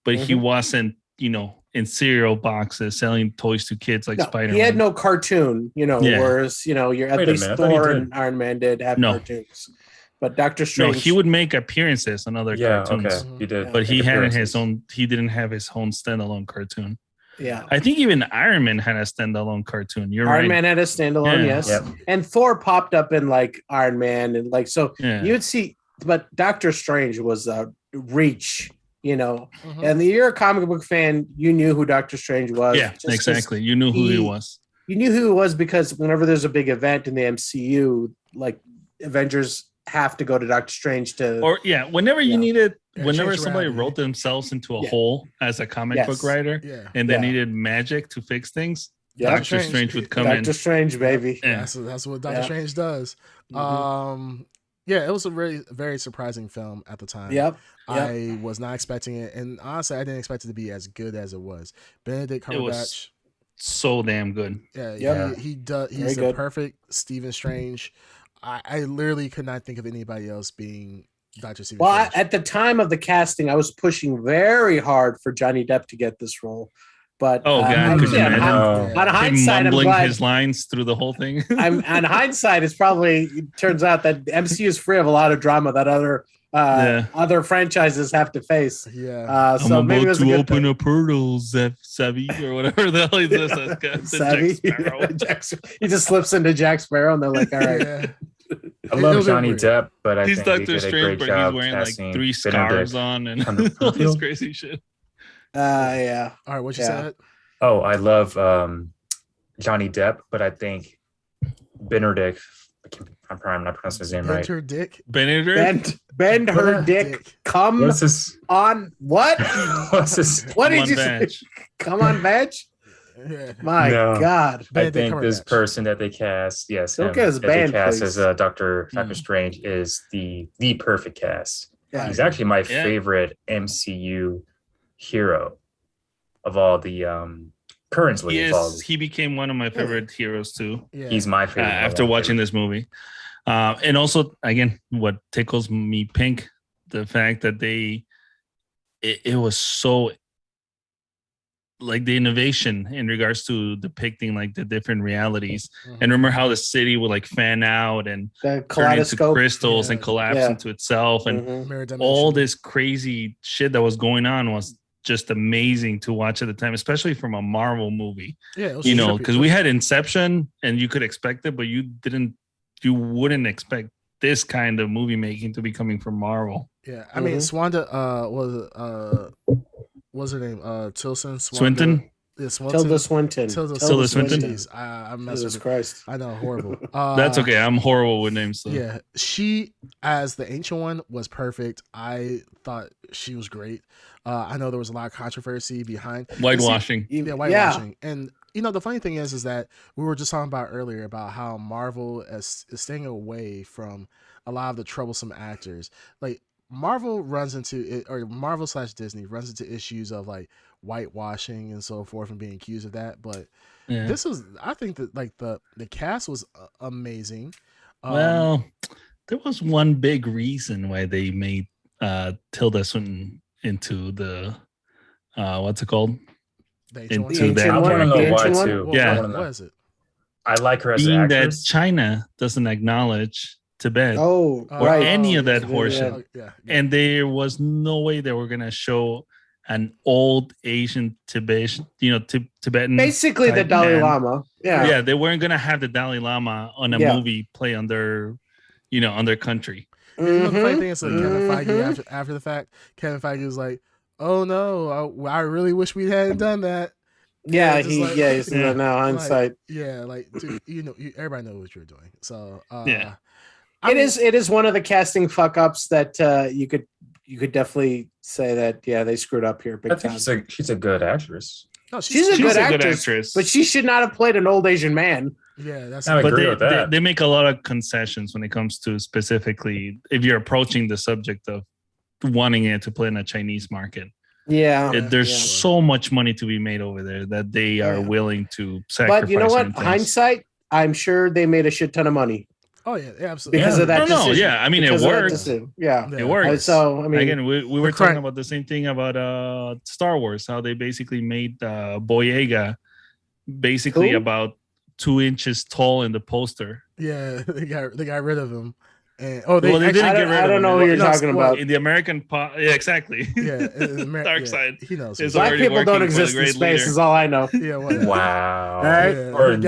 but he wasn't, in cereal boxes selling toys to kids like Spider-Man. He had no cartoon, whereas you're at least Thor and Iron Man did have cartoons. But Doctor Strange, he would make appearances on other cartoons. Okay. He did, but he hadn't his own. He didn't have his own standalone cartoon. Yeah, I think even Iron Man had a standalone cartoon. Iron Man had a standalone, yes. Yep. And Thor popped up in like Iron Man and you would see, but Doctor Strange was a reach, And you're a comic book fan, you knew who Doctor Strange was. Yeah, exactly. You knew who he was. You knew who he was because whenever there's a big event in the MCU, like Avengers have to go to Doctor Strange whenever you needed. Whenever somebody wrote themselves into a hole as a comic book writer and they needed magic to fix things, Doctor Strange would come in. Doctor Strange, baby. Yeah, so that's what Doctor Strange does. It was a very, very surprising film at the time. I was not expecting it. And honestly, I didn't expect it to be as good as it was. Benedict Cumberbatch. So damn good. He does. He's the perfect Stephen Strange. I literally could not think of anybody else being Dr. Stephen Strange. At the time of the casting, I was pushing very hard for Johnny Depp to get this role. But could you imagine? On hindsight, mumbling I'm glad, his lines through the whole thing. On hindsight, it turns out that MCU is free of a lot of drama that other franchises have to face. Yeah. So I'm maybe about to open a portal, Savvy, or whatever the hell he says. Savvy. He just slips into Jack Sparrow, and they're like, all right. Yeah. I love Johnny Depp, but I he's think Doctor Strange, but he's wearing like 3 scarves on and all this crazy shit. Yeah. All right, what you said? Oh, I love Johnny Depp, but I think Benedict. I'm probably not pronouncing his name right. Benedict. Bend her dick. Come on. What? What's his? What did you say? Come on, Badge. Yeah. My No. God. I Benedict think this Cumberbatch. person that they cast, yes, Don't him, get his that they band, cast please. as Doctor Mm. Strange is the perfect cast. Yeah. He's actually my Yeah. favorite MCU hero of all the currently involved. He became one of my favorite heroes too. Yeah. He's my favorite After watching this movie. And also, again, what tickles me pink, the fact that it was so like the innovation in regards to depicting like the different realities. Mhm. And remember how the city would like fan out and The turn into kaleidoscope. crystals and Yeah. collapse Yeah. into itself. And Mhm. Mirror dimension. all this crazy shit that was going on was just amazing to watch at the time, especially from a Marvel movie. Yeah, it was You know, trippy. because we had Inception and you could expect it, but you wouldn't expect this kind of movie making to be coming from Marvel. Yeah, I mean, Mhm. Swanda what's her name? Tilson Swinton? Yeah, Swinton. Tilda Swinton. Tilda Swinton? Jeez, I messed Jesus with it. Christ. I know, horrible. That's okay. I'm horrible with names. So. Yeah, she as the ancient one was perfect. I thought she was great. I know there was a lot of controversy behind Whitewashing. Yeah, whitewashing. And the funny thing is that we were just talking about earlier about how Marvel is staying away from a lot of the troublesome actors. Like Marvel runs into it, or Marvel/Disney runs into issues of like whitewashing and so forth, and being accused of that. But this was, I think that like the cast was amazing. Well, there was one big reason why they made Tilda Swinton into the what's it called? Into I want to know why too. Yeah. What is it? I like her as an Being that actress. China doesn't acknowledge Tibet Oh, or right. any of that Yeah. horseshit. Yeah. And there was no way they were gonna show an old Asian Tibetan, Tibetan. Basically the type Dalai man. Lama. Yeah. They weren't gonna have the Dalai Lama on a movie play on their, on their country. The funny thing is, like, Kevin Mhm. Feige after the fact, Kevin Feige was like, "Oh no, I really wish we hadn't done that." Yeah, just like- he's now hindsight. Dude, everybody knows what you're doing. So Yeah. It is one of the casting fuck ups that you could definitely say that they screwed up here big I think time. she's a good actress. No, She's a good actress, but she should not have played an old Asian man. Yeah, that's. I But agree with that. they make a lot of concessions when it comes to specifically if you're approaching the subject of wanting it to play in a Chinese market. Yeah, There's so much money to be made over there that they are willing to sacrifice. But you know what? certain things. Hindsight, I'm sure they made a shit ton of money Oh yeah, absolutely. because of that decision. Yeah, I mean, it Because of that worked. decision. Yeah. It works. So I mean, Again, we were The crime- talking about the same thing about Star Wars, how they basically made Boyega basically Who? about 2 inches tall in the poster. Yeah, they got rid of him. And Well, they actually- didn't get rid I of don't him. know what you're talking about. In the American yeah, exactly. Yeah, Dark side. He knows. is Black already people working don't for the exist in great space. leader. Is all I know. Yeah, whatever. Wow. Right. Yeah, Or in a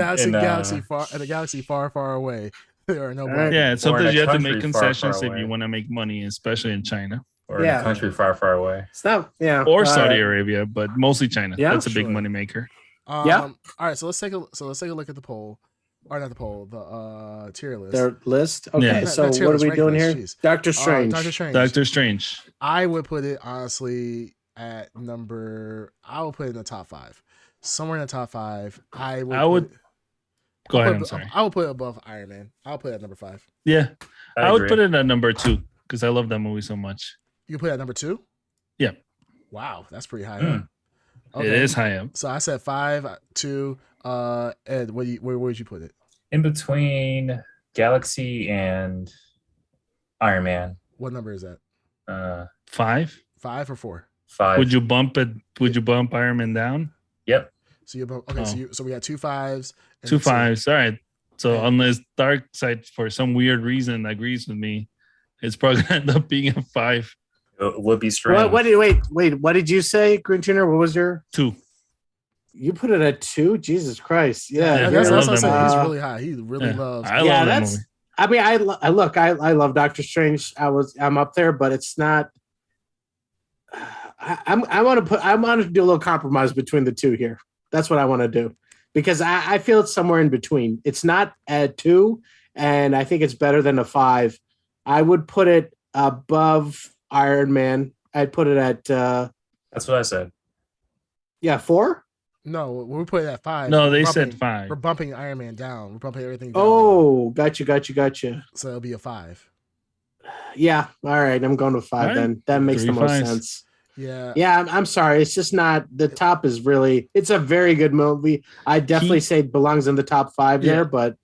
galaxy in, far away. There are no. Right. Yeah, Or in sometimes a you have to make country far, far concessions if away. you want to make money, especially in China Or in Yeah. a country far, far away. It's not. Yeah. or Saudi Arabia, but mostly China. Yeah, That's a big sure. money maker. Yeah. All right, so let's take a look at the poll, or not the poll, the tier list. Their list. Okay. Yeah. So Not tier what are list, we rank doing here? list, jeez. Doctor Strange. Doctor Strange. Doctor Strange. I would put it honestly at I would put it in the top 5, somewhere in the top 5. I would. Go ahead. I'm sorry. I would put it above Iron Man. I'll put it at number 5. Yeah, I would agree. put it at number 2 because I love that movie so much. You put it at number 2? Yeah. Wow, that's pretty high. Mm. Up. It is high up. So I said 5, 2. Ed, where would you put it? In between Galaxy and Iron Man. What number is that? 5. 5 or 4? 5. Would you bump it? Would you bump Iron Man down? Yep. So you okay. So we got 2 5s. and 2 a 2. 5s. All right. So Yeah. unless Dark Side for some weird reason agrees with me, it's probably gonna end up being a 5. It would be strange. Wait. What did you say, Green Tuner? What was your? 2. You put it at 2. Jesus Christ! Yeah, Yeah, that's I what love I'm saying. that He's movie. really high. He really Yeah. loves. I Yeah, love that that's- movie. I mean, I love Doctor Strange. I'm up there, but it's not. I want to do a little compromise between the two here. That's what I want to do because I feel it's somewhere in between. It's not at 2, and I think it's better than a 5. I would put it above Iron Man. I'd put it at That's what I said. 4. No, we put it at 5. No, We're they bumping- said 5. We're bumping Iron Man down. We're bumping everything down. Oh, gotcha. So it'll be a 5. Yeah. All right. I'm going with 5 All right. then. That makes 3 the most fives. sense. Yeah. Yeah, I'm sorry. It's just not the top is really. It's a very good movie. I definitely say it belongs in the top 5 Yeah. there, but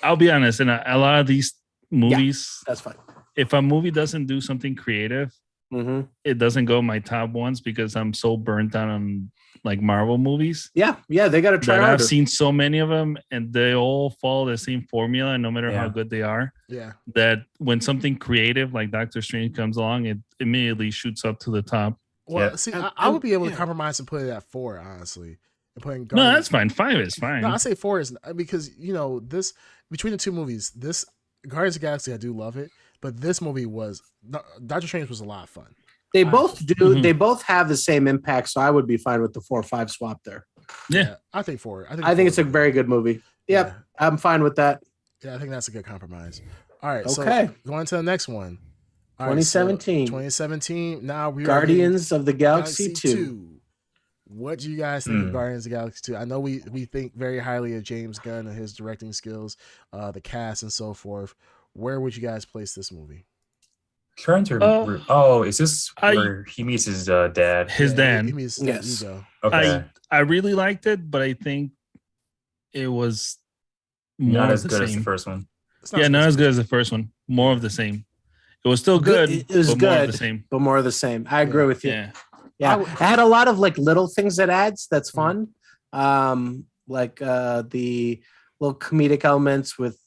I'll be honest. In a lot of these movies, that's fine. if a movie doesn't do something creative, Mm-hmm. it doesn't go in my top ones because I'm so burnt out on like Marvel movies. Yeah, they got to try That I've harder. seen so many of them, and they all follow the same formula, no matter how good they are. Yeah. That when something creative like Doctor Strange comes along, it immediately shoots up to the top. Well, see, I would be able to compromise and put it at 4, honestly. And putting No, that's fine. 5 is fine. No, I say 4 is because this between the two movies, this Guardians of the Galaxy, I do love it, but this movie was Doctor Strange was a lot of fun. They both do. Mm-hmm. They both have the same impact, so I would be fine with the 4-5 swap there. Yeah, I think 4. I think it's a very good movie. Yep, yeah. I'm fine with that. Yeah, I think that's a good compromise. All right, okay. So going to the next one. 2017. Right, so 2017. Now we Guardians of the Galaxy 2. What do you guys think of Guardians of the Galaxy 2? I know we think very highly of James Gunn and his directing skills, the cast and so forth. Where would you guys place this movie? Trying to remember. Is this where he meets his dad? His dad. He meets Ego. Okay. I really liked it, but I think it was more not as of the good same. as the first one. Not as good as the first one. More of the same. It was still good. It was but good, more of the same. But more of the same. I agree with you. Yeah. It had a lot of like little things that adds. That's fun. Like the little comedic elements with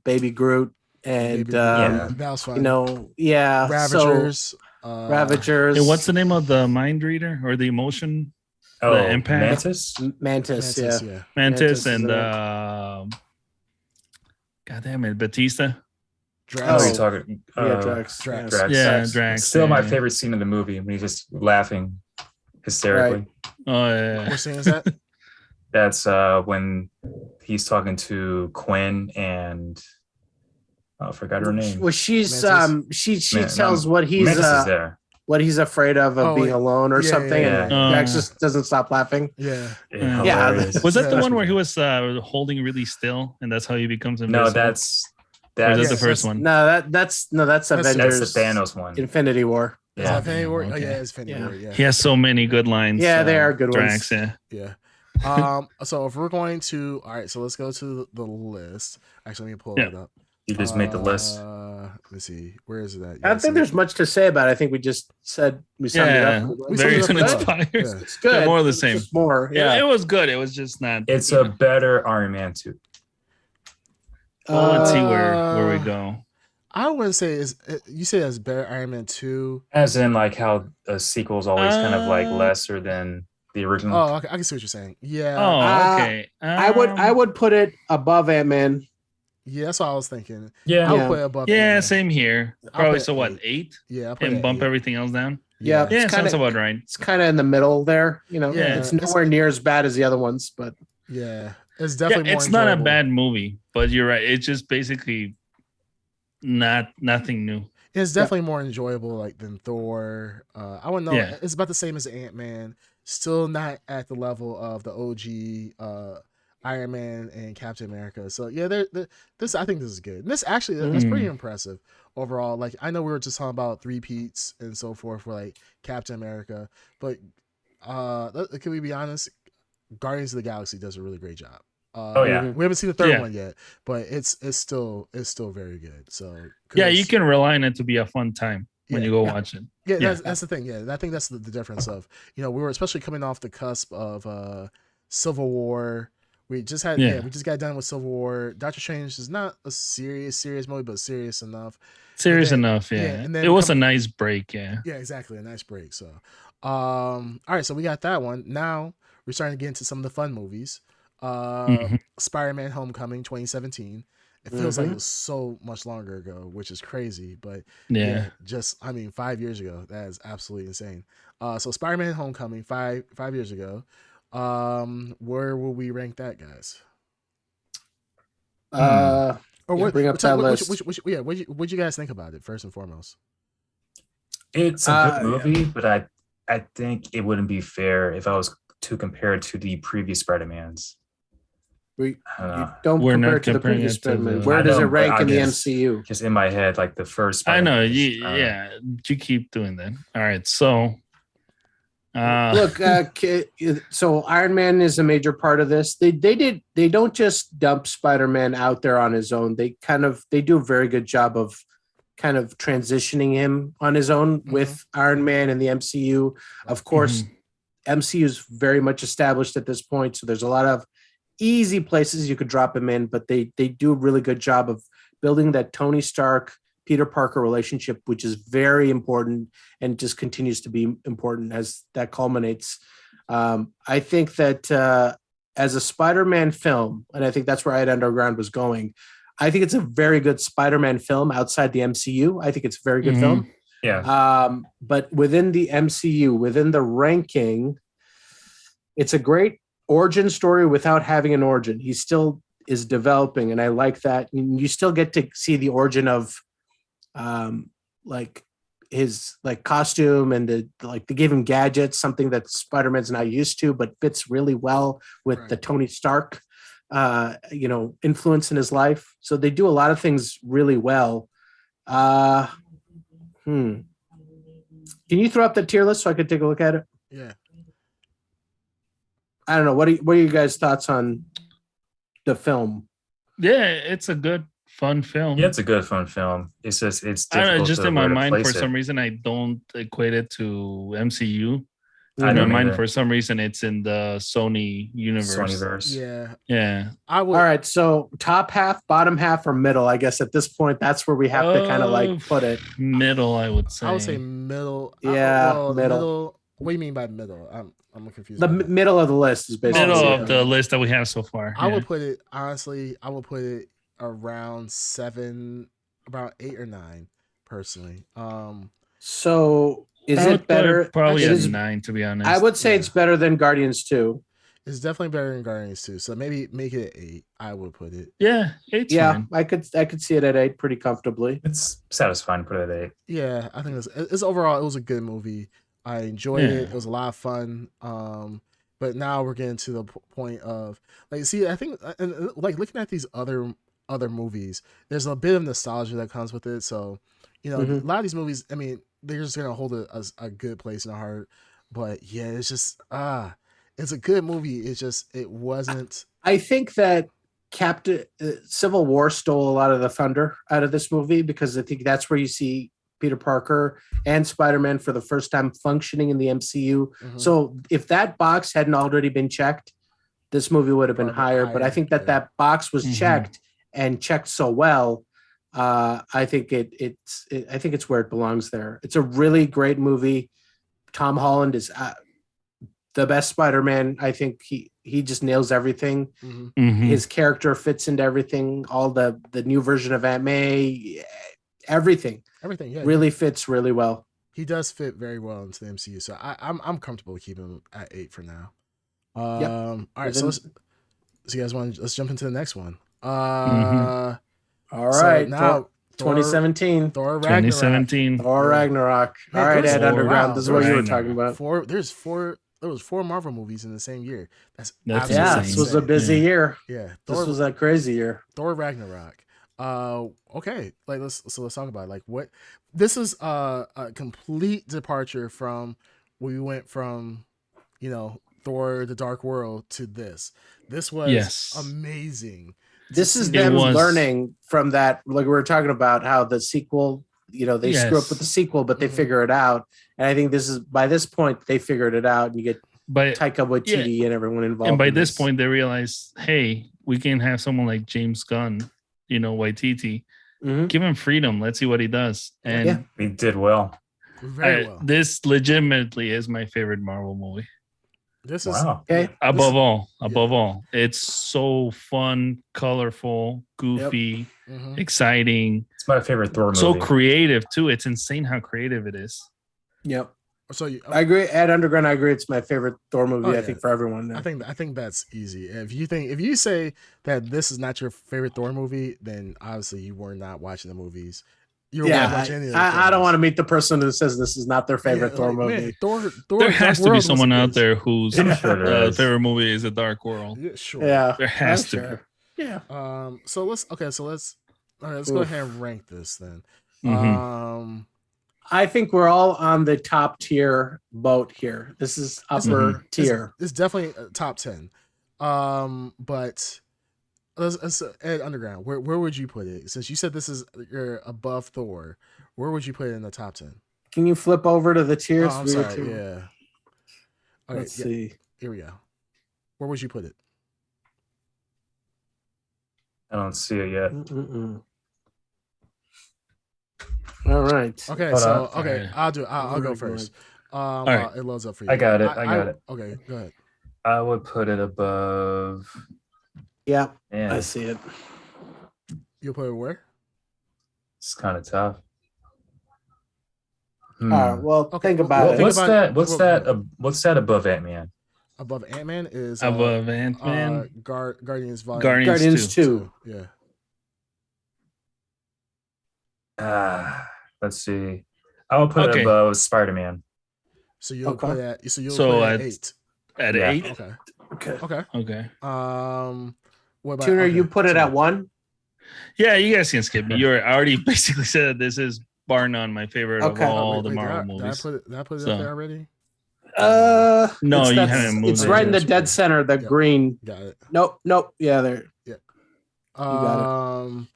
Baby Groot and that was fun. Ravagers. Ravagers. And what's the name of the mind reader or the emotion? The empath? Mantis. Yeah. Mantis and God damn it, Batista. Drax. You're talking. Drax. Yeah, Drax. Still my favorite scene in the movie when he's just laughing hysterically. Right. Oh yeah. What scene is that? That's when he's talking to Quinn and I forgot her name. Well, she's Mantis? she tells what he's what he's afraid of being alone or something, and Drax just doesn't stop laughing. Yeah. Was that the one where he was holding really still, and that's how he becomes invisible? No, that's the first one. No, that's Avengers. That's the Thanos one. Infinity War. Yeah. Infinity War. Okay. Oh, yeah, it's Infinity War. Yeah. He has so many good lines. Yeah, they are good Drax, ones. Yeah. So if we're going to, all right, so let's go to the list. Actually, let me pull it up. You just made the list. Let's see. Where is it at? I don't think there's much to say about it. I think we just said we summed it up. Very uninspired. Yeah. It's good. More of the same. It's more. Yeah. It was good. It was just not. It's a better Iron Man 2. Let's see where we go. I wouldn't say you say it's better Iron Man 2. As in like how a sequel is always kind of like lesser than the original. Oh, okay. I can see what you're saying. Yeah. Oh, okay. I would put it above Ant-Man. Yeah, that's what I was thinking. Yeah. I would put it above. Yeah, Ant-Man. Same here. Probably so what, 8? Yeah. And bump everything else down. Yeah, yeah, sounds about right. It's kind of in the middle there. Yeah, it's nowhere near as bad as the other ones, but yeah, it's definitely more it's enjoyable. not a bad movie, but you're right. It's just basically nothing new. It's definitely more enjoyable than Thor. I wouldn't know. Yeah. It's about the same as Ant-Man. Still not at the level of the OG Iron Man and Captain America. So yeah, this I think this is good. And this actually that's pretty impressive overall. Like I know we were just talking about 3-peats and so forth for like Captain America, but can we be honest? Guardians of the Galaxy does a really great job. We haven't seen the third one yet, but it's still very good. So yeah, you can rely on it to be a fun time when you go watch it. Yeah, that's the thing. Yeah, I think that's the difference of we were especially coming off the cusp of Civil War. We just had we just got done with Civil War. Doctor Strange is not a serious movie, but serious enough. And then it was a nice break. Yeah, exactly, a nice break. So, all right, so we got that one. Now we're starting to get into some of the fun movies. Spider-Man: Homecoming, 2017. It feels like it was so much longer ago, which is crazy. But just 5 years ago, that is absolutely insane. So Spider-Man: Homecoming, five years ago. Where will we rank that, guys? Bring up that list. What'd you guys think about it first and foremost? It's a good movie, but I think it wouldn't be fair if I was to compare it to the previous Spider-Mans. You I don't know. don't We're compare not it to the comparing previous it to Spider-Man. the- Where I does it know, but rank I in the guess- MCU? Just in my head, like the first I Spider-Man. know. was, Yeah, you keep doing that. All right, so Look, so Iron Man is a major part of this. They don't just dump Spider-Man out there on his own. They do a very good job of kind of transitioning him on his own with Iron Man and the MCU. Of course, MCU is very much established at this point, so there's a lot of easy places you could drop him in, but they do a really good job of building that Tony Stark Peter Parker relationship, which is very important and just continues to be important as that culminates. I think that as a Spider-Man film, and I think that's where Ed Underground was going, I think it's a very good Spider-Man film outside the MCU. I think it's a very good film. Yeah. But within the MCU, within the ranking, it's a great origin story without having an origin. He still is developing, and I like that. And you still get to see the origin of like his like costume and they give him gadgets, something that Spider-Man's not used to, but fits really well with the Tony Stark influence in his life. So they do a lot of things really well. Can you throw up the tier list so I could take a look at it? Yeah. I don't know. What are you guys' thoughts on the film? yeah, it's a good, fun film. Yeah, it's a good fun film. It's just it's I don't know, difficult just to in my where to mind, place for it. some reason, I don't equate it to MCU. I In my don't mind, either. for some reason, it's in the Sony universe. Sonyverse. Yeah. Yeah. I would. All right, so top half, bottom half, or middle? I guess at this point, that's where we have to kind of like put it. Middle, I would say. I would say middle. Yeah, the middle. What do you mean by middle? I'm confused. The by that. middle of the list is basically middle yeah. of the list that we have so far. I yeah. would put it honestly. I would put it around 7, about 8 or 9, personally. So is I would it put better? it probably it a is- 9, to be honest. I would say Yeah. it's better than Guardians 2. It's definitely better than Guardians 2. So maybe make it 8. I would put it. Yeah, 8's Yeah, fine. I could see it at 8 pretty comfortably. It's satisfying to put it at 8. Yeah, I think it's overall it was a good movie. I enjoyed it. It was a lot of fun. But now we're getting to the point of like, see, I think, and like looking at these other movies, there's a bit of nostalgia that comes with it. So, a lot of these movies, I mean, they're just gonna hold a good place in the heart. But yeah, it's just it's a good movie. It's just it wasn't. I think that Civil War stole a lot of the thunder out of this movie because I think that's where you see Peter Parker and Spider-Man for the first time functioning in the MCU. Mhm. So if that box hadn't already been checked, this movie would have been Probably higher. But I higher, think that yeah. that box was Mhm. checked and checked so well. I think it's where it belongs there. It's a really great movie. Tom Holland is the best Spider-Man. I think he just nails everything. Mhm. Mhm. His character fits into everything. All the new version of Aunt May, everything Everything, yeah, really fits really well. he does fit very well into the MCU. So I'm comfortable keeping him at 8 for now. Yep. All right, so you guys let's jump into the next one. Mhm. All So right, now 2017. Thor Ragnarok. 2017. Thor Ragnarok. Man, All right, there's Ed four- Underground. wow, This is what you were Ragnarok. talking about. There was 4 Marvel movies in the same year. That's That's absolutely Yeah, insane. this was a insane. busy Yeah. year. Yeah, This was a crazy year. Thor Ragnarok. Okay, like let's talk about it. Like what this is a complete departure from we went from Thor the Dark World to this. This was Yes. amazing. This is see them was- learning from that. Like we were talking about how the sequel, they screw up Yes. with the sequel, but they Mhm. figure it out. And I think by this point, they figured it out. And you get But Taika Waititi and everyone involved. and by in this point, they realized, hey, we can have someone like James Gunn, Waititi, Mhm. give him freedom. Let's see what he does. And Yeah. We did well. Very well. this legitimately is my favorite Marvel movie. This is Wow. Okay. Above all, it's so fun, colorful, goofy, Mhm. exciting, It's my favorite Thor movie. so creative too. It's insane how creative it is. Yep. So I agree. Ed Underground, I agree. It's my favorite Thor movie. Oh, I yeah. think for everyone. I think that's easy. If you say that this is not your favorite Thor movie, then obviously you were not watching the movies. You don't watch any of the I don't Thors. want to meet the person who says this is not their favorite Thor movie. Man, Thor There has to be World someone was out amazing. there whose I'm sure there is. favorite movie is A Dark World. Yeah, sure. Yeah, There has to sure. Yeah. So let's go ahead and rank this then. Mm-hmm. I think we're all on the top tier boat here. This is upper tier. It's definitely top 10. But let's Ed Underground. Where would you put it? Since you said this is you're above Thor, where would you put it in the top 10? Can you flip over to the tiers? Oh, I'm sorry. Yeah. Okay, Let's see. Here we go. Where would you put it? I don't see it yet. All right. Okay, Hold so on. okay, I'll do. I'll go first. All right. It loads up for you. I got it. I got it. Okay, go ahead. I would put it above. Yeah, Man, I see it. You'll put it where? it's kind of tough. All right. Well, Okay, think about well, it. think What's about that? it. What's that? What's that above Ant-Man? Above Ant-Man is Above Ant-Man, Guardians Volume Guardians 2. Yeah. Let's see. I will put it Okay. above Spider-Man. So you'll Okay. put that. So you'll So put it at at- 8. at Yeah. 8. Okay. Okay. Okay. Okay. What about Tuner, okay, you put it so- at 1. Yeah, you guys can skip me. I already basically said this is bar none my favorite Okay. of all Wait, the did Marvel Did movies. I put it So- up there already? No, it's you that- haven't moved It's it. right in the Yes, dead we- center, the Yep. green. Got it. Nope. Yeah, there. got it.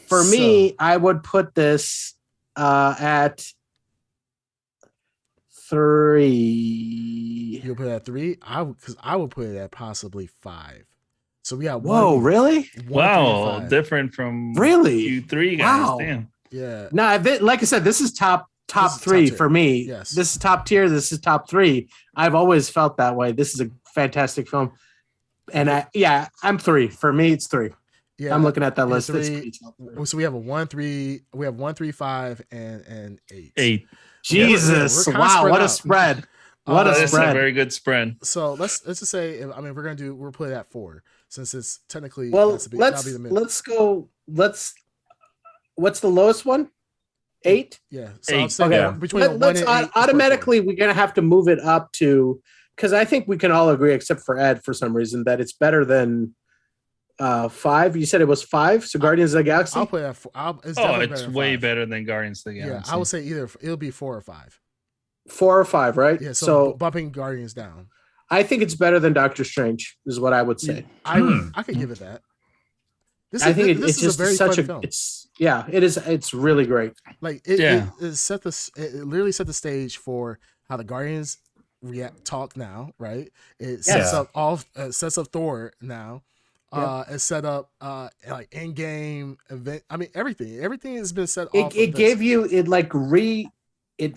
For me, I would put this at 3. you'll put it at 3. Because I would put it at possibly 5. So we got Whoa, one. really? 1, Wow, 3, and 5. different from Really? you three guys. Wow. Damn. Yeah. No, like I said, this is top This is 3 top for tier. me. Yes. This is top tier. This is top 3. I've always felt that way. This is a fantastic film. And I'm 3. For me, it's 3. Yeah. I'm looking at that and list. It's 3. So we have a 1, 3. We have 1, 3, 5, and 8. 8. Jesus. we're kinda Wow. spread What a out. spread. What a That's a spread. very good spread. So let's just say, we'll put it at 4 since it's technically Well, has to be, let's that'll be the middle. go. What's the lowest one? 8. Yeah. So I'll 8. say Okay. between a 1 Let's and 8. let's put automatically we're gonna have to move it up to, because I think we can all agree, except for Ed for some reason, that it's better than 5. You said it was 5. So Guardians of the 4. Galaxy. I'll put it at 4. It's Oh, definitely it's better than way 5. better than Guardians of the Yeah, Galaxy. I would say it'll be 4 or 5. 4 or 5, right? Yeah, so, So bumping Guardians down. I think it's better than Doctor Strange, is what I would say. I could give it that. I think this it's is just a very such fun a. film. It is. It's really great. Like Yeah. it literally set the stage for how the Guardians talk now, right? It Yes. sets up Thor now. It set up like end game event. I mean everything has been set off. It gave you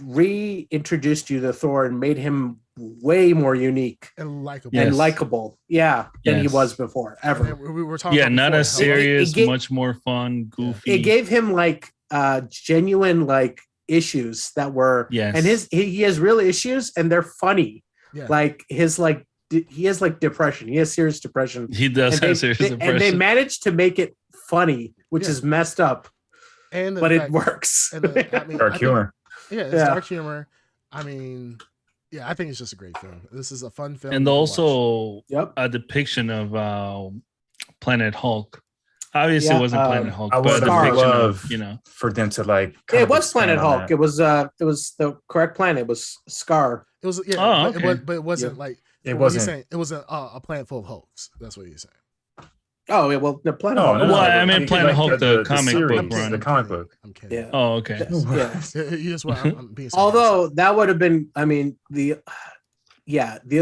reintroduced you to Thor and made him way more unique and likable. Yes. and likable. Yeah, than he Yes. was before ever. And we were talking. Yeah, about not before, as how- serious, It gave- much more fun, goofy. It gave him like genuine like issues that were Yes. and he has real issues and they're funny. Yeah. Like his like he has like depression. He has serious depression. He does And have serious and they depression. managed to make it funny, which Yeah. is messed up, and the but it fact- works. And I mean, I Dark think- humor. Yeah, it's Yeah. dark humor. I mean, yeah, I think it's just a great film. This is a fun film. And to watch. also Yep. a depiction of Planet Hulk. Obviously, Yeah, it wasn't Planet Hulk, I but a would depiction love of, for them to like. Yeah, kind it of was Planet expand on Hulk. that. It was the correct planet. It was Scar. it was Oh, but, okay. but it wasn't Yeah. like It what he's wasn't. saying. It was a planet full of Hulks. That's what he's saying. Oh, yeah, well, the Planet No, Hulk. no, Well, no, I like, meant Planet Hulk, the comic series, book run. the comic book. I'm kidding. Yeah. Oh, okay. Yeah. You just want. I'm being sarcastic. Although that would have been, I mean, the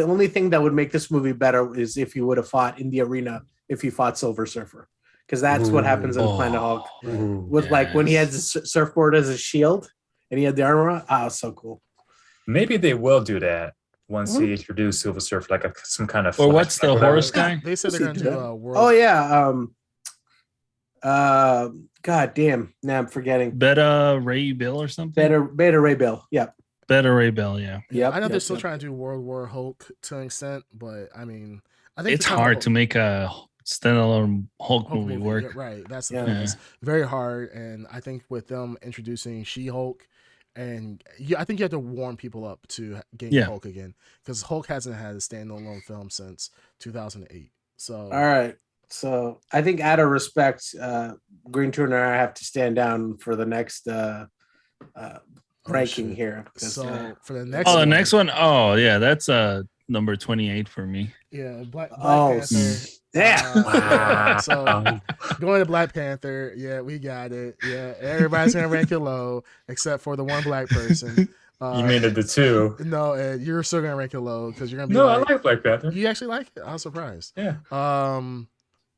only thing that would make this movie better is if you would have fought in the arena, if you fought Silver Surfer, because that's what happens in Oh. Planet Hulk. Ooh. With like when he had the Yes. surfboard as a shield and he had the armor on. Ah, so cool. Maybe they will do that once Mhm. he introduce Silver Surfer, like some kind of. Or what's the flashback, whatever. horse guy? They said they're going to do a world. Oh yeah. God damn. Now I'm forgetting. Beta Ray Bill or something? Beta Ray Bill. Yep. Beta Ray Bill, yeah. Yep. I know they're Yep, still yep. trying to do World War Hulk to an extent, but I mean, I think It's hard to make a standalone Hulk movie work. Yeah, right. That's the thing. It's very hard, and I think with them introducing She-Hulk, and I think you have to warm people up to getting Hulk again, because Hulk hasn't had a standalone film since 2008. So all right. So I think out of respect, Green Turner and I have to stand down for the next ranking here. So for the next the next one, that's number 28 for me. Yeah, Black Panther. Yeah. Wow. So going to Black Panther, we got it. Yeah, everybody's gonna rank it low except for the one black person. You made it the two. No, you're still gonna rank it low because you're gonna be I like Black Panther. You actually like it? I was surprised.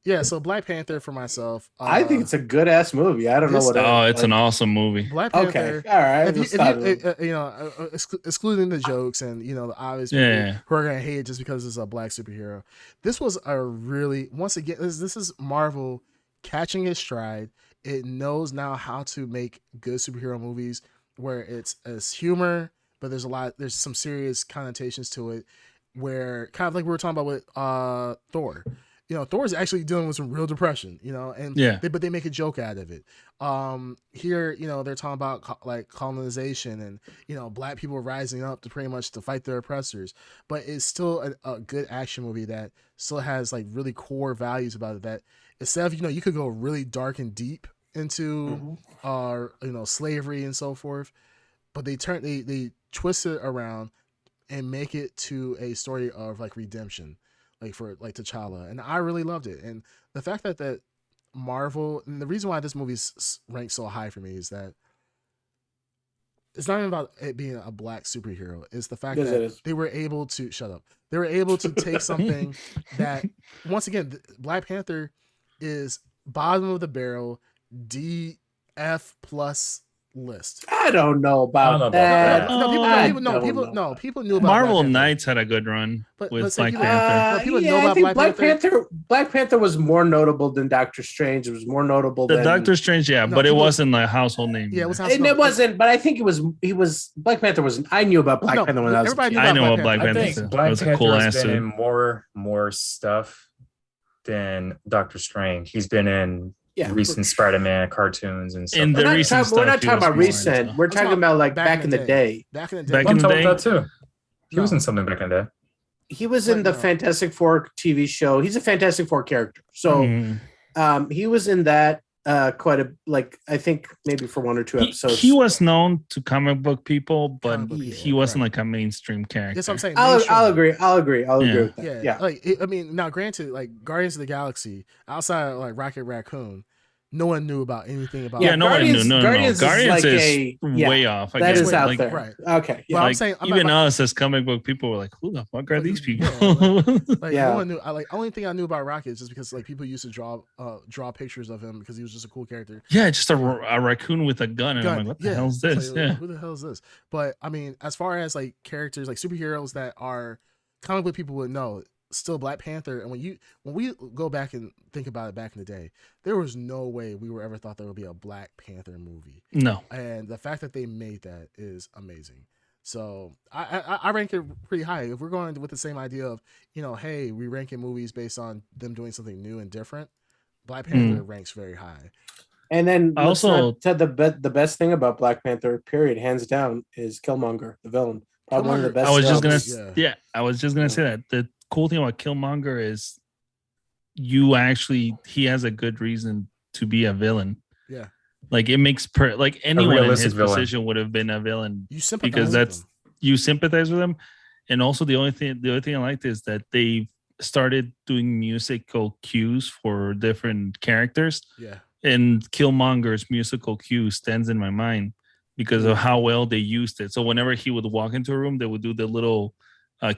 Yeah. So Black Panther for myself. I think it's a good ass movie. I don't know what. It's an awesome movie. Black Panther. Okay, all right. Excluding the jokes and the obvious people who are gonna hate it just because it's a black superhero. This was a really, once again, this is Marvel catching its stride. It knows now how to make good superhero movies where it's humor, but there's some serious connotations to it. Where kind of like we were talking about with Thor. Thor's actually dealing with some real depression, but they make a joke out of it. Here, they're talking about like colonization and, black people rising up to pretty much to fight their oppressors, but it's still a good action movie that still has like really core values about it that instead of, you could go really dark and deep into, slavery and so forth, but they twist it around and make it to a story of like redemption. Like for like T'Challa, and I really loved it. And the fact that Marvel, and the reason why this movie's ranked so high for me is that it's not even about it being a black superhero. It's the fact that they were able to They were able to take something that, once again, Black Panther is bottom of the barrel, DF plus list. I don't know about that. People knew about Marvel Knights had a good run with Black Panther. People know about Black Panther. Black Panther was more notable than Doctor Strange. It was more notable than Doctor Strange, but it wasn't a household name. Yeah, it wasn't. But I think he was Black Panther was. I knew about Black Panther when I was a kid. I know what Black Panther is. Black Panther has been in more stuff than Doctor Strange. He's been in recent Spider-Man cartoons and stuff. We're not talking about recent. We're talking about like back in the day. Back in the day. I'm talking about that too. He was in something back in the day. He was in the Fantastic Four TV show. He's a Fantastic Four character. So he was in that quite a, like, I think maybe for one or two episodes. He was known to comic book people, but he wasn't like a mainstream character. That's what I'm saying. I'll agree with that. Yeah. Like, I mean, now granted, like Guardians of the Galaxy, outside of like Rocket Raccoon, no one knew about anything about. Yeah, no one knew. No. Guardians is way off. That is out there. Right. Okay. Yeah. Like, even us as comic book people were like, who the fuck are these people? No one knew. Only thing I knew about Rocket is just because like people used to draw pictures of him because he was just a cool character. Yeah, just a raccoon with a gun. And I'm like, what the hell is this? Like, who the hell is this? But I mean, as far as like characters, like superheroes that are comic book people would know, still Black Panther. And when we go back and think about it back in the day, there was no way we were ever thought there would be a Black Panther movie. No. And the fact that they made that is amazing. So I rank it pretty high. If we're going with the same idea of, hey, we ranking movies based on them doing something new and different, Black Panther ranks very high. And then also the best thing about Black Panther, period, hands down, is Killmonger, the villain. Probably one of the best. I was just gonna say that. The cool thing about Killmonger is he has a good reason to be a villain. Yeah. Like it makes like anyone in his position would have been a villain. You sympathize you sympathize with him. And also the other thing I liked is that they started doing musical cues for different characters. Yeah. And Killmonger's musical cue stands in my mind because of how well they used it. So whenever he would walk into a room, they would do the little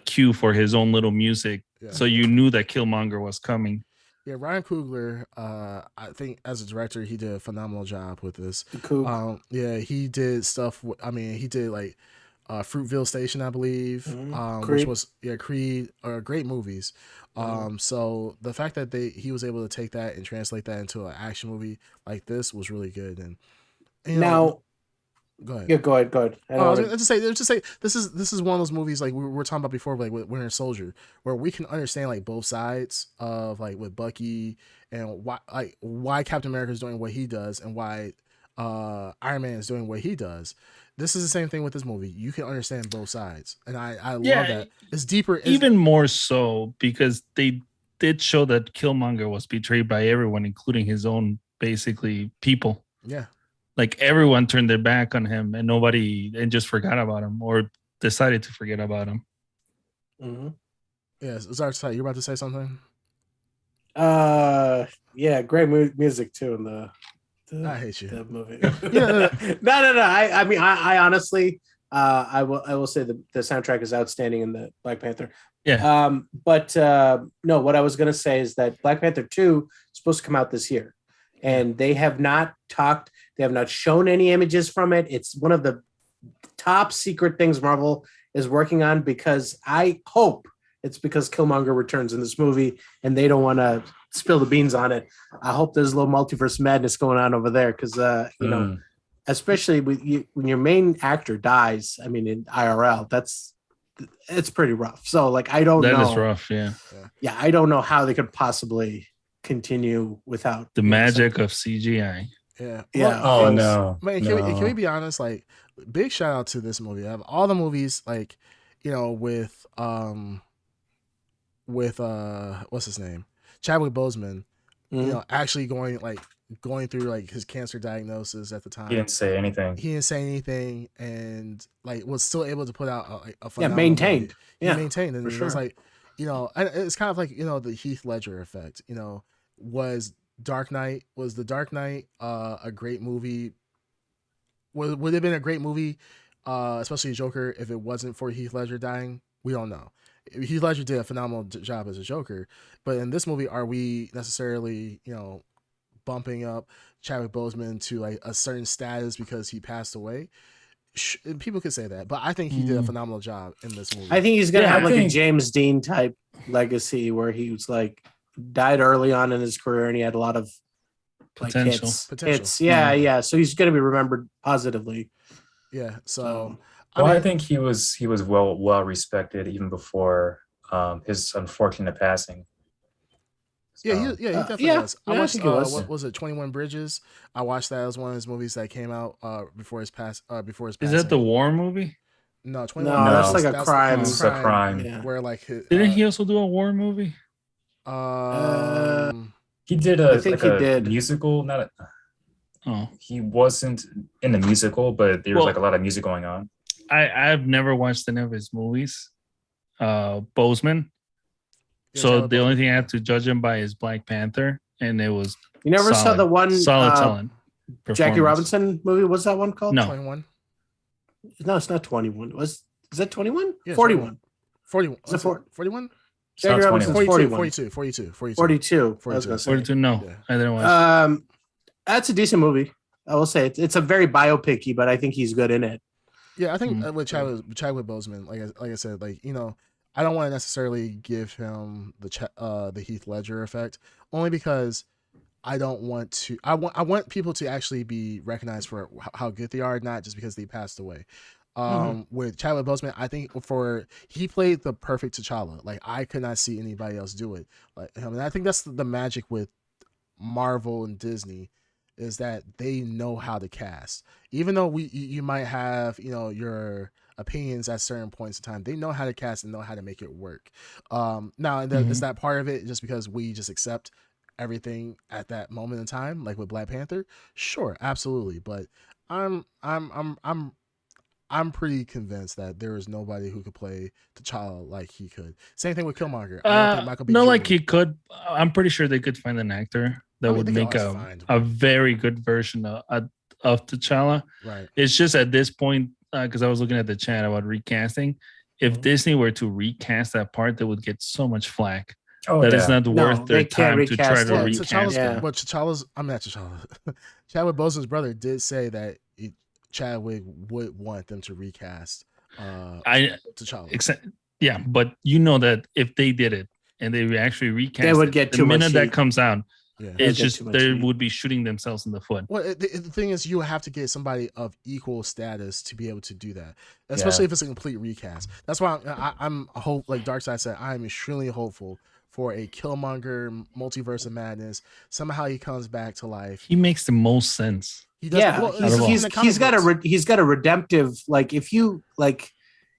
cue for his own little music. Yeah. So you knew that Killmonger was coming. Yeah, Ryan Coogler, I think as a director, he did a phenomenal job with this. Cool. He did stuff. He did like Fruitville Station, I believe, Creed. which was Creed, great movies. So the fact that he was able to take that and translate that into an action movie like this was really good. And now, Go ahead. Yeah, go ahead. I was just say this is one of those movies like we were talking about before, like with Winter Soldier, where we can understand like both sides of like with Bucky and why Captain America is doing what he does and why Iron Man is doing what he does. This is the same thing with this movie. You can understand both sides, and I love that. It's deeper, even more so because they did show that Killmonger was betrayed by everyone, including his own basically people. Yeah. Like everyone turned their back on him and just forgot about him or decided to forget about him. Mm-hmm. Yes, Zartai, you're about to say something? Yeah, great music too in the I hate you. The movie. Yeah. No. I mean, I honestly, I will say the soundtrack is outstanding in the Black Panther. Yeah. But no, what I was gonna say is that Black Panther 2 is supposed to come out this year, and they have not talked. They have not shown any images from it. It's one of the top secret things Marvel is working on because I hope it's because Killmonger returns in this movie and they don't want to spill the beans on it. I hope there's a little multiverse madness going on over there because, you know, especially when your main actor dies, I mean, in IRL, it's pretty rough. So, like, I don't know. That is rough, yeah. Yeah, I don't know how they could possibly continue without the magic of CGI. Yeah. Yeah. Well, no. Man, can we be honest? Like, big shout out to this movie. Of all the movies, like, you know, with what's his name? Chadwick Boseman, you know, actually going through like his cancer diagnosis at the time. He didn't say anything. And like was still able to put out a phenomenal maintained. movie. Yeah, he maintained, and for sure. it's like, you know, and it's kind of like, you know, the Heath Ledger effect. You know, was the Dark Knight a great movie? Would it have been a great movie, especially Joker, if it wasn't for Heath Ledger dying? We don't know. Heath Ledger did a phenomenal job as a Joker, but in this movie, are we necessarily, you know, bumping up Chadwick Boseman to like a certain status because he passed away? People could say that, but I think he did a phenomenal job in this movie. I think he's gonna have a James Dean type legacy where he was like died early on in his career and he had a lot of like potential. Hits. Yeah. So he's gonna be remembered positively. Yeah. So I think he was well respected even before his unfortunate passing. So, he definitely was. I watched what was it, 21 Bridges? I watched that as one of his movies that came out before his passing. Is that the war movie? No, 21 No, Bridges. that's like a crime. It's a crime. Yeah. Where like didn't he also do a war movie? He did a musical, he wasn't in the musical, but there was like a lot of music going on. I've never watched any of his movies. Boseman. So the only thing I had to judge him by is Black Panther, and it was you never saw the one talent. Jackie Robinson movie. What's that one called? No, 21. No, it's not 21. Is that 21? Yeah, 41. 41. Is it 41? Jackie Robinson's 41. 42. 42. No, yeah. I didn't watch. That's a decent movie. I will say it's a very biopic-y, but I think he's good in it. Yeah, I think with Chadwick Boseman, like I said, like, you know, I don't want to necessarily give him the Heath Ledger effect, only because I don't want to. I want people to actually be recognized for how good they are, not just because they passed away. With Chadwick Boseman, I think he played the perfect T'Challa. Like, I could not see anybody else do it like him, and I think that's the magic with Marvel and Disney, is that they know how to cast. Even though you might have, you know, your opinions at certain points in time, they know how to cast and know how to make it work. Now, is that part of it just because we just accept everything at that moment in time, like with Black Panther? Sure, absolutely. But I'm pretty convinced that there is nobody who could play T'Challa like he could. Same thing with Killmonger. I don't think Michael B. Jordan. Like he could. I'm pretty sure they could find an actor that would make a very good version of T'Challa. Right. It's just at this point, because I was looking at the chat about recasting. If Disney were to recast that part, they would get so much flack. It's not worth their time to try to recast it. But Chadwick Boseman's brother did say that Chadwick would want them to recast T'Challa. But you know that if they did it and they actually recast they would get the minute that comes out, Yeah. It's just they would be shooting themselves in the foot. Well, the thing is, you have to get somebody of equal status to be able to do that, especially if it's a complete recast. That's why I'm hope, like Darkseid said, I am extremely hopeful for a Killmonger multiverse of madness. Somehow he comes back to life. He makes the most sense. He does. Yeah, Well, he's got a redemptive, like if you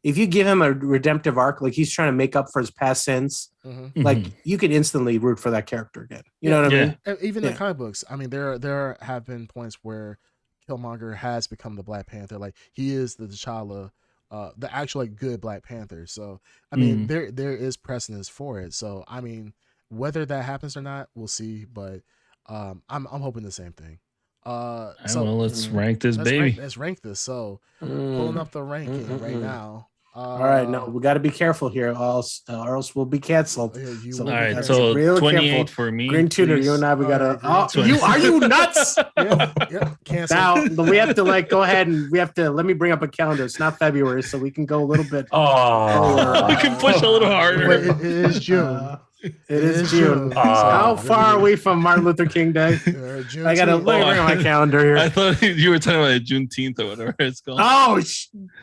give him a redemptive arc, like he's trying to make up for his past sins, like you could instantly root for that character again. You know what I mean? And even in the comic books, I mean, there have been points where Killmonger has become the Black Panther. Like he is the T'Challa, the actual like good Black Panther. So I mean, there is precedence for it. So I mean, whether that happens or not, we'll see. But I'm hoping the same thing. So well, let's rank this baby. Let's rank this. So pulling up the ranking right now. All right, no, we got to be careful here, or else we'll be canceled. All right, so 28 careful. For me. Green Tutor, you and I, we gotta. Are you nuts? Cancel. Now we have to go ahead and let me bring up a calendar. It's not February, so we can go a little bit. You can push a little harder. Wait, it is June. It is June. How far are we from Martin Luther King Day? I gotta let me bring up my calendar here. I thought you were talking about Juneteenth or whatever it's called. Oh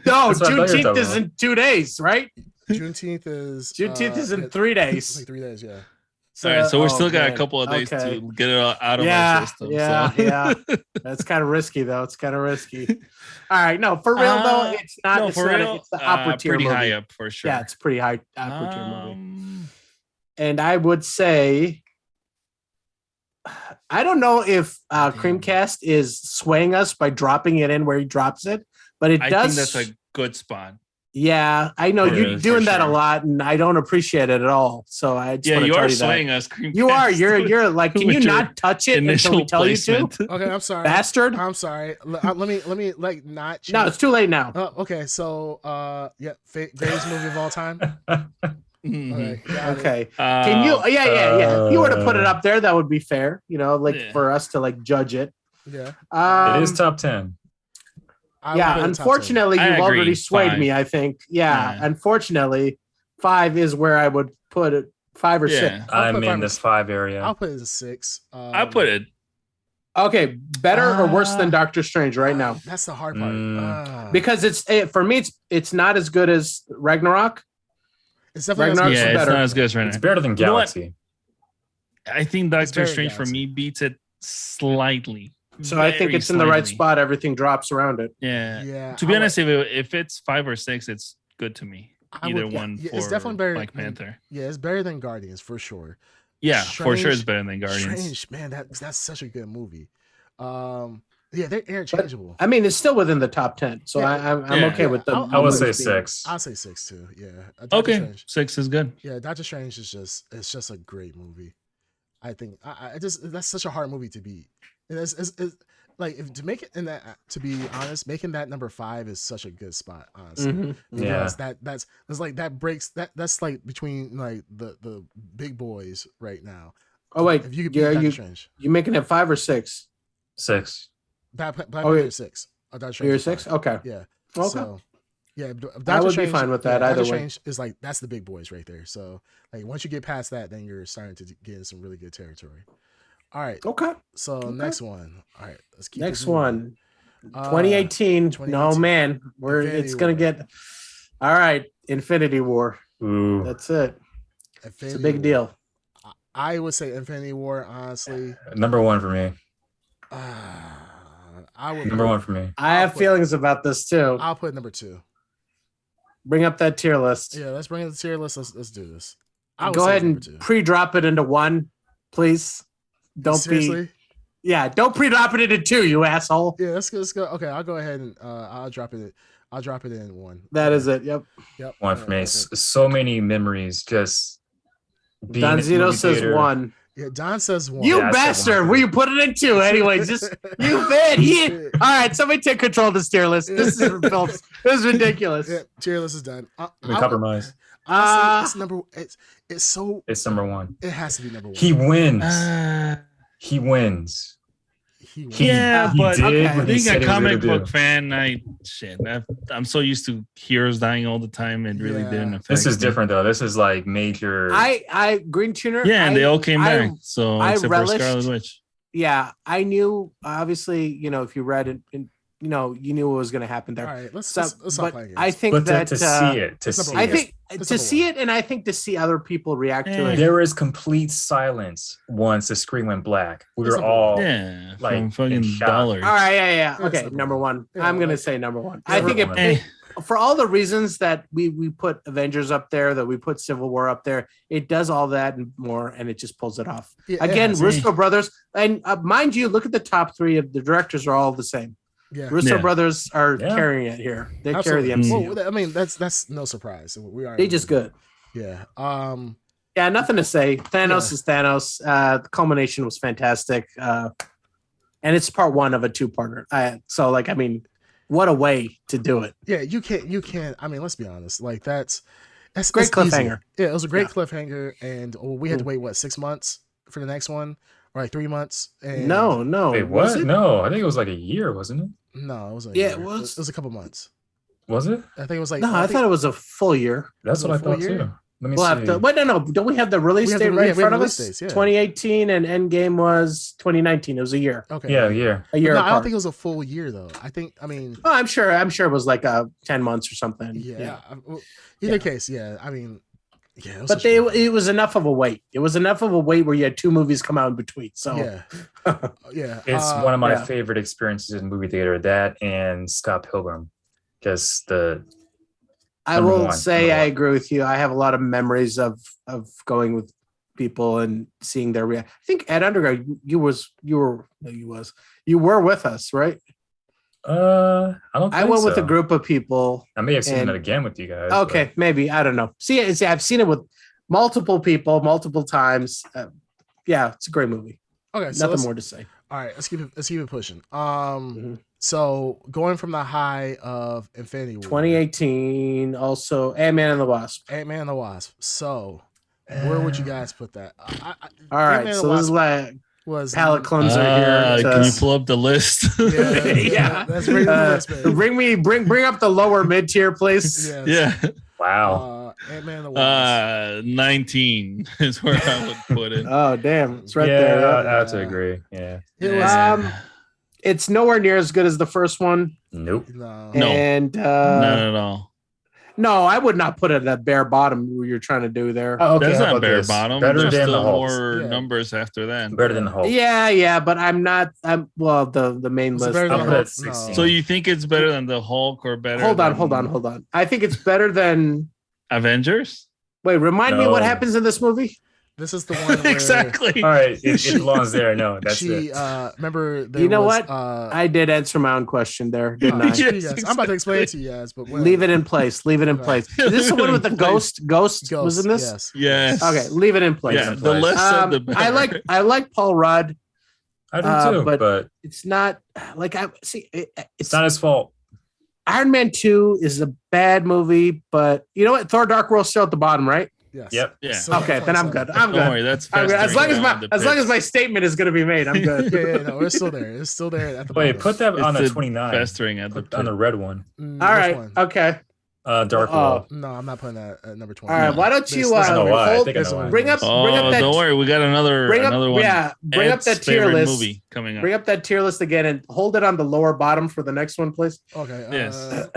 no, Juneteenth is in 2 days, right? Juneteenth is in 3 days. Like 3 days, yeah. So, all right, so we still got a couple of days to get it out of our system. Yeah. That's kind of risky, though. It's kind of risky. All right, no, for real though, it's not. No, it's for not, real, it's the upper tier pretty movie. high up for sure. Yeah, it's pretty high upper tier movie. And I would say, I don't know if Creamcast is swaying us by dropping it in where he drops it, but I think that's a good spot. Yeah, I know you're doing that a lot, and I don't appreciate it at all. So I just you are swaying us. Creamcast. You are. You're like, can you not touch it until we tell you to? Okay, I'm sorry, bastard. I'm sorry. Let me like not. Change. No, it's too late now. Okay, so greatest movie of all time. Okay. Can you? Yeah. If you were to put it up there, that would be fair. You know, for us to judge it. Yeah. It is top 10. Unfortunately, you've already swayed me. I think. Yeah. Unfortunately, 5 is where I would put it. 5 or 6. I'm in this 5 area. I'll put it as a 6. I put it. Okay, better or worse than Doctor Strange right now? That's the hard part. Because for me, it's not as good as Ragnarok. It's definitely Ragnarok's better. It's not as good as Ragnarok. It's better than Galaxy. I think Doctor Strange for me beats it slightly. So I think it's in the right spot. Everything drops around it. Yeah. To be honest, if it's 5 or 6, it's good to me. Either one for it's definitely better. Black Panther. Yeah, it's better than Guardians for sure. Yeah, for sure, it's better than Guardians. Strange, man, that's such a good movie. Yeah, they're interchangeable. But, I mean, it's still within the top 10, so I'm okay with them. I would say 6. I'll say 6 too. Yeah. Okay, Strange. 6 is good. Yeah, Doctor Strange is just a great movie. I think that's such a hard movie to beat. And it's like to make it in that, to be honest, making that number 5 is such a good spot, honestly. Because that's like that breaks that's like between like the big boys right now. Oh wait, if you could beat Doctor Strange, you making it 5 or 6? 6. Black Panther 6. You're 6. Okay. Yeah. Okay. So, yeah, I would be fine with that either Doctor way. Strange is like that's the big boys right there. So like once you get past that, then you're starting to get in some really good territory. All right. Okay. So next one. All right. Let's keep next one. 2018. No man, it's gonna get. All right. Infinity War. Ooh. That's it. It's a big deal. I would say Infinity War. Honestly, number 1 for me. I would number 1 for me. I have feelings about this too. I'll put number 2. Bring up that tier list. Yeah, let's bring up the tier list. Let's do this. Go ahead and pre-drop it into 1, please. Don't don't pre-drop it into 2, you asshole. Yeah, let's go. Okay, I'll go ahead and I'll drop it in 1. That is it. Yep. 1 for me. So many memories. Just Don Zito says 1. Yeah, Don says 1. You bastard! Will you put it in 2? Anyways, just you bitch. All right, somebody take control of this tier list. This is this is ridiculous. Yeah, tier list is done. Compromise. Honestly, it's It's number 1. It has to be number 1. He wins. He wins. He went. Yeah, he but did what he being said a he was gonna comic book do. fan, I'm so used to heroes dying all the time. It really Yeah. didn't affect This is me. different though. This is like major. I Green Tuner. Yeah, and they all came back. So I except relished- for Scarlet Witch. Yeah, I knew. Obviously, if you read it, you knew what was going to happen there. All right, let's So, stop but playing games. I think but that to see it, to It's number see one. I it, think It's to number see one. it, and I think to see other people react to it. there was complete silence once the screen went black. We It's were number all Yeah, like, from in fucking shock. dollars. All right, yeah. It's Okay, number number one. one. Yeah, I'm going to like- say number one. Yeah, I think number it, for all the reasons that we put Avengers up there, that we put Civil War up there, it does all that and more, and it just pulls it off. Yeah, it Again, has- Russo brothers, and mind you, look at the top three of the directors are all the same. Yeah. Russo Yeah. brothers are Yeah. carrying it here. They Absolutely. carry the MCU. Well, I mean, that's no surprise. We are. They just good. Yeah. Yeah, nothing to say. Thanos Yeah. is Thanos. The culmination was fantastic. And it's part one of a two-parter. So, what a way to do it. Yeah. You can't. I mean, let's be honest. Like that's Great it's easy. cliffhanger. Yeah, it was a great Yeah. cliffhanger, and we had to wait 6 months for the next one, or like 3 months. And No. Wait, Was what? it? No, I think it was like a year, wasn't it? No, it was. Yeah, year. it was. It was a couple months. Was it? I think it was like. No, I thought it was a full year. That's Was it what I a full thought year? too. Let me We'll see. have to. Wait, no. Don't we have the release We have date the- right yeah, in we have front of release us? dates, yeah. 2018 and Endgame was 2019. It was a year. Okay. Yeah, yeah. A year No, I don't apart. think it was a full year though. I mean, Oh, I'm sure it was like 10 months or something. yeah. Either case, yeah. I mean, yeah. It was But such a good it was enough of a wait. It was enough of a wait where you had two movies come out in between. So Yeah. Yeah. It's one of my yeah. favorite experiences in movie theater. That and Scott Pilgrim, just the I Number will one, say number I one. agree with you. I have a lot of memories of going with people and seeing their reaction. I think Ed Underground, you were with us, right? I don't. I think went with so. a group of people. I may have seen and- it again with you guys. Okay, maybe I don't know. See, I've seen it with multiple people, multiple times. Yeah, it's a great movie. Okay. So Nothing more to say. All right. Let's keep it pushing. Mhm. So going from the high of Infinity War, 2018, also Ant-Man and the Wasp. Ant-Man and the Wasp. So where would you guys put that? All right, Ant-Man and so the this is Wasp like was palate cleanser here. Can you pull up the list? Yeah. That's right. Bring up the lower mid tier, please. Yes. Yeah. Wow. Ant-Man and the Wasp. 19 is where I would put it. Oh damn, it's right yeah, there. I have to agree. Yeah. It was It's nowhere near as good as the first one. Nope. no. No. And Not at all. no, I would not put it at bare bottom where you're trying to do there. Oh, okay, That's how not about bare this? bottom. Better There's than the still Hulk. more Yeah. numbers after that. Better than the Hulk. Yeah, but I'm well the main Was it list. better than I'll the put Hulk? it 16. No. So you think it's better than the Hulk or better? Hold than on. I think it's better than. Avengers? Wait, remind me what No. happens in this movie. This is the one where Exactly. All right, it belongs there. No, that's she it. remember there You know was, what? I did answer my own question there, didn't I? Yes, yes, I'm about to explain it to you guys, but Leave it in place. Leave it in Okay. place. Is this the one with the Leave it in ghost? Ghost was in this. Yes. Yes. Okay, leave it in place. Yeah, the less said, the better. I like Paul Rudd. I do too, but- but It's not like I see. it's not his fault. Iron Man 2 is a bad movie, but you know what? Thor: Dark World's still at the bottom, right? Yes. Yep. Yeah. So Okay, then I'm good. I'm Don't good. worry, that's I'm good. As long as festering around the as long as pits. my statement is going to be made, I'm good. Yeah, no, it's still there. It's still there at the Wait, bottom. put that on It's the the 29. festering at the Put on the red one. Mm, All which right. one? Okay. Dark Oh. World. No, I'm not putting that at number 20. All right. Why don't you This- I know why. I hold, think I know why. bring up Oh, that don't worry, we got another bring up one. bring up Ed's that tier favorite list. movie coming up. Bring up that tier list again and hold it on the lower bottom for the next one, please. Okay. Yes.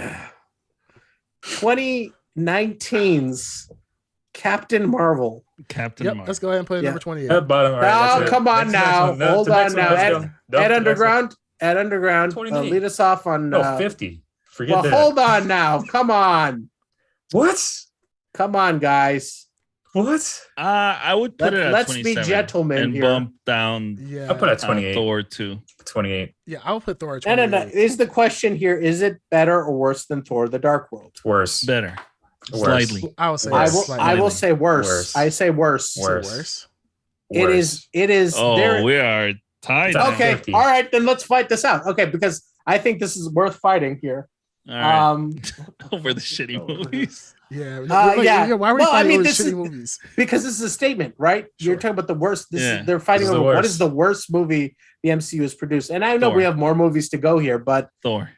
2019's Captain Marvel. Captain Yep. Marvel. Let's go ahead and put it Yeah. number 28. At bottom. All right, Oh, that's it. come on Next now. one. No, Hold the next on one, now. let's Ed- go. Nope, Ed the next one. Underground. Ed Underground. 28. Lead us off on. No, 50. Forget Well, that. hold on now. Come on. What? Come on, guys. What? I would put it at Let's be 27 gentlemen and here. bump down Yeah. I'll put it at 28. Thor 2. 28. Yeah, I'll put Thor at No, 28. no, no. Is the question here, is it better or worse than Thor the Dark World? It's worse. Better. Worse. Slightly. I will say Worse. I will say worse. Worse. I say worse. Worse. worse. It is Oh, there. we are tied. It's now. Okay. 50. All right, then let's fight this out. Okay, because I think this is worth fighting here. All right. Um, Over the shitty movies. Yeah, yeah. Why were we Well, I fighting mean, over this shitty is movies? because this is a statement, right? You're Sure. talking about the worst. Yeah. They're fighting This is the over what worst. is the worst movie the MCU has produced. And I know Thor. we have more movies to go here, but Thor.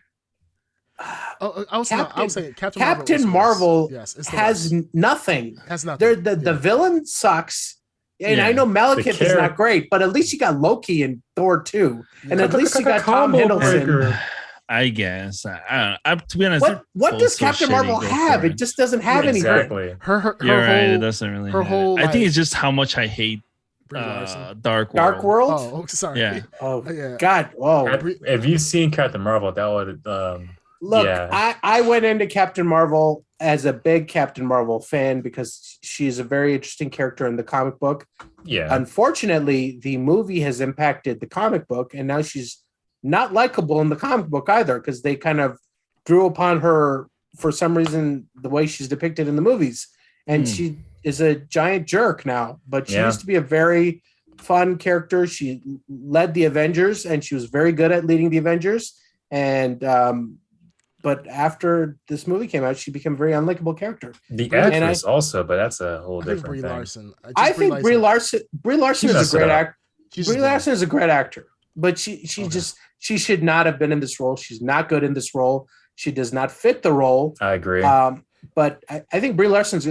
Oh, I was saying Captain Captain Marvel. Marvel Yes, it's the has worst. nothing. Has nothing. The villain sucks. And I Yeah. know Malekith is char- not great, but at least you got Loki in Thor 2. And at least you got Tom Combo Hiddleston. breaker. I guess. I don't know. To be honest, What they're does both so Captain shitty, Marvel go have? for It just doesn't have anything. Exactly. Her You're right. whole It doesn't really. her have whole, it. I think like- it's just how much I hate Brie Larson. Dark World. Dark World? Oh, sorry. Yeah. Oh, Yeah. God. Oh, If you've seen Captain Marvel, that would look, yeah. I went into Captain Marvel as a big Captain Marvel fan because she's a very interesting character in the comic book. Yeah. Unfortunately, the movie has impacted the comic book, and now she's not likable in the comic book either because they kind of drew upon her for some reason the way she's depicted in the movies. And she is a giant jerk now, but she used to be a very fun character. She led the Avengers, and she was very good at leading the Avengers. And but after this movie came out, she became a very unlikable character. The actress also, but that's a whole different Brie thing. Larson. I think Brie Larson is a great actor. Brie Larson is a great actor, but she should not have been in this role. She's not good in this role. She does not fit the role. I agree. But I think Brie Larson's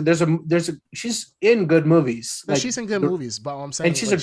she's in good movies. No, she's in good movies, but I'm saying, and she's a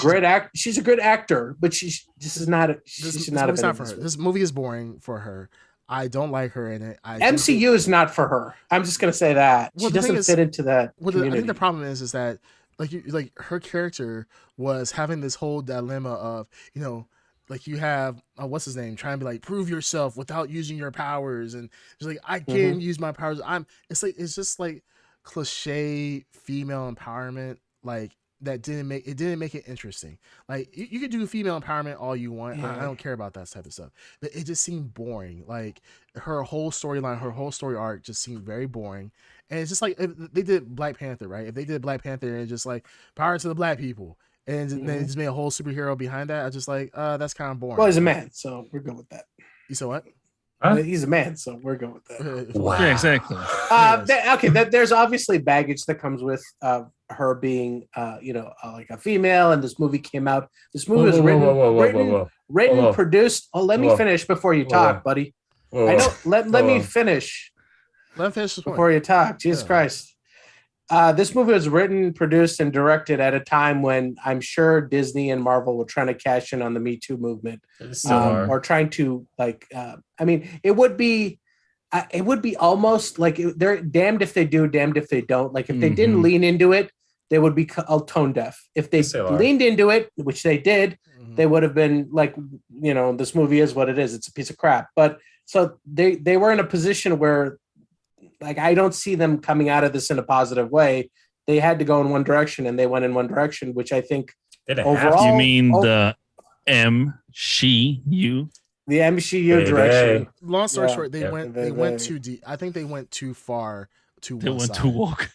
good actor, but she should not have been for her. This movie is boring for her. I don't like her in it. MCU is not for her. I'm just gonna say that she doesn't fit into that. I think the problem is that like her character was having this whole dilemma of, you know, like you have what's his name trying to be like prove yourself without using your powers, and it's like I can use my powers. It's just like cliche female empowerment, like that didn't make it interesting. Like you could do female empowerment all you want. I don't care about that type of stuff, but it just seemed boring. Like her whole storyline, her whole story arc just seemed very boring. And it's just like if they did Black Panther, right? If they did Black Panther and just like power to the black people, and then they just made a whole superhero behind that, I just like that's kind of boring. Well, he's a man, so we're good with that. You saw what? Huh? He's a man, so we're good with that. Wow. Yeah, exactly. There's obviously baggage that comes with her being, like a female, and this movie came out. This movie was written, produced. Oh, let me finish before you talk, buddy. I know. Let me finish. Let me finish before you talk. Jesus Christ. This movie was written, produced, and directed at a time when I'm sure Disney and Marvel were trying to cash in on the Me Too movement, or trying to it would be almost like they're damned if they do, damned if they don't. Like if they didn't lean into it, they would be tone deaf. If they leaned into it, which they did, they would have been like, this movie is what it is. It's a piece of crap. But so they were in a position where, like, I don't see them coming out of this in a positive way. They had to go in one direction, and they went in one direction, which I think overall. You mean the MCU? The MCU direction. Long story short, they went too deep. I think they went too far to one side. Too woke.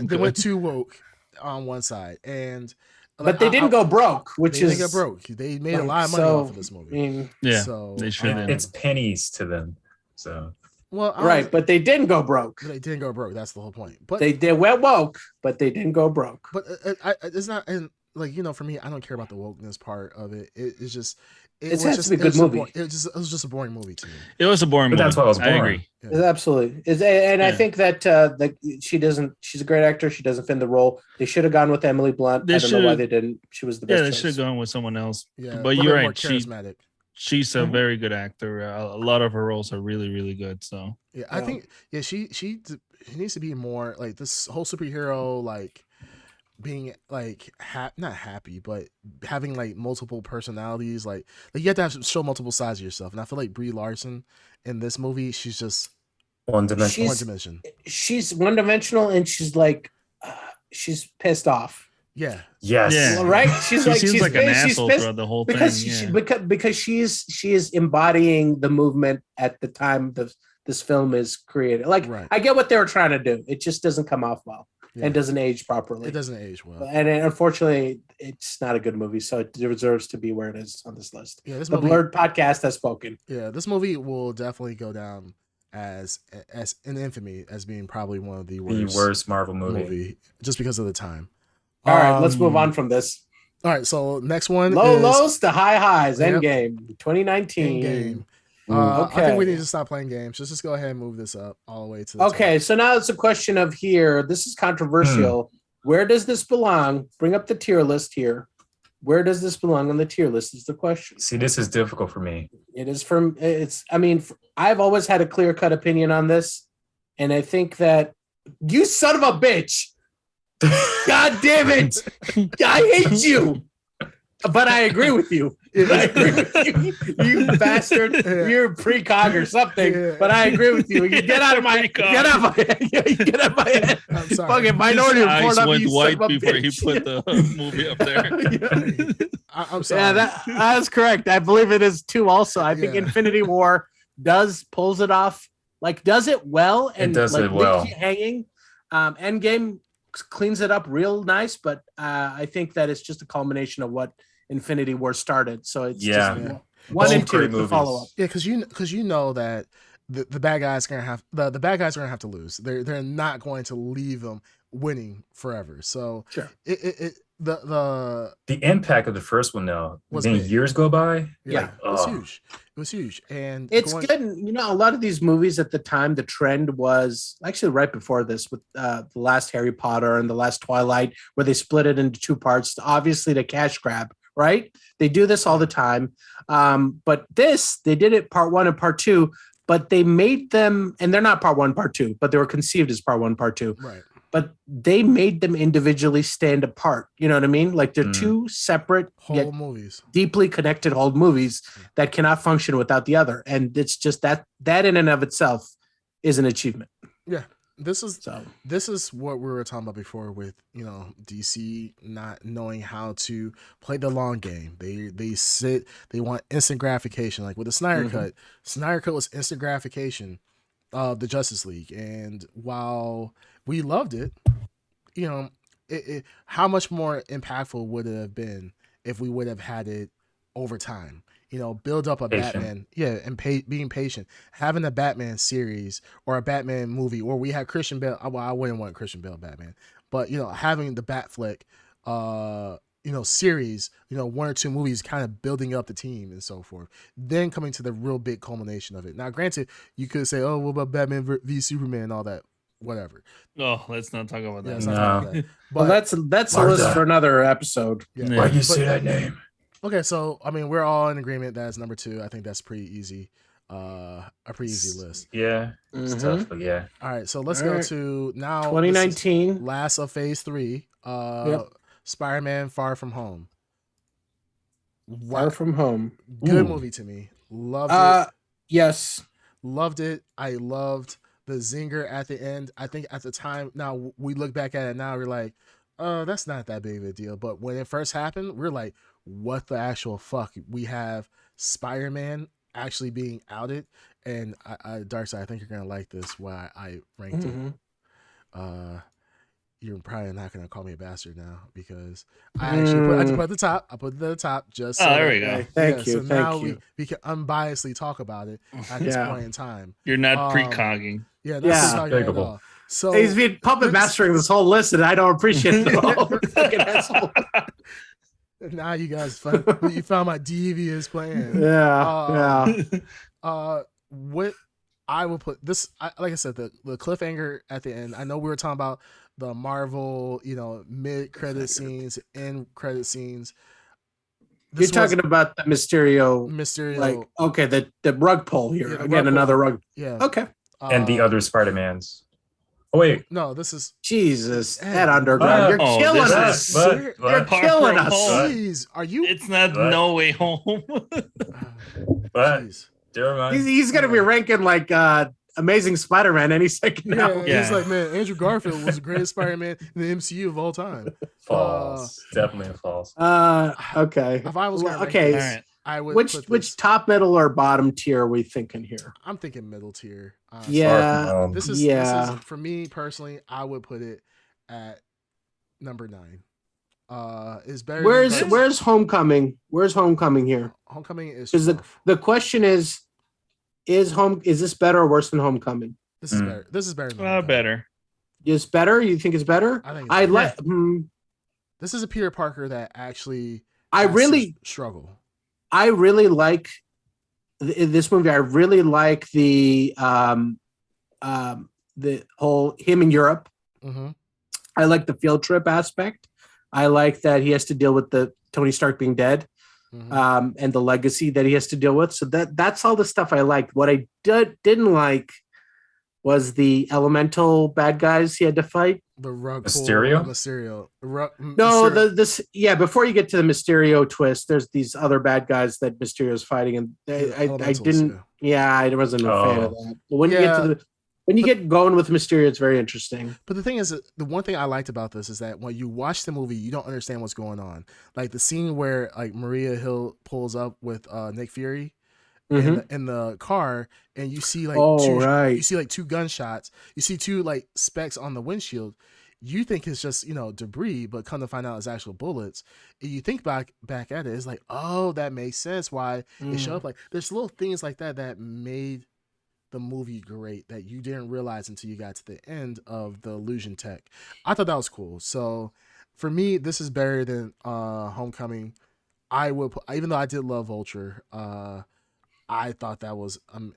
They went too woke on one side, and but they didn't go broke, which is go broke. They made a lot of money off of this movie. So they should. It's pennies to them. So. Well, right, but they didn't go broke. They didn't go broke. That's the whole point. But they went woke, but they didn't go broke. But it's not, and like for me, I don't care about the wokeness part of it. It's just it has to be a good movie. It was just a boring movie to me. It was a boring movie. That's why it was boring. I agree. Yeah. Absolutely. I think that she's a great actor. She doesn't fit in the role. They should have gone with Emily Blunt. I don't know why they didn't. She was the best. Yeah, they should have gone with someone else. Yeah, but you're right. Charismatic. She's a very good actor. A lot of her roles are really, really good. So I think she needs to be more like this whole superhero, like being like not happy, but having like multiple personalities. Like you have to show multiple sides of yourself. And I feel like Brie Larson in this movie, she's just one dimension. She's one dimensional, and she's like she's pissed off. Yeah. Yes. Yeah. Well, right. She's like an asshole throughout the whole because thing. Because she is embodying the movement at the time this film is created. Like I get what they were trying to do. It just doesn't come off well and doesn't age properly. It doesn't age well. And unfortunately, it's not a good movie, so it deserves to be where it is on this list. Yeah, the Blurred podcast has spoken. Yeah, this movie will definitely go down as in infamy as being probably one of the worst Marvel movie just because of the time. All right, let's move on from this. All right, so next one lows to high highs. Endgame 2019. Endgame. Okay. I think we need to stop playing games. Just go ahead and move this up all the way to the okay. top. So now it's a question of here. This is controversial. Where does this belong? Bring up the tier list here. Where does this belong on the tier list is the question. See, this is difficult for me. It is I've always had a clear-cut opinion on this, and I think that you son of a bitch. God damn it. I hate you. But I agree with you. I agree with you. You bastard. Yeah. You're precog or something. Yeah. But I agree with you. You get out of my head. Get out of my head. I'm sorry. Fucking Minority Report. Eyes went white before he put the movie up there. I'm sorry. Yeah, that's correct. I believe it is too also. I think Infinity War pulls it off. Like, does it well and it does like it well. Hanging. Endgame cleans it up real nice, but I think that it's just a culmination of what Infinity War started. So it's just one and two to follow up. Yeah, because you know that the bad guys are gonna have the bad guys are gonna have to lose. They're not going to leave them winning forever. So sure. The impact of the first one though, then years go by. Yeah, it was huge. It was huge, and it's good. You know, a lot of these movies at the time, the trend was actually right before this with the last Harry Potter and the last Twilight, where they split it into two parts. Obviously, the cash grab, right? They do this all the time, but they did it part one and part two. But they made them, and they're not part one, part two, but they were conceived as part one, part two. Right. But they made them individually stand apart. You know what I mean? Like they're two separate whole movies, deeply connected whole movies that cannot function without the other. And it's just that in and of itself is an achievement. Yeah. This is what we were talking about before with, DC not knowing how to play the long game. They want instant gratification. Like with the Snyder Cut. Snyder Cut was instant gratification of the Justice League. And while we loved it, how much more impactful would it have been if we would have had it over time? Build up a Batman, and being patient, having a Batman series or a Batman movie, or we had Christian Bale. Well, I wouldn't want Christian Bale Batman, but having the Bat flick, series, 1 or 2 movies, kind of building up the team and so forth. Then coming to the real big culmination of it. Now, granted, you could say, "Oh, what about Batman v Superman and all that?" Whatever. Oh, let's not talk about that. But well, that's a list for another episode. Yeah. Why do you say that name? Okay, so we're all in agreement that's number 2. I think that's pretty easy. A pretty easy list. Yeah, it's tough, but yeah. All right, so let's go to now 2019, last of Phase 3. Spider-Man: Far From Home. Far From Home, good movie to me. Loved it. Yes, loved it. I loved the zinger at the end. I think at the time, now we look back at it now, we're like, oh, that's not that big of a deal. But when it first happened, we're like, what the actual fuck? We have Spider-Man actually being outed. And Darkseid, I think you're gonna like this. Why I ranked it. You're probably not gonna call me a bastard now because I actually put it at the top. I put it at the top just so there we go. Thank you. So now we can unbiasedly talk about it at this point in time. You're not precogging. Yeah, that's at all. So he's been puppet mastering this whole list, and I don't appreciate it at all. Fucking asshole. Now you guys you found my devious plan. What I will put this, like I said, the cliffhanger at the end. I know we were talking about the Marvel, mid credit scenes, end credit scenes. You're talking about the Mysterio, like okay, the rug pull here again, another rug. Yeah. Okay. And the other Spider-Mans. Oh wait, no, this is Jesus. That Underground, you're killing us. You're killing us. Jeez, are you? It's not No Way Home. But he's gonna be ranking like Amazing Spider-Man any second now. Yeah, he's like, man, Andrew Garfield was the greatest Spider-Man in the MCU of all time. False, definitely a false. Okay. If I was okay, I would. Which top, middle, or bottom tier are we thinking here? I'm thinking middle tier. Yeah. This is for me personally. I would put it at number 9. Is better. Where's Homecoming? Where's Homecoming here? Homecoming is because the question is, Is this better or worse than Homecoming? This is better. This is better. Than Homecoming. Better. Is better? You think it's better? I think I like. This is a Peter Parker that actually. I really struggle. I really like this movie. I really like the whole him in Europe. Mm-hmm. I like the field trip aspect. I like that he has to deal with the Tony Stark being dead, and the legacy that he has to deal with. So that's all the stuff I liked. What I didn't like was the elemental bad guys he had to fight. The rug Mysterio. Mysterio. No, Mysterio. Before you get to the Mysterio twist, there's these other bad guys that Mysterio's fighting, and I didn't. Yeah, I wasn't a fan of that. But when you get going with Mysterio, it's very interesting. But the thing is, the one thing I liked about this is that when you watch the movie, you don't understand what's going on. Like the scene where like Maria Hill pulls up with Nick Fury in the car, and you see like you see like 2 gunshots, you see 2 like specks on the windshield. You think it's just debris, but come to find out it's actual bullets. And you think back at it, it's like, oh, that makes sense why it showed up. Like there's little things like that made the movie great that you didn't realize until you got to the end of the illusion tech. I thought that was cool. So for me, this is better than Homecoming. I will put, even though I did love Vulture, I thought that was an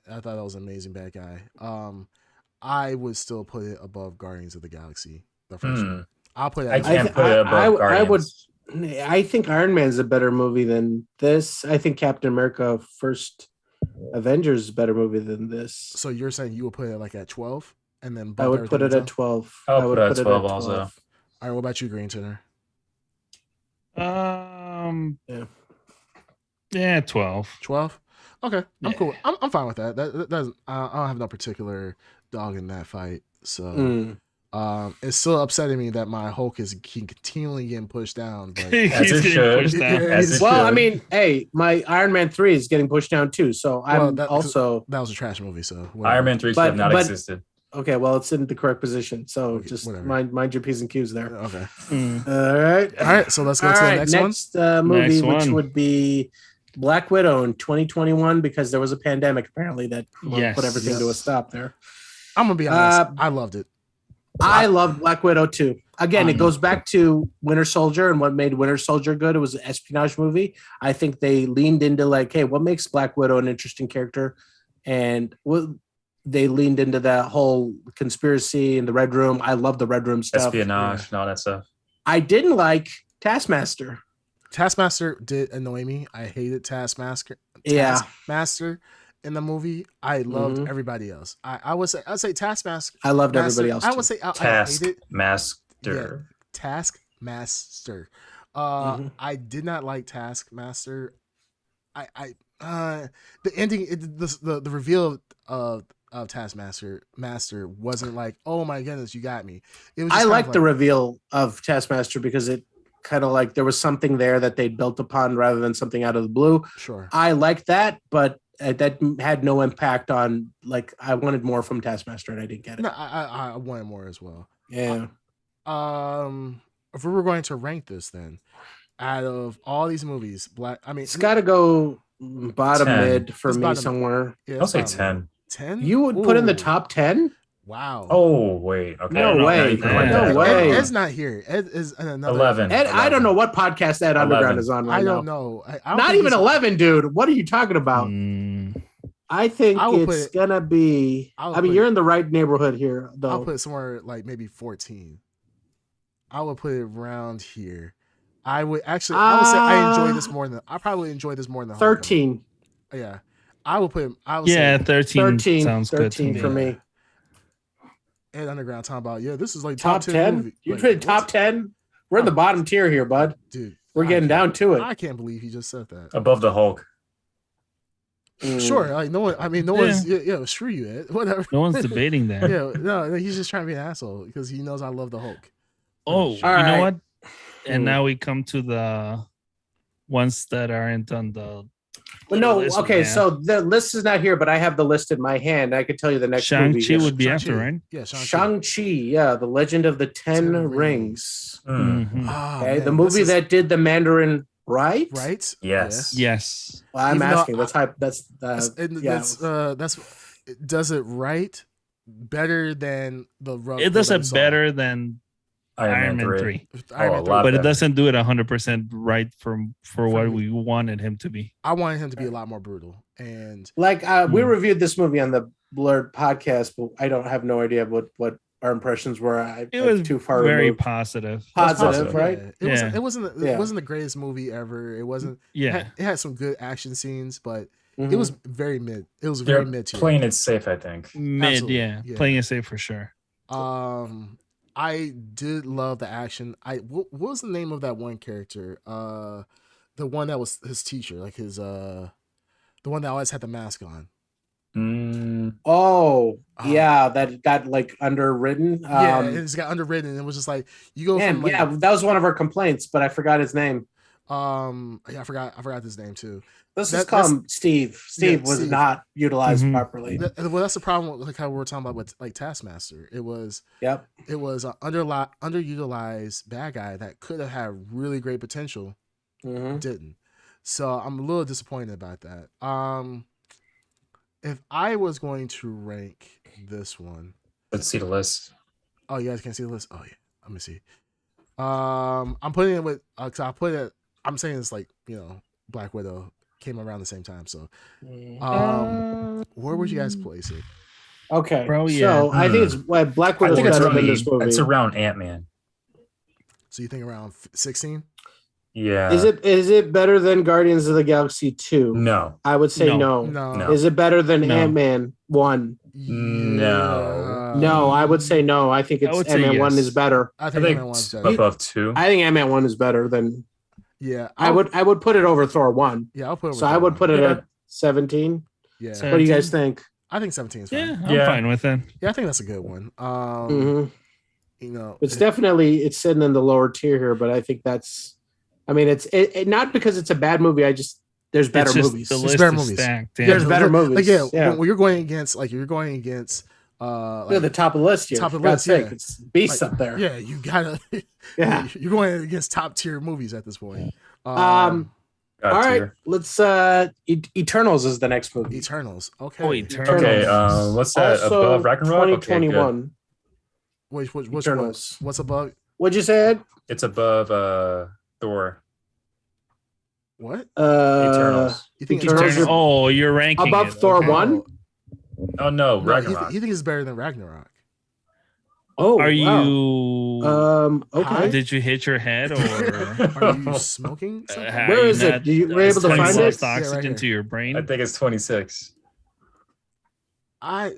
amazing bad guy. I would still put it above Guardians of the Galaxy, the first one. I'll put it. I can't put it above Guardians. I think Iron Man's a better movie than this. I think Captain America First Avengers is a better movie than this. So you're saying you would put it like at 12, and then I would put it at 12. I would put it at 12 also. All right, what about you, Green Tuner? Yeah, 12. 12. Okay, I'm cool. I'm fine with that. That doesn't. I don't have no particular dog in that fight. So, it's still upsetting me that my Hulk is continually getting pushed down. But He's getting pushed down. Well, I mean, hey, my Iron Man 3 is getting pushed down too. So that was a trash movie. So whatever. Iron Man 3 should have not existed. Okay, well, it's in the correct position. So just mind your P's and Q's there. Okay. All right. So let's go to the next movie, which would be Black Widow in 2021, because there was a pandemic apparently that put everything to a stop there. I'm gonna be honest. I loved it. I loved Black Widow too. Again, it goes back to Winter Soldier and what made Winter Soldier good. It was an espionage movie. I think they leaned into like, hey, what makes Black Widow an interesting character? And they leaned into that whole conspiracy in the Red Room. I love the Red Room stuff. Espionage and all that stuff. I didn't like Taskmaster. Taskmaster did annoy me. I hated Taskmaster. Taskmaster in the movie. I loved everybody else. I'd say Taskmaster. I loved everybody else. I would say Taskmaster. Taskmaster. I did not like Taskmaster. The ending, the reveal of Taskmaster wasn't like, oh my goodness, you got me. It was. I liked the reveal of Taskmaster because it kind of like there was something there that they built upon rather than something out of the blue. Sure, I liked that, but that had no impact on like I wanted more from Taskmaster and I didn't get it. No, I wanted more as well. Yeah. If we were going to rank this, then out of all these movies, it's got to go bottom 10. mid for me somewhere. I'll say 10. 10? You would put in the top 10? Wow. Oh, wait. Okay. No way. No way. Ed's not here. Ed is another 11. Ed, I don't know what podcast Ed Underground is on right now. I don't know. Not even 11, dude. What are you talking about? I think it's going to be... you're in the right neighborhood here, though. I'll put it somewhere like maybe 14. I would put it around here. I would say I enjoy this more than... I probably enjoy this more than 13. Yeah. I would put... 13 sounds 13 good for me. Ed Underground talking about, this is like top 10 movie. You put top 10? We're in the bottom tier here, bud. Dude. We're getting down to it. I can't believe he just said that. Above the Hulk. Sure, like no one. I mean, no one's. Screw you, Ed. Whatever. No one's debating that. No, he's just trying to be an asshole because he knows I love the Hulk. Oh, you know what? And now we come to the ones that aren't on the. Well, no, okay. So the list is not here, but I have the list in my hand. I could tell you the next movie. Shang-Chi would be after, right? Yeah, Shang-Chi. Yeah, the Legend of the Ten Rings. Oh, okay, the movie that did the Mandarin right? Right? Yes. Yes. Well, I'm Even though asking. That's hype. That's yeah. That's does it right better than the rug It pull does that we it saw. better than Iron Man 3. Iron Man a 3. lot But it better. doesn't do it 100% right for what me. we wanted him to be. I wanted him to be a lot more brutal. And Like we reviewed this movie on the Blurred podcast, but I don't have no idea what our impressions were. It was too far very removed. positive. Positive, right? Yeah. It wasn't Yeah. the greatest movie ever. It wasn't. Yeah. It had some good action scenes, but Mhm. it was very mid. It was They're very mid tier. playing it safe, I think. Mid, Absolutely, yeah. yeah. Playing it safe for sure. I did love the action. What was the name of that one character? The one that was his teacher, like his the one that always had the mask on. Oh, yeah, that got like underwritten. Yeah, it's got underwritten. And it was just like you go from like, yeah, that was one of our complaints, but I forgot his name. Yeah, I forgot his name too. Let's just call him Steve. Steve was Steve. not utilized properly. Well, that's the problem with like how we were talking about with like Taskmaster. It was an underutilized bad guy that could have had really great potential. Didn't. So I'm a little disappointed about that. If I was going to rank this one, Let's see the list. oh, you guys can see the list. Oh yeah, let me see. I'm putting it with. Cause I put it. I'm saying it's like Black Widow came around the same time. So, where would you guys place it? Okay, Bro, so I think it's Black Widow better than this movie. It's around Ant-Man. So you think around 16? Yeah. Is it better than Guardians of the Galaxy 2? No. I would say no. No. Is it better than Ant-Man 1? No. No, I would say no. I think it's Ant-Man 1 is better. I think Ant-Man 1 is better. Above 2. I think Ant-Man 1 is better than. Yeah, I would put it over Thor 1. Yeah, I'll put it over So Thor I would 1. put it at 17. Yeah. 17? What do you guys think? I think 17 is fine. Yeah, I'm fine with it. Yeah, I think that's a good one. It's definitely it's sitting in the lower tier here, but I think that's. I mean, it's not because it's a bad movie. There's better movies. The list better is movies. stacked. Yeah. There's better movies. Like, yeah. When you're going against look at the top of the list here. Top of the list, sake. yeah. It's beasts up there. Yeah, you gotta. Yeah, you're going against top tier movies at this point. All right, let's. Eternals is the next movie. Eternals. Okay. Oh, Eternals. Okay. What's that? Also, Above Ragnarok? 2021. Wait, Eternals. what's above? What'd you say, Ed? It's above Thor. What? Eternals. You think Eternals Eternals? Oh, you're ranking above it. Thor Okay. 1? Oh no, No, Ragnarok. he thinks it's better than Ragnarok. Oh, Are wow. you? Okay. Did you hit your head, or Are you smoking something? Where is it? Were you able to find it? Lost Yeah, right oxygen here. to your brain. I think it's 26.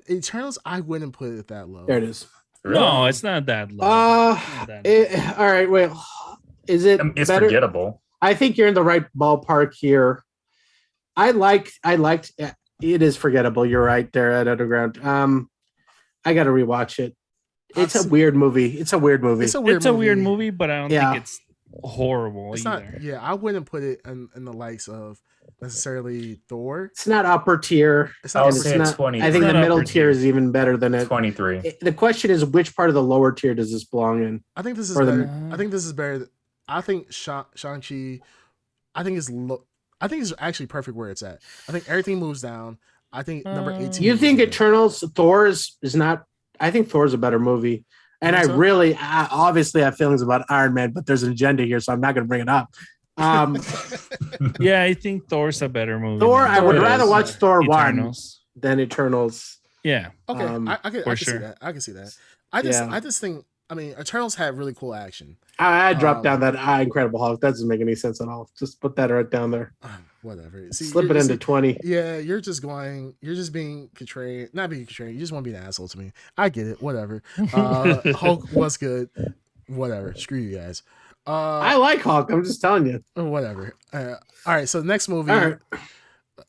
Eternals, I wouldn't put it that low. There it is. No, it's not that low. All right. Wait, is it It's better? forgettable. I think you're in the right ballpark here. I liked. It is forgettable. You're right there at Underground. I got to rewatch it. It's a weird movie. It's a weird movie. It's a weird movie, but I don't think it's horrible it's either. not. Yeah, I wouldn't put it in the likes of necessarily Thor. It's not upper tier. It's I not would upper say tier. it's 20. I think It's the not middle upper tier tier. is even better than it. 23. The question is, which part of the lower tier does this belong in? I think this is Or the- better. I think this is better. I think Shang-Chi. I think it's actually perfect where it's at. I think everything moves down. I think number 18. You think is good. Eternals, Thor is not? I think Thor's a better movie. And I So? really, obviously, have feelings about Iron Man, but there's an agenda here, so I'm not going to bring it up. Yeah, I think Thor's a better movie. Thor, than I would It rather is. watch Thor 1 Eternals. than Eternals. Yeah. Okay, I can for see sure. that. I can see that. I just think. I mean, Eternals had really cool action. I dropped down that Incredible Hulk. That doesn't make any sense at all. Just put that right down there. Whatever. Slip it into 20. Yeah, you're just being contrarian. Not being contrarian. You just want to be an asshole to me. I get it. Whatever. Hulk was good. Whatever. Screw you guys. I like Hulk. I'm just telling you. Whatever. All right. So the next movie. All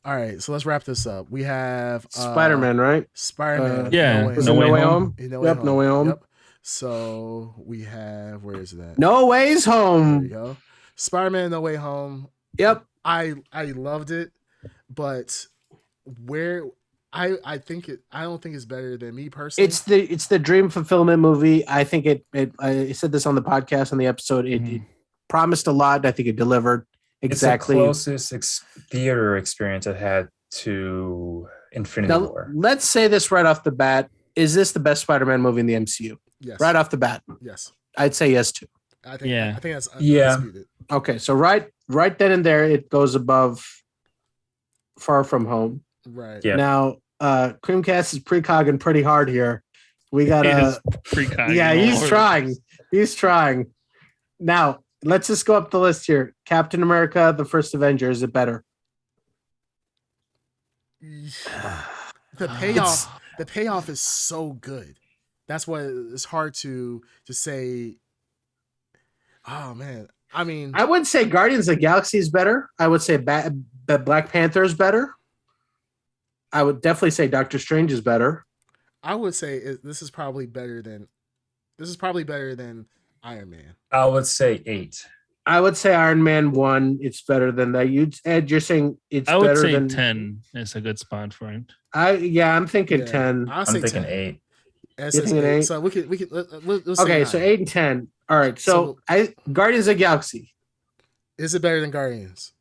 right. So let's wrap this up. We have Spider-Man, right? Spider-Man. Yeah. No Way Home. No No Way Home. Yep. So we have, where is that? No Ways There you Home. go. Spider-Man No Way Home. Yep. I loved it, but where I think it, I don't think it's better than me personally. It's the dream fulfillment movie. I think I said this on the podcast on the episode. It promised a lot. I think it delivered. exactly. It's the closest theater experience I've had to Infinity Now, War. let's say this right off the bat. Is this the best Spider-Man movie in the MCU? Yes. Right off the bat. Yes. I'd say yes too. I think that's Yeah. undisputed. Okay, so right then and there, it goes above Far From Home. Right. Yeah. Now, Creamcast is precogging pretty hard here. We got Precogging yeah, all he's over. trying. He's trying. Now, let's just go up the list here. Captain America, the first Avenger, is it better? The payoff is so good. That's why it's hard to say. Oh man, I mean, I would say Guardians of the Galaxy is better. I would say Black Panther is better. I would definitely say Doctor Strange is better. I would say this is probably better than Iron Man. I would say 8. I would say Iron Man 1. It's better than that. Ed, you're saying it's I would better say than 10 is a good spot for him. I'm thinking Yeah, 10. I'll I'm say thinking 10. 8. You're thinking 8? So we can let's say Okay, 9. so 8 and 10. All right. So Guardians of the Galaxy. Is it better than Guardians?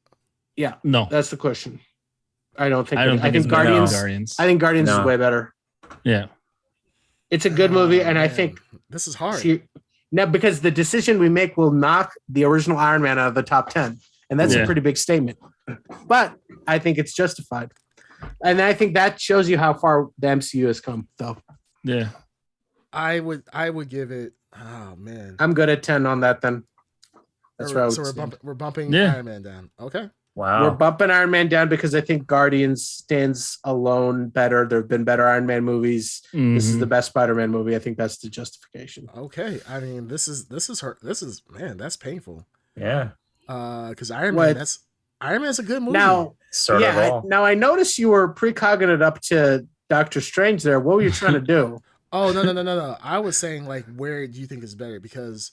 Yeah, No, that's the question. I don't think. I don't think it's better than Guardians. I think Guardians is No. way better. Yeah. It's a good movie, and I Man, think this is hard. now because the decision we make will knock the original Iron Man out of the top 10, and that's a Yeah. pretty big statement. But I think it's justified, and I think that shows you how far the MCU has come. Though Yeah. I would give it. Oh man, I'm good at 10 on that. Then that's right. So we're bumping Yeah. Iron Man down. Okay. Wow. We're bumping Iron Man down because I think Guardians stands alone better. There have been better Iron Man movies. This is the best Spider-Man movie. I think that's the justification. Okay. I mean, this is man, that's painful. Yeah. Because Iron What? Man's a good movie. Now, Sort of all. now I noticed you were precogging it up to Doctor Strange there. What were you trying to do? Oh no. I was saying like, where do you think is better? Because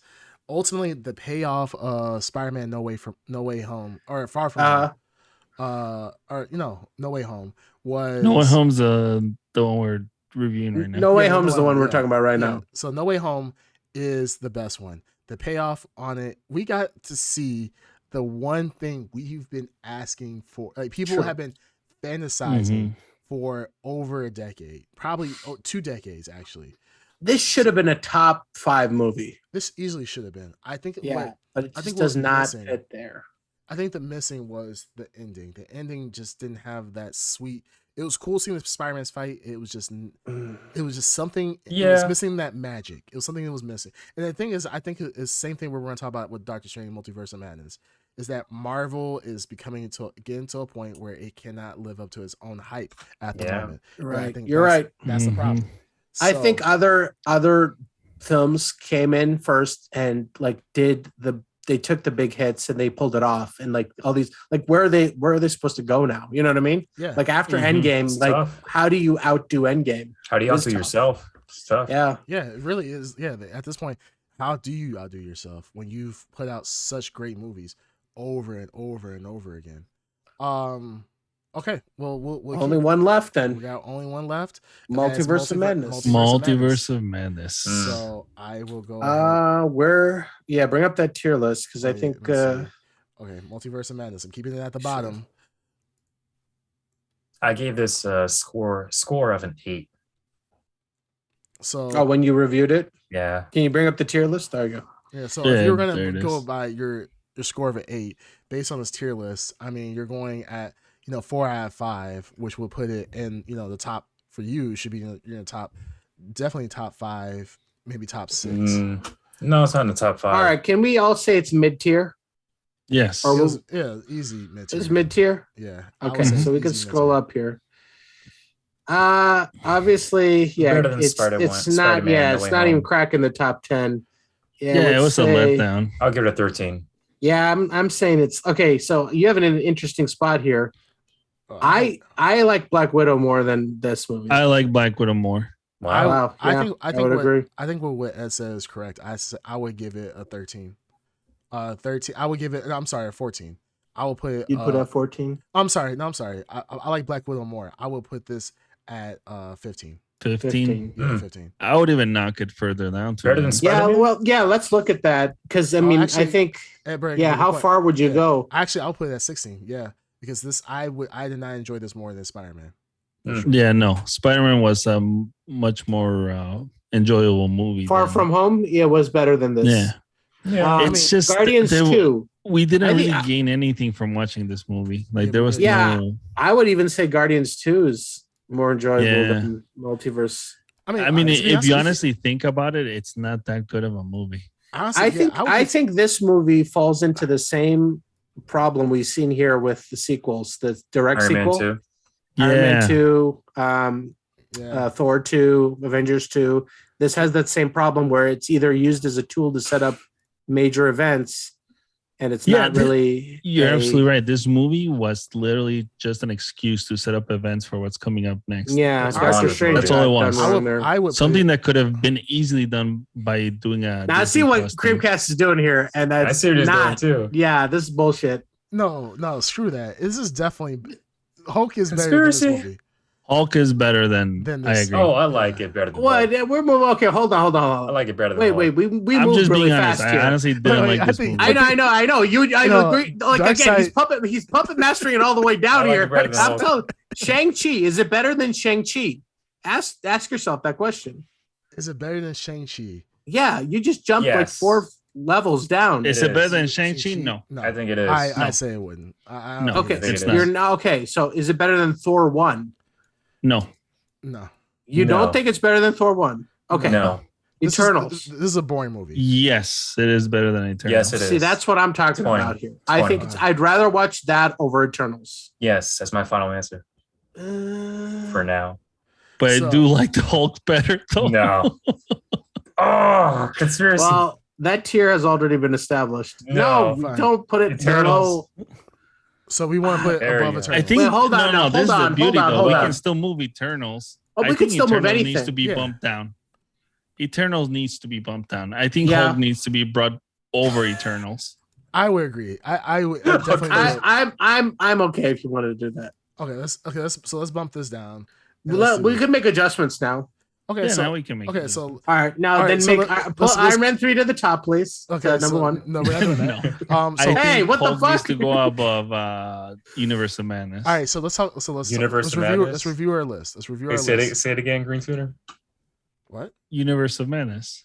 ultimately, the payoff of Spider-Man No Way Home or Far From Home, No Way Home was No Way Home's the one we're reviewing right now. No Way Yeah, Home No is the Way one Home, we're yeah. talking about right Yeah. now. So No Way Home is the best one. The payoff on it, we got to see the one thing we've been asking for. Like people Sure. have been fantasizing Mhm. for over a decade, probably 2 decades actually. This should have been a top 5 movie. This easily should have been. I think. But it I just think does what's not missing- fit there. I think the missing was the ending. The ending just didn't have that sweet. It was cool seeing Spider-Man's fight. It was just something. It was Yeah. missing that magic. It was something that was missing. And the thing is, I think it's the same thing we're going to talk about with Doctor Strange Multiverse of Madness. Is that Marvel is getting to a point where it cannot live up to its own hype at the Yeah. moment. And I Right. think You're right. That's the problem. I So- think other films came in first and like they took the big hits and they pulled it off, and like all these, like where are they supposed to go now? You know what I mean? Yeah. Like after Mhm. Endgame, It's like tough. how do you outdo Endgame? How do you It's outdo tough. yourself? It's tough. Yeah. Yeah, it really is. Yeah, at this point, how do you outdo yourself when you've put out such great movies over and over and over again? Okay, well, we'll Only one left We then. got only one left. and that's Multiverse of Madness. Multiverse of Madness. Mm. So I will go ahead. Bring up that tier list because I Wait, think let me see. Okay, Multiverse of Madness. I'm keeping it at the Sure. bottom. I gave this a score of an 8. So when you reviewed it, Yeah. can you bring up the tier list? There you go. yeah, so Yeah, if you're there gonna it go is. by your score of an 8 based on this tier list, I mean you're going at 4 out of 5, which will put it in the top for you should be in the top, definitely top 5, maybe top 6. No, it's not in the top 5. All right, can we all say it's mid tier? Yes. Or Easy mid. It's mid tier. Yeah. I Okay, would say so we can easy scroll mid-tier. up here. Obviously, yeah, Better than it's Spider-Man- not. Spider-Man Yeah, No it's Way not even Home. cracking the top 10. yeah, I would it was a say- letdown. I'll give it a 13. Yeah, I'm saying it's okay. So you have an interesting spot here. I like Black Widow more than this movie. I like Black Widow more. Wow. Wow, I yeah, think I would what, agree. I think what Ed said is correct. I would give it a 13. 13. I would give it. I'm sorry, a 14. I will put it. You'd put at 14. I'm sorry. No, I'm sorry. I like Black Widow more. I will put this at 15. 15. Yeah, 15. I would even knock it further down to Better than Spider-Man? Yeah, well, yeah. Let's look at that because I mean, actually, I think. Brandon, Yeah, how far would you go? Actually, I'll put it at 16. Yeah, because I did not enjoy this more than Spider-Man. Sure. Yeah, no. Spider-Man was a much more enjoyable movie. Far From Home, was better than this. Yeah. Yeah, it's just Guardians 2. We didn't really gain anything from watching this movie. Like there was no. I would even say Guardians 2 is more enjoyable than Multiverse. I mean, if you honestly think about it, it's not that good of a movie. Honestly, I think this movie falls into the same problem we've seen here with the sequels, the direct sequel. Man 2. Iron Man 2, Thor 2, Avengers 2. This has that same problem where it's either used as a tool to set up major events, and it's not really. You're absolutely right. This movie was literally just an excuse to set up events for what's coming up next. Yeah, Doctor Strange. That's all it was. I would something that could have been easily done by doing a. Now I see what Creamcast is doing here, and that's I see what he's doing too. Yeah, this is bullshit. No, screw that. This is definitely Hulk is better than this movie. Hulk is better than I agree. Oh, I like it better than what? We're moving. Okay, hold on. I like it better than Wait, we I'm moved just really being fast honest. here. I honestly didn't like this movie. I know. I agree. Like again, he's puppet mastering it all the way down here. I'm telling Shang-Chi, is it better than Shang-Chi? Ask yourself that question. Is it better than Shang-Chi? Yeah, you just jumped like 4 levels down. Is it better than Shang-Chi? No. I think it is. I say it wouldn't. No. Okay, you're not okay. So is it better than Thor 1? No. You don't think it's better than Thor 1? Okay. No. Eternals. This is a boring movie. Yes, it is better than Eternals. Yes, it is. See, that's what I'm talking about here. I think I'd rather watch that over Eternals. Yes, that's my final answer. For now. But I do like the Hulk better, though. No. Oh, conspiracy. Well, that tier has already been established. No, don't put it below. So we want to put it above Eternals. I think. Wait, hold on. No, this is the beauty, though. We on. can still move Eternals. Oh, we can still move Eternals anything. Needs to be bumped down. Eternals needs to be bumped down. I think Hulk needs to be brought over Eternals. I would agree. I would definitely. I'm okay if you wanted to do that. Okay, let's bump this down. We can make adjustments now. Okay, so now we can make. Okay, so all right, now then put Iron Man 3 to the top, please. Okay, number 1. No, we're not doing that. So hey, what Hulk the fuck? Needs to go above Universe of Madness. All right, so let's talk. So let's review our list. Let's review our list. Say it again, Green Tuner. What? Universe of Madness.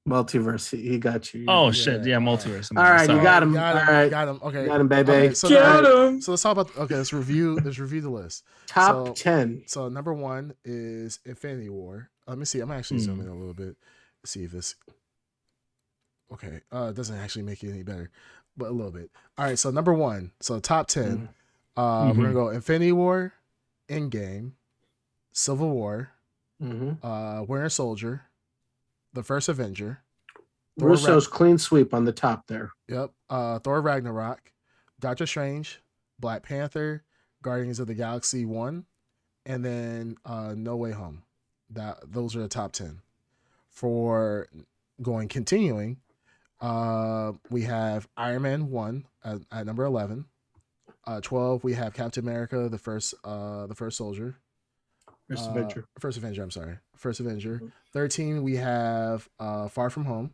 Multiverse. He got you. Oh shit! Yeah, Multiverse. All right, you got him. Got him. Okay, got him, baby. Okay, so got him. So let's talk about. Okay, let's review the list. Top 10. So number 1 is Infinity War. Let me see. I'm actually zooming a little bit. See if this. Okay, it doesn't actually make it any better, but a little bit. All right, so number 1. So top 10. We're gonna go Infinity War, Endgame, Civil War, Winter Soldier, The First Avenger. Russo's clean sweep on the top there. Yep. Thor Ragnarok, Doctor Strange, Black Panther, Guardians of the Galaxy 1, and then No Way Home. Those are the top 10. For continuing, we have Iron Man 1 at number 11. 12, we have Captain America, the first soldier. First Avenger. First Avenger. 13, we have Far From Home.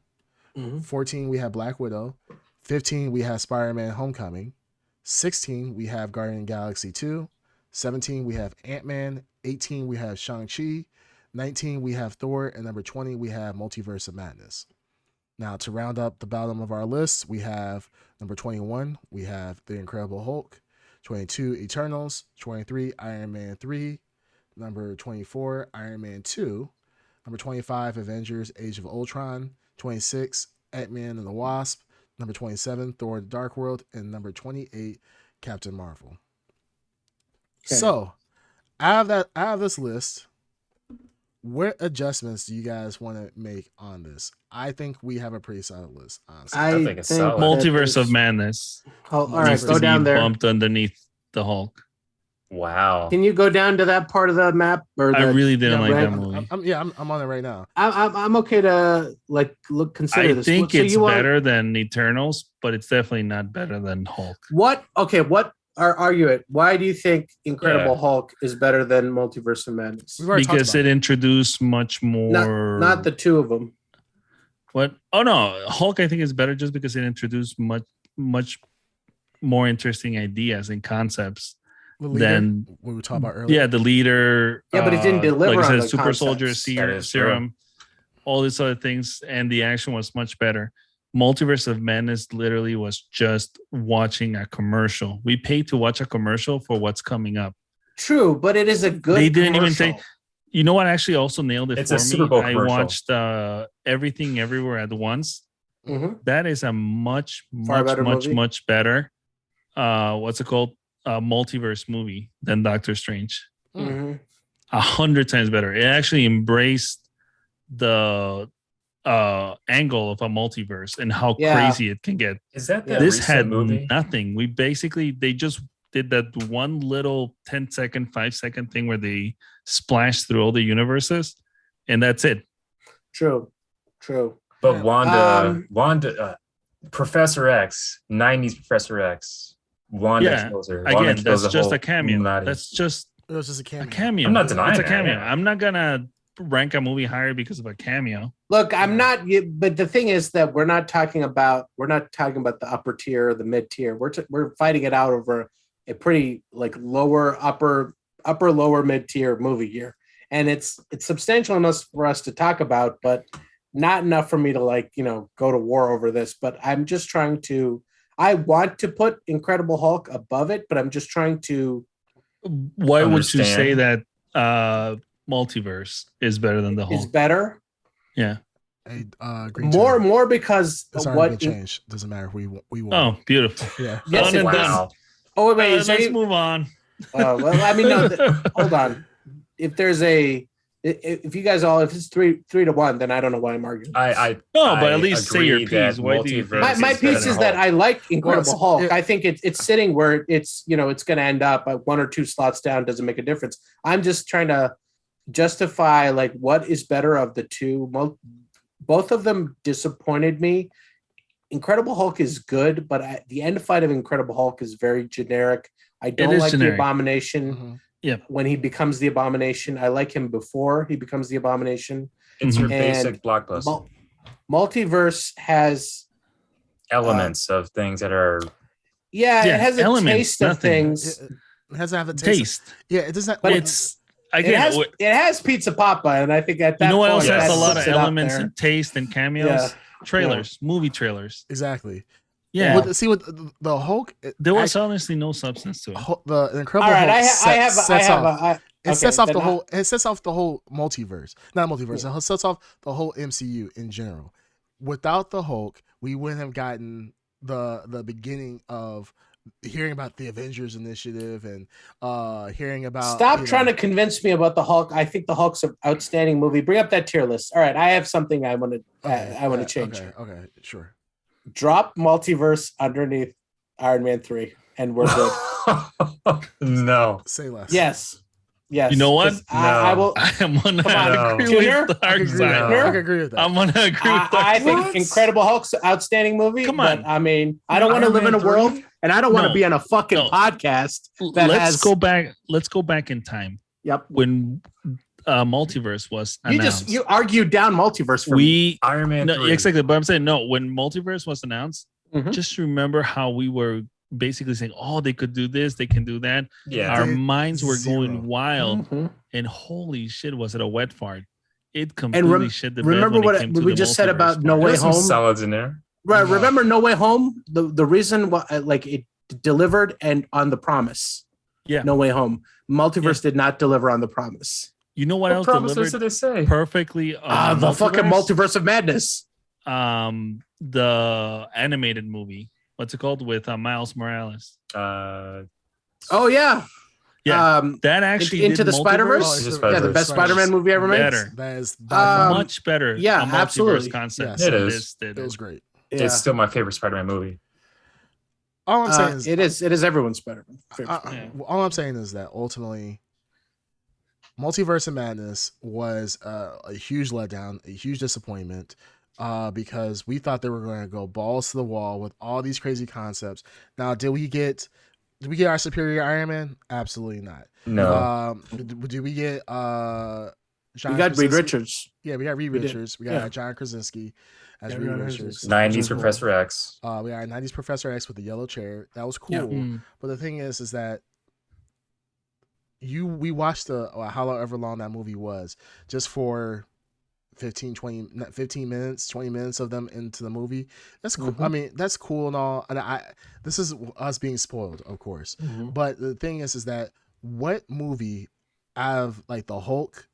14, we have Black Widow. 15, we have Spider-Man Homecoming. 16, we have Guardian Galaxy 2. 17, we have Ant-Man. 18, we have Shang-Chi. 19, we have Thor. And number 20, we have Multiverse of Madness. Now, to round up the bottom of our list, we have number 21, we have The Incredible Hulk. 22, Eternals. 23, Iron Man 3. Number 24, Iron Man 2. Number 25, Avengers Age of Ultron. 26, Ant-Man and the Wasp. Number 27, Thor: The Dark World. And number 28, Captain Marvel. Okay. So, out of this list, what adjustments do you guys want to make on this? I think we have a pretty solid list, honestly. I think it's solid. Multiverse of Madness. All right, go down there. Bumped underneath the Hulk. Wow. Can you go down to that part of the map? I really didn't like that movie. I'm on it right now. I'm okay to consider this. I think it's better than Eternals, but it's definitely not better than Hulk. What? Okay, what? argue it. Why do you think Incredible Hulk is better than Multiverse of Madness? Because it introduced much more. Not the two of them. What? Oh no, Hulk I think is better just because it introduced much more interesting ideas and concepts than what we talked about earlier. Yeah, the leader. Yeah, but it didn't deliver. Like I on said, super soldier serum, all these other things, and the action was much better. Multiverse of Madness literally was just watching a commercial. We paid to watch a commercial for what's coming up. True, but it is a good. They didn't even say. You know what? Actually, also nailed it it's for a Super me. Bowl I commercial. watched Everything Everywhere at Once. Mm-hmm. That is a much better. What's it called? Multiverse movie than Doctor Strange. 100 times better. It actually embraced the angle of a multiverse and how crazy it can get. Is that this had movie? Nothing. They just did that one little 10-second, 5-second thing where they splashed through all the universes, and that's it. True. But Wanda, Professor X, 90s Professor X, Wanda kills her. Again, that's just a cameo. That's just it was just a cameo. I'm not denying it's a cameo. Yeah. I'm not gonna rank a movie higher because of a cameo. Look, I'm not. But the thing is that we're not talking about the upper tier or the mid tier. We're fighting it out over a pretty like upper lower mid tier movie here, and it's substantial enough for us to talk about, but not enough for me to go to war over this. But I'm just trying to. I want to put Incredible Hulk above it, but I'm just trying to. Why would you say that Multiverse is better than the Hulk? Is better? Yeah. Hey, more because what change doesn't matter. We won. Oh, beautiful. Yeah. Yes, done. Wow. Oh wait, let's move on. Well, I mean, no. Hold on. If it's 3-1, then I don't know why I'm arguing. But at least say your piece. Why do you? My piece is that I like Incredible Hulk. I think it's sitting where it's it's going to end up at 1 or 2 slots down. Doesn't make a difference. I'm just trying to justify what is better of the two. Both of them disappointed me. Incredible Hulk is good, but the end fight of Incredible Hulk is very generic. I don't like the Abomination. Mm-hmm. Yeah, when he becomes the Abomination, I like him before he becomes the Abomination. It's your basic blockbuster. Multiverse has elements of things that are. Yeah, it has a taste of things. It has to have a taste. Yeah, it doesn't. But it's again, it has Pizza Papa, and I think at that what point, else has a lot of elements and taste and cameos. Trailers, movie trailers. Exactly. Yeah. With the Hulk, there was honestly no substance to it. The Incredible Hulk it sets off the whole multiverse. Not multiverse. It sets off the whole MCU in general. Without the Hulk, we wouldn't have gotten the beginning of hearing about the Avengers Initiative and hearing about. Stop trying to convince me about the Hulk. I think the Hulk's an outstanding movie. Bring up that tier list. All right, I have something I want to change. Okay, sure. Drop Multiverse underneath Iron Man 3, and we're good. No. Say less. Yes. You know what? I will. I'm gonna agree with Dark Side. I can agree with that. I'm gonna agree with that. I think Incredible Hulk's an outstanding movie. Come on. But, I mean, I don't want to live in a world, and I don't want to be on a fucking podcast. Let's go back. Let's go back in time. Yep. When Multiverse was announced, you argued down Multiverse for me. Iron Man 3. Exactly. But I'm saying no. When Multiverse was announced, just remember how we were basically saying, "Oh, they could do this, they can do that." Yeah, our minds were going wild, and holy shit, was it a wet fart? It completely shit the bed. Remember what we just said about No Way Home? Salads in there, right? No. Remember No Way Home? The reason why it delivered and on the promise. Yeah, No Way Home. Multiverse did not deliver on the promise. You know what else delivered did they say? Perfectly? The fucking Multiverse of Madness. The animated movie. What's it called with Miles Morales? Oh yeah. That actually Into the Spider-Verse. The best Spider-Man movie ever made. Better. That is much better. Yeah, absolutely. Concept. Yes, it was great. Yeah. It's still my favorite Spider-Man movie. All I'm saying is it is everyone's Spider-Man. All I'm saying is that ultimately, Multiverse of Madness was a huge letdown, a huge disappointment. Because we thought they were going to go balls to the wall with all these crazy concepts. Now, did we get Do we get our superior Iron Man? Absolutely not. No. Do we get John You got Reed Krasinski? Richards. Yeah, we got Reed We did. Richards. We got Yeah. John Krasinski as Yeah, Reed John Richards. Krasinski. 90s Cool. Professor X. We got 90s Professor X with the yellow chair. That was cool. Yeah. Mm. But the thing is that we watched however long that movie was just for 15 minutes 20 minutes of them into the movie. That's cool. I mean, that's cool and all, and this is us being spoiled, of course. But the thing is that what movie out of like the Hulk,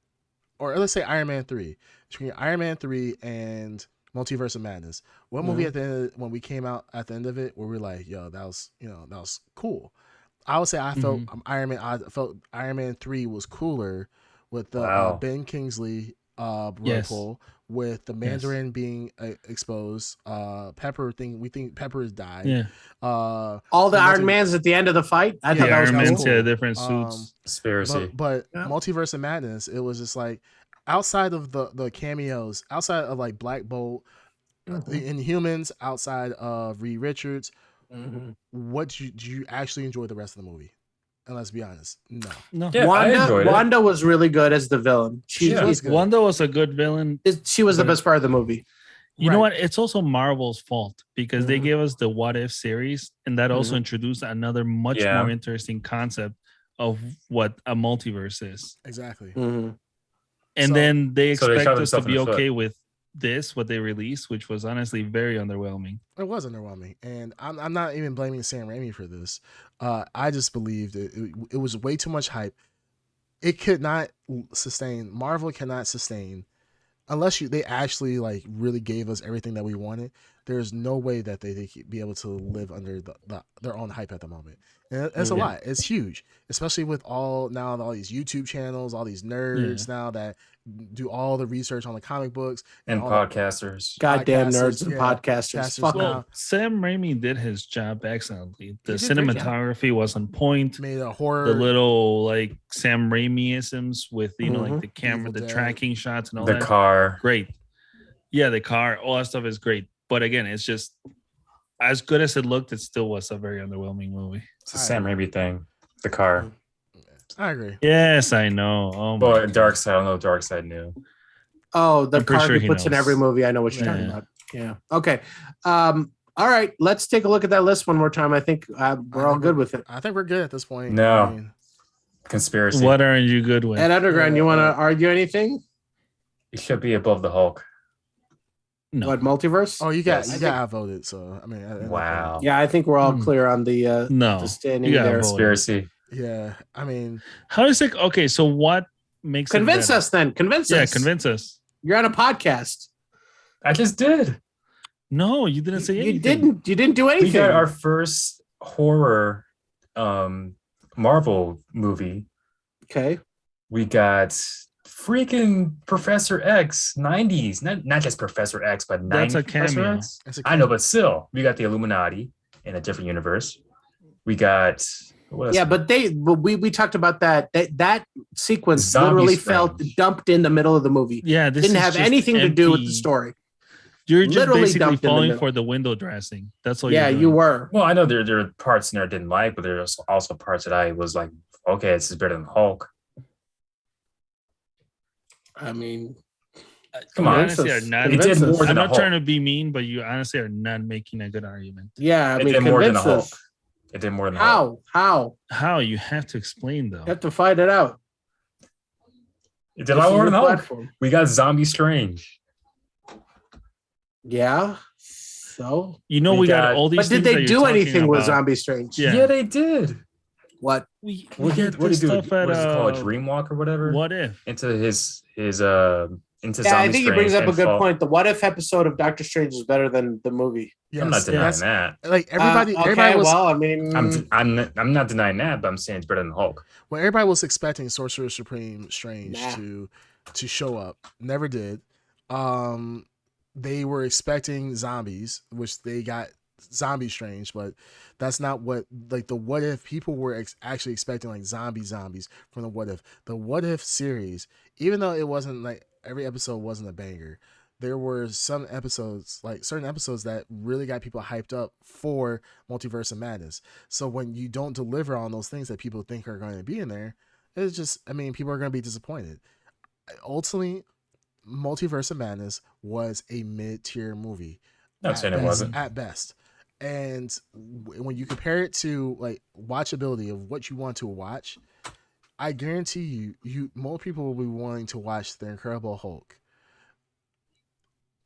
or let's say Iron Man 3, between Iron Man 3 and Multiverse of Madness, what movie at the end when we came out at the end of it where we're like, yo, that was cool. I would say I felt Iron Man. I felt Iron Man 3 was cooler with the Ben Kingsley role, with the Mandarin being exposed. Pepper thing. We think Pepper has died. Yeah. All the Iron Mans at the end of the fight. I thought that was Iron Man's cool. different suits. Conspiracy. But Multiverse of Madness, it was just like outside of the cameos, outside of like Black Bolt, the Inhumans, outside of Reed Richards. What do you actually enjoy the rest of the movie? And let's be honest, no. Yeah, Wanda was really good as the villain. Wanda was a good villain. She was the best part of the movie. You know what? It's also Marvel's fault because they gave us the What If series, and that also introduced another much more interesting concept of what a multiverse is. Exactly. And then they expect us to be okay with this, what they released, which was honestly very underwhelming. It was underwhelming, and I'm not even blaming Sam Raimi for this. I just believed it was way too much hype. It could not sustain. Marvel cannot sustain unless they actually like really gave us everything that we wanted. There's no way that they could be able to live under their own hype at the moment. And it's a lot. It's huge, especially with all these YouTube channels, all these nerds now that do all the research on the comic books and podcasters. Goddamn nerds and podcasters. Fuck well, Sam Raimi did his job excellently. The cinematography was on point. Made a horror. The little like Sam Raimi-isms with like the camera, the tracking shots, and all that. The car, great. Yeah, the car, all that stuff is great. But again, it's just as good as it looked. It still was a very underwhelming movie. It's a Sam Raimi thing. The car. I agree. Yes, I know. Oh, but Darkseid, I don't know if Darkseid knew. Oh, the car he puts in every movie. I know what you're talking about. Yeah. Okay. All right. Let's take a look at that list one more time. I think we're all good with it. I think we're good at this point. No. Conspiracy. What aren't you good with? Ed Underground, you want to argue anything? It should be above the Hulk. No. What, multiverse? Oh, you got outvoted. So I mean, wow. Yeah, I think we're all clear on the the standing there. Conspiracy. Yeah, I mean, how is it? Okay, so what makes convince us then? Convince us. Yeah, convince us. You're on a podcast. I just did. No, you didn't say anything. You didn't do anything. We got our first horror Marvel movie. Okay. We got freaking Professor X 90s, not just Professor X, but 90s. That's a Professor cameo. X. I know, but still, we got the Illuminati in a different universe. We got but we talked about that sequence literally felt dumped in the middle of the movie. Yeah, this didn't have anything to do with the story. You're just literally basically falling for the window dressing. That's all. Yeah, you were. Well, I know there are parts in there I didn't like, but there's also parts that I was like, okay, this is better than Hulk. I mean, come on. Honestly, I'm not trying to be mean, but you honestly are not making a good argument. Yeah, I mean, it did more than the Hulk. It did more than Hulk. How? You have to explain though. You have to fight it out. It did a lot more than Hulk. We got Zombie Strange. Yeah. So we got all these. But did they do anything with Zombie Strange? Yeah, they did. What? What did he do? What is it called? Dreamwalk or whatever? What if? Into his into Zombie I think he brings up a good point. point. The What If episode of Doctor Strange is better than the movie. Yes, I'm not denying that. Like everybody was. Well, I mean, I'm not denying that, but I'm saying it's better than Hulk. Well, everybody was expecting Sorcerer Supreme Strange to show up. Never did. They were expecting zombies, which they got Zombie Strange, but that's not what like the What If people were actually expecting, like zombies from the What If. The What If series, even though it wasn't like every episode wasn't a banger, there were some episodes, like certain episodes, that really got people hyped up for Multiverse of Madness. So when you don't deliver on those things that people think are going to be in there, it's just, I mean, people are going to be disappointed. Ultimately, Multiverse of Madness was a mid-tier movie. Not saying it wasn't. At best. And when you compare it to like watchability of what you want to watch, I guarantee you more people will be willing to watch The Incredible Hulk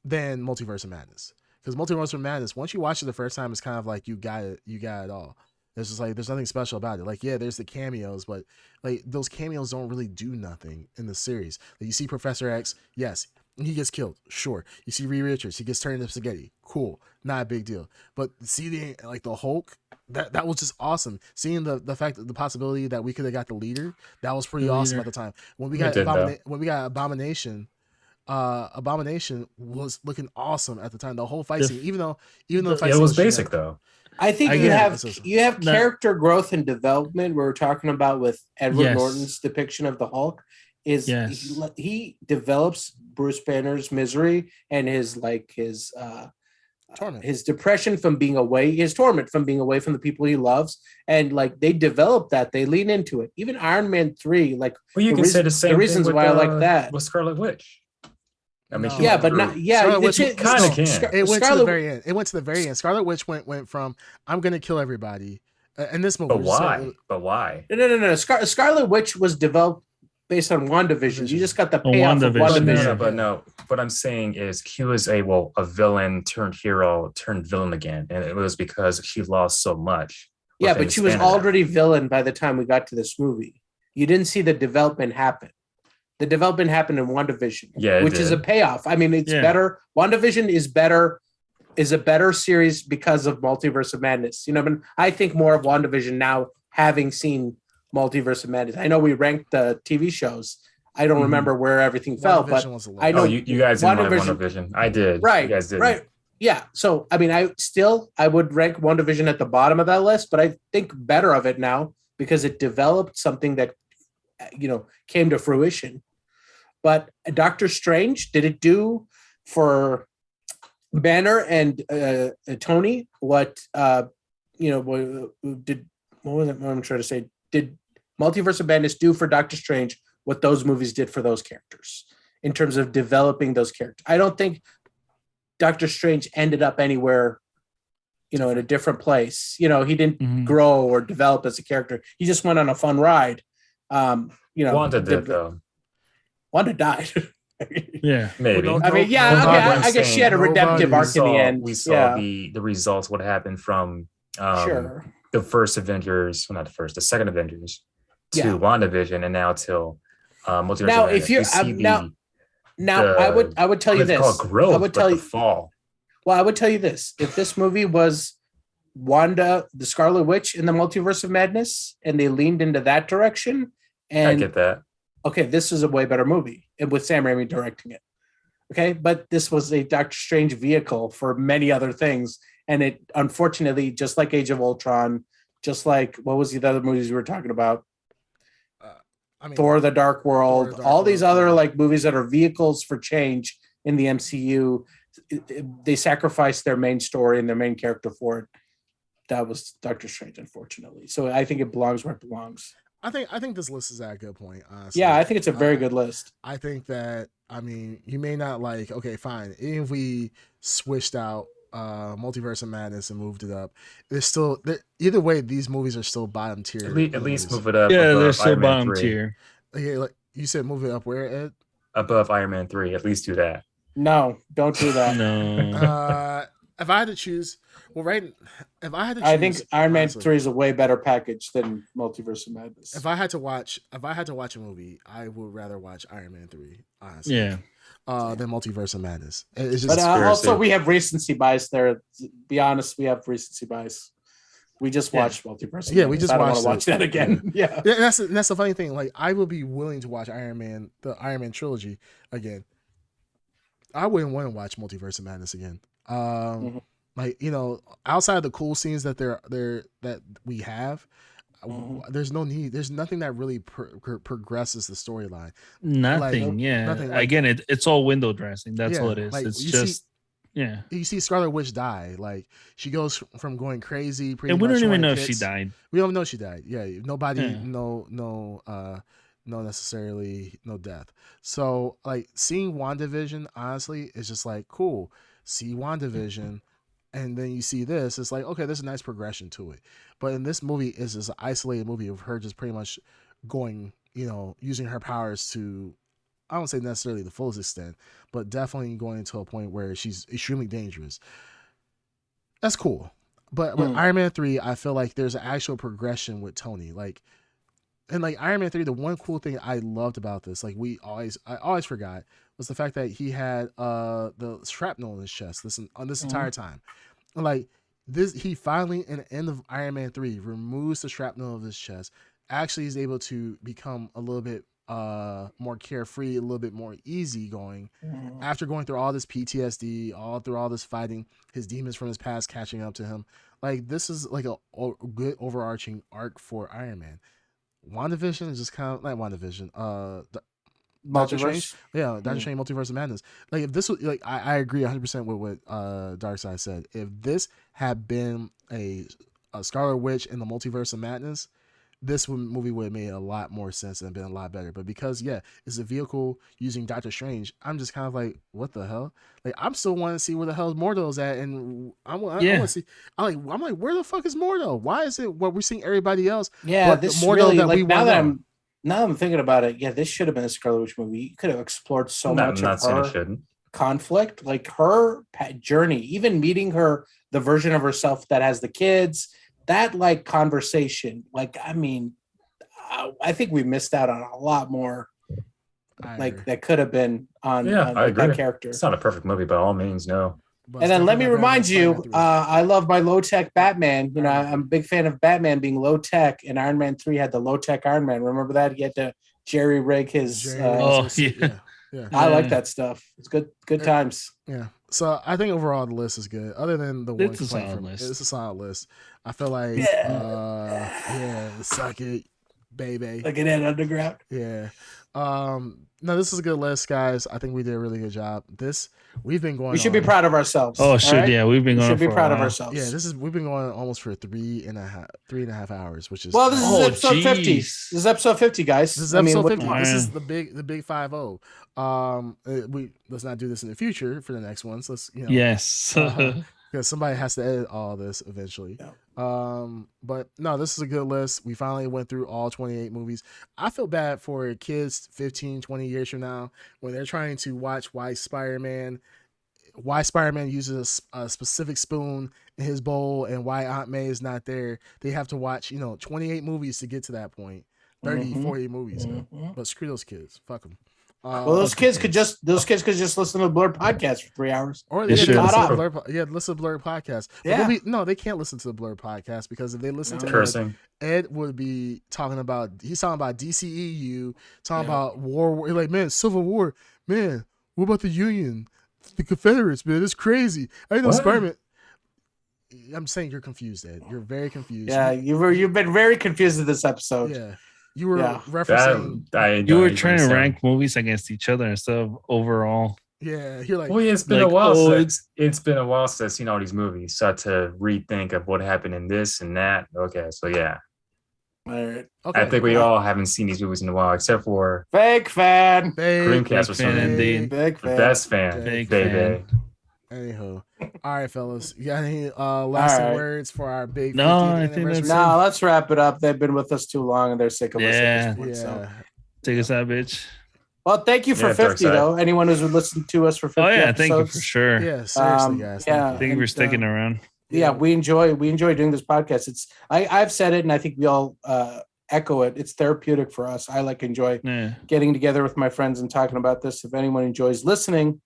than Multiverse of Madness. Because Multiverse of Madness, once you watch it the first time, it's kind of like you got it all. It's just like there's nothing special about it. Like, yeah, there's the cameos, but like those cameos don't really do nothing in the series. Like, you see Professor X, yes, he gets killed, sure. You see Reed Richards, he gets turned into spaghetti, cool, not a big deal. But see the Hulk, that was just awesome. Seeing the fact that the possibility that we could have got the leader, that was pretty awesome at the time. When we got Abomination. Abomination was looking awesome at the time. The whole fight scene, even though the fight it scene was basic though. I think you have character growth and development. We're talking about with Edward Norton's depiction of the Hulk. He develops Bruce Banner's misery and his torment, his depression from being away, his torment from being away from the people he loves, and like they develop that, they lean into it. Even Iron Man 3, like you can say the same. The reasons with, why I like that with Scarlet Witch. I mean, no. But not Scarlet Witch kind of can. It went to the very end. It went to the very end. Scarlet Witch went from I'm gonna kill everybody in this movie. But why? No. Scarlet Witch was developed based on WandaVision. You just got the payoff of WandaVision. No. What I'm saying is he was a villain turned hero turned villain again, and it was because he lost so much. Yeah, but she was already villain by the time we got to this movie. You didn't see the development happen. The development happened in WandaVision, which is a payoff. I mean, it's better. WandaVision is a better series because of Multiverse of Madness. You know, but I think more of WandaVision now, having seen Multiverse of Madness. I know we ranked the TV shows. I don't remember where everything fell, but I know you guys didn't like WandaVision. I did. Right. You guys did. Right. Yeah. So, I mean, I would rank WandaVision at the bottom of that list, but I think better of it now because it developed something that, came to fruition. But Doctor Strange, did it do for Banner and Tony what I'm trying to say? Did Multiverse of Madness do for Doctor Strange what those movies did for those characters in terms of developing those characters? I don't think Doctor Strange ended up anywhere, in a different place. He didn't grow or develop as a character. He just went on a fun ride. Wanda did though. Wanda died. Yeah, maybe. I guess she had a redemptive arc in the end. We saw the results. What happened from the first Avengers, well, not the first, the second Avengers to WandaVision, and now till Multiverse. Now, if you I would tell you this. Growth, I would tell you fall. Well, I would tell you this: if this movie was Wanda, the Scarlet Witch, in the Multiverse of Madness, and they leaned into that direction, and I get that. Okay, this is a way better movie, and with Sam Raimi directing it. Okay, but this was a Doctor Strange vehicle for many other things, and it unfortunately, just like Age of Ultron, just like what was the other movies we were talking about? Thor: The Dark World, all these other like movies that are vehicles for change in the MCU, they sacrificed their main story and their main character for it. That was Doctor Strange, unfortunately. So I think it belongs where it belongs. I think this list is at a good point, honestly. Yeah, I think it's a very good list. I think that, you may not like, okay, fine. Even if we switched out Multiverse of Madness and moved it up, there's still, either way, these movies are still bottom tier. At least move it up. Yeah, they're still bottom tier. Okay, like you said, move it up where, Ed? Above Iron Man 3. At least do that. No, don't do that. No. If I had to choose, I think Iron Man 3 is a way better package than Multiverse of Madness. If I had to watch a movie, I would rather watch Iron Man 3, honestly. Yeah. Than Multiverse of Madness. It's just but also we have recency bias there. Be honest, we have recency bias. We just watched Multiverse. Yeah, we just watched. I don't want to watch that again. Yeah, that's the funny thing. Like, I would be willing to watch the Iron Man trilogy again. I wouldn't want to watch Multiverse of Madness again. Like, outside of the cool scenes that that we have, There's no need. There's nothing that really progresses the storyline. Nothing. Nothing. Again, it's all window dressing. That's all it is. Like, it's just. You see Scarlet Witch die. Like, she goes from going crazy. And we don't even know if she died. We don't know she died. Yeah, nobody, no necessarily no death. So like seeing WandaVision, honestly, is just like cool. See WandaVision, and then you see this. It's like okay, there's a nice progression to it. But in this movie, is just an isolated movie of her just pretty much going, using her powers to. I don't say necessarily the fullest extent, but definitely going to a point where she's extremely dangerous. That's cool. But with Iron Man 3, I feel like there's an actual progression with Tony. Like Iron Man 3, the one cool thing I loved about this, like I always forgot, was the fact that he had the shrapnel in his chest this entire time. Like this, he finally in the end of Iron Man 3 removes the shrapnel of his chest. Actually is able to become a little bit more carefree, a little bit more easygoing after going through all this PTSD, through all this fighting, his demons from his past catching up to him. Like this is like a good overarching arc for Iron Man. WandaVision is just kind of like WandaVision. Doctor Strange, Doctor Strange, Multiverse of Madness. Like if this was like, I agree 100% with what Darkseid said. If this had been a Scarlet Witch in the Multiverse of Madness, this movie would have made a lot more sense and been a lot better. But because it's a vehicle using Doctor Strange, I'm just kind of like, what the hell? Like I'm still wanting to see where the hell Mordo's at, and I want to see. I'm like, where the fuck is Mordo? Why is it what we're seeing everybody else? Yeah, this Mordo really, that like, we now that I'm thinking about it. Yeah, this should have been a Scarlet Witch movie. You could have explored so much of her conflict, like her journey, even meeting her, the version of herself that has the kids. That like conversation, like I mean, I think we missed out on a lot more. Like that could have been on that character. It's not a perfect movie by all means, no. But and then let me remind you, I love my low tech Batman. You know, I'm a big fan of Batman being low tech, and Iron Man 3 had the low tech Iron Man. Remember that? He had to jerry rig his. I like that stuff. It's good times. Yeah. So I think overall the list is good. Other than the one, it's a solid list. I feel like, suck it, baby. Like it underground. Yeah. No, this is a good list, guys. I think we did a really good job. We've been going. We should be proud of ourselves. Oh, shit, right? Yeah, we've been going. Should be proud of ourselves. Yeah, we've been going almost for 3.5 hours, which is. Well, this is episode 50. This is episode 50, guys. This is episode 50. This is the big 50. Let's not do this in the future for the next ones. Let's Yes. Because somebody has to edit all this eventually. Yeah. But no, this is a good list. We finally went through all 28 movies. I feel bad for kids 15, 20 years from now when they're trying to watch why Spider-Man uses a specific spoon in his bowl and why Aunt May is not there. They have to watch, 28 movies to get to that point. 30, 40 movies. But screw those kids. Fuck them. Well, those kids could just listen to the Blurred podcast for 3 hours, or they could listen to the Blurred podcast. But they can't listen to the Blurred podcast because if they listen to Ed would be talking about DCEU, talking about war. Like, man, Civil War, man. What about the Union, the Confederates? Man, it's crazy. I know Spider-Man. I'm saying you're confused, Ed. You're very confused. Yeah, you've been very confused in this episode. Yeah. You were referencing. You were trying to rank movies against each other instead of overall. Yeah, you're like. Well, it's been a while. It's been a while since I've seen all these movies, so I had to rethink of what happened in this and that. Okay, so yeah. All right. Okay. I think we all haven't seen these movies in a while, except for fake fan, Dreamcast or something. Indeed. The best fan, baby. Anyhow, all right, fellas, you got any lasting words for our big? I think that's no. Let's wrap it up. They've been with us too long, and they're sick of us. At this point, so. Take us out, bitch. Well, thank you for 50 though. Anyone who's listened to us for 50 episodes. Thank you for sure. Yeah, seriously, guys. Thank you for sticking around. Yeah, we enjoy doing this podcast. It's I've said it, and I think we all echo it. It's therapeutic for us. I enjoy getting together with my friends and talking about this. If anyone enjoys listening,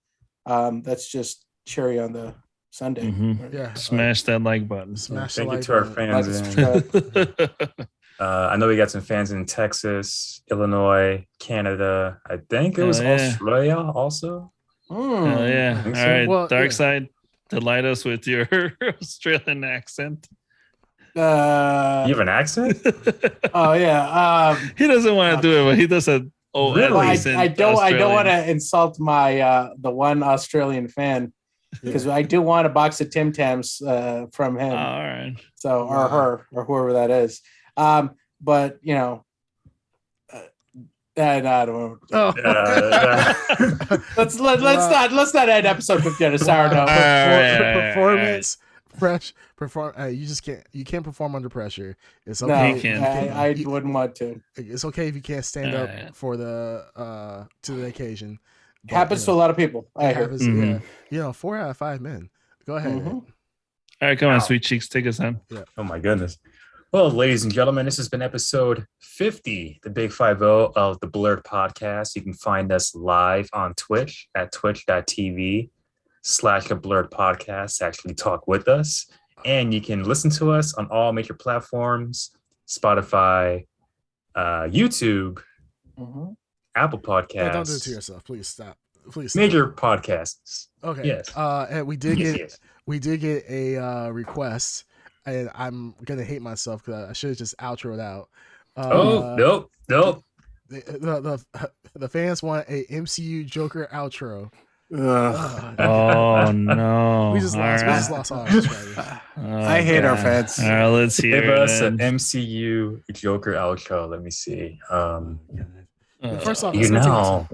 that's just cherry on the Sunday. Mm-hmm. Yeah, smash that like button. Thank you to our fans. I know we got some fans in Texas, Illinois, Canada. I think it was Australia also. All right, well, Darkseid, delight us with your Australian accent. You have an accent? Oh yeah. He doesn't want to do it, but he doesn't. Oh, Really? I don't want to insult my the one Australian fan because I do want a box of Tim Tams from him. All right. So or her or whoever that is. But you know, I don't know. Let's not end episode 50 on a sour note. Performance. You can't perform under pressure. It's okay. No, I wouldn't want to. It's okay if you can't stand up for the to the occasion. But, happens to a lot of people. Yeah. 4 out of 5 men. Go ahead. All right, come on, Sweet Cheeks, take us on. Yeah. Oh my goodness. Well, ladies and gentlemen, this has been episode 50, the Big 50 of the Blurred Podcast. You can find us live on Twitch at twitch.tv/the Blurred Podcast to actually talk with us. And you can listen to us on all major platforms, Spotify, YouTube, Apple Podcasts. Don't do it to yourself. Please stop. Major podcasts. Okay. Yes. And we did get a request. And I'm gonna hate myself because I should have just outroed out. Nope. The fans want a MCU Joker outro. Oh no! We just lost all our I hate our fans. All right, let's hear Give us then. an MCU Joker outro. Let me see. First off,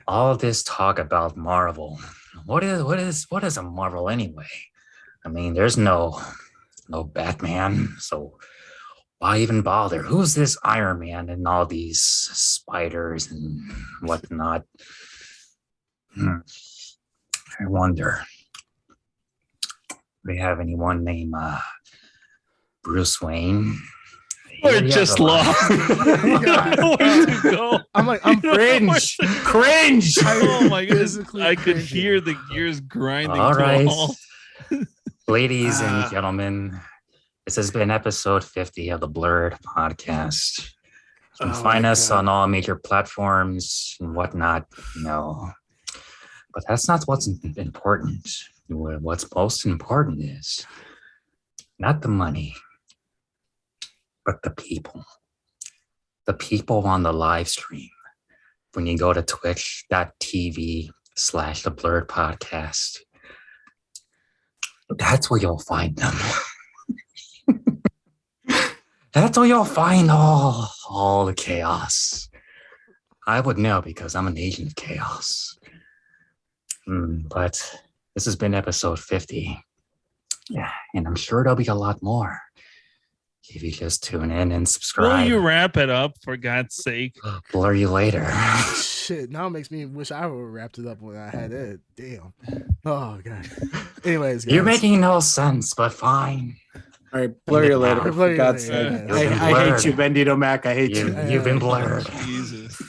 all this talk about Marvel. What is a Marvel anyway? I mean, there's no Batman, so why even bother? Who's this Iron Man and all these spiders and whatnot? I wonder. Do we have anyone named Bruce Wayne? We're just lost. Where to go? I'm cringe. Oh my goodness! I could hear the gears grinding. All right. To Ladies and gentlemen, this has been episode 50 of the Blurred Podcast. You can find us on all major platforms and whatnot, But that's not what's important. What's most important is not the money, but the people. The people on the live stream. When you go to twitch.tv/the Blurred Podcast, that's where you'll find them. That's where you'll find all the chaos. I would know because I'm an agent of chaos. But this has been episode 50. Yeah, and I'm sure there'll be a lot more if you just tune in and subscribe. Will you wrap it up, for God's sake? Blur you later. Shit, now it makes me wish I would have wrapped it up when I had it. Damn. Oh, God. Anyways, guys. You're making no sense, but fine. All right, blur you later. For God's sake. I hate you, Bendito Mac. I hate you. You've been blurred. Jesus.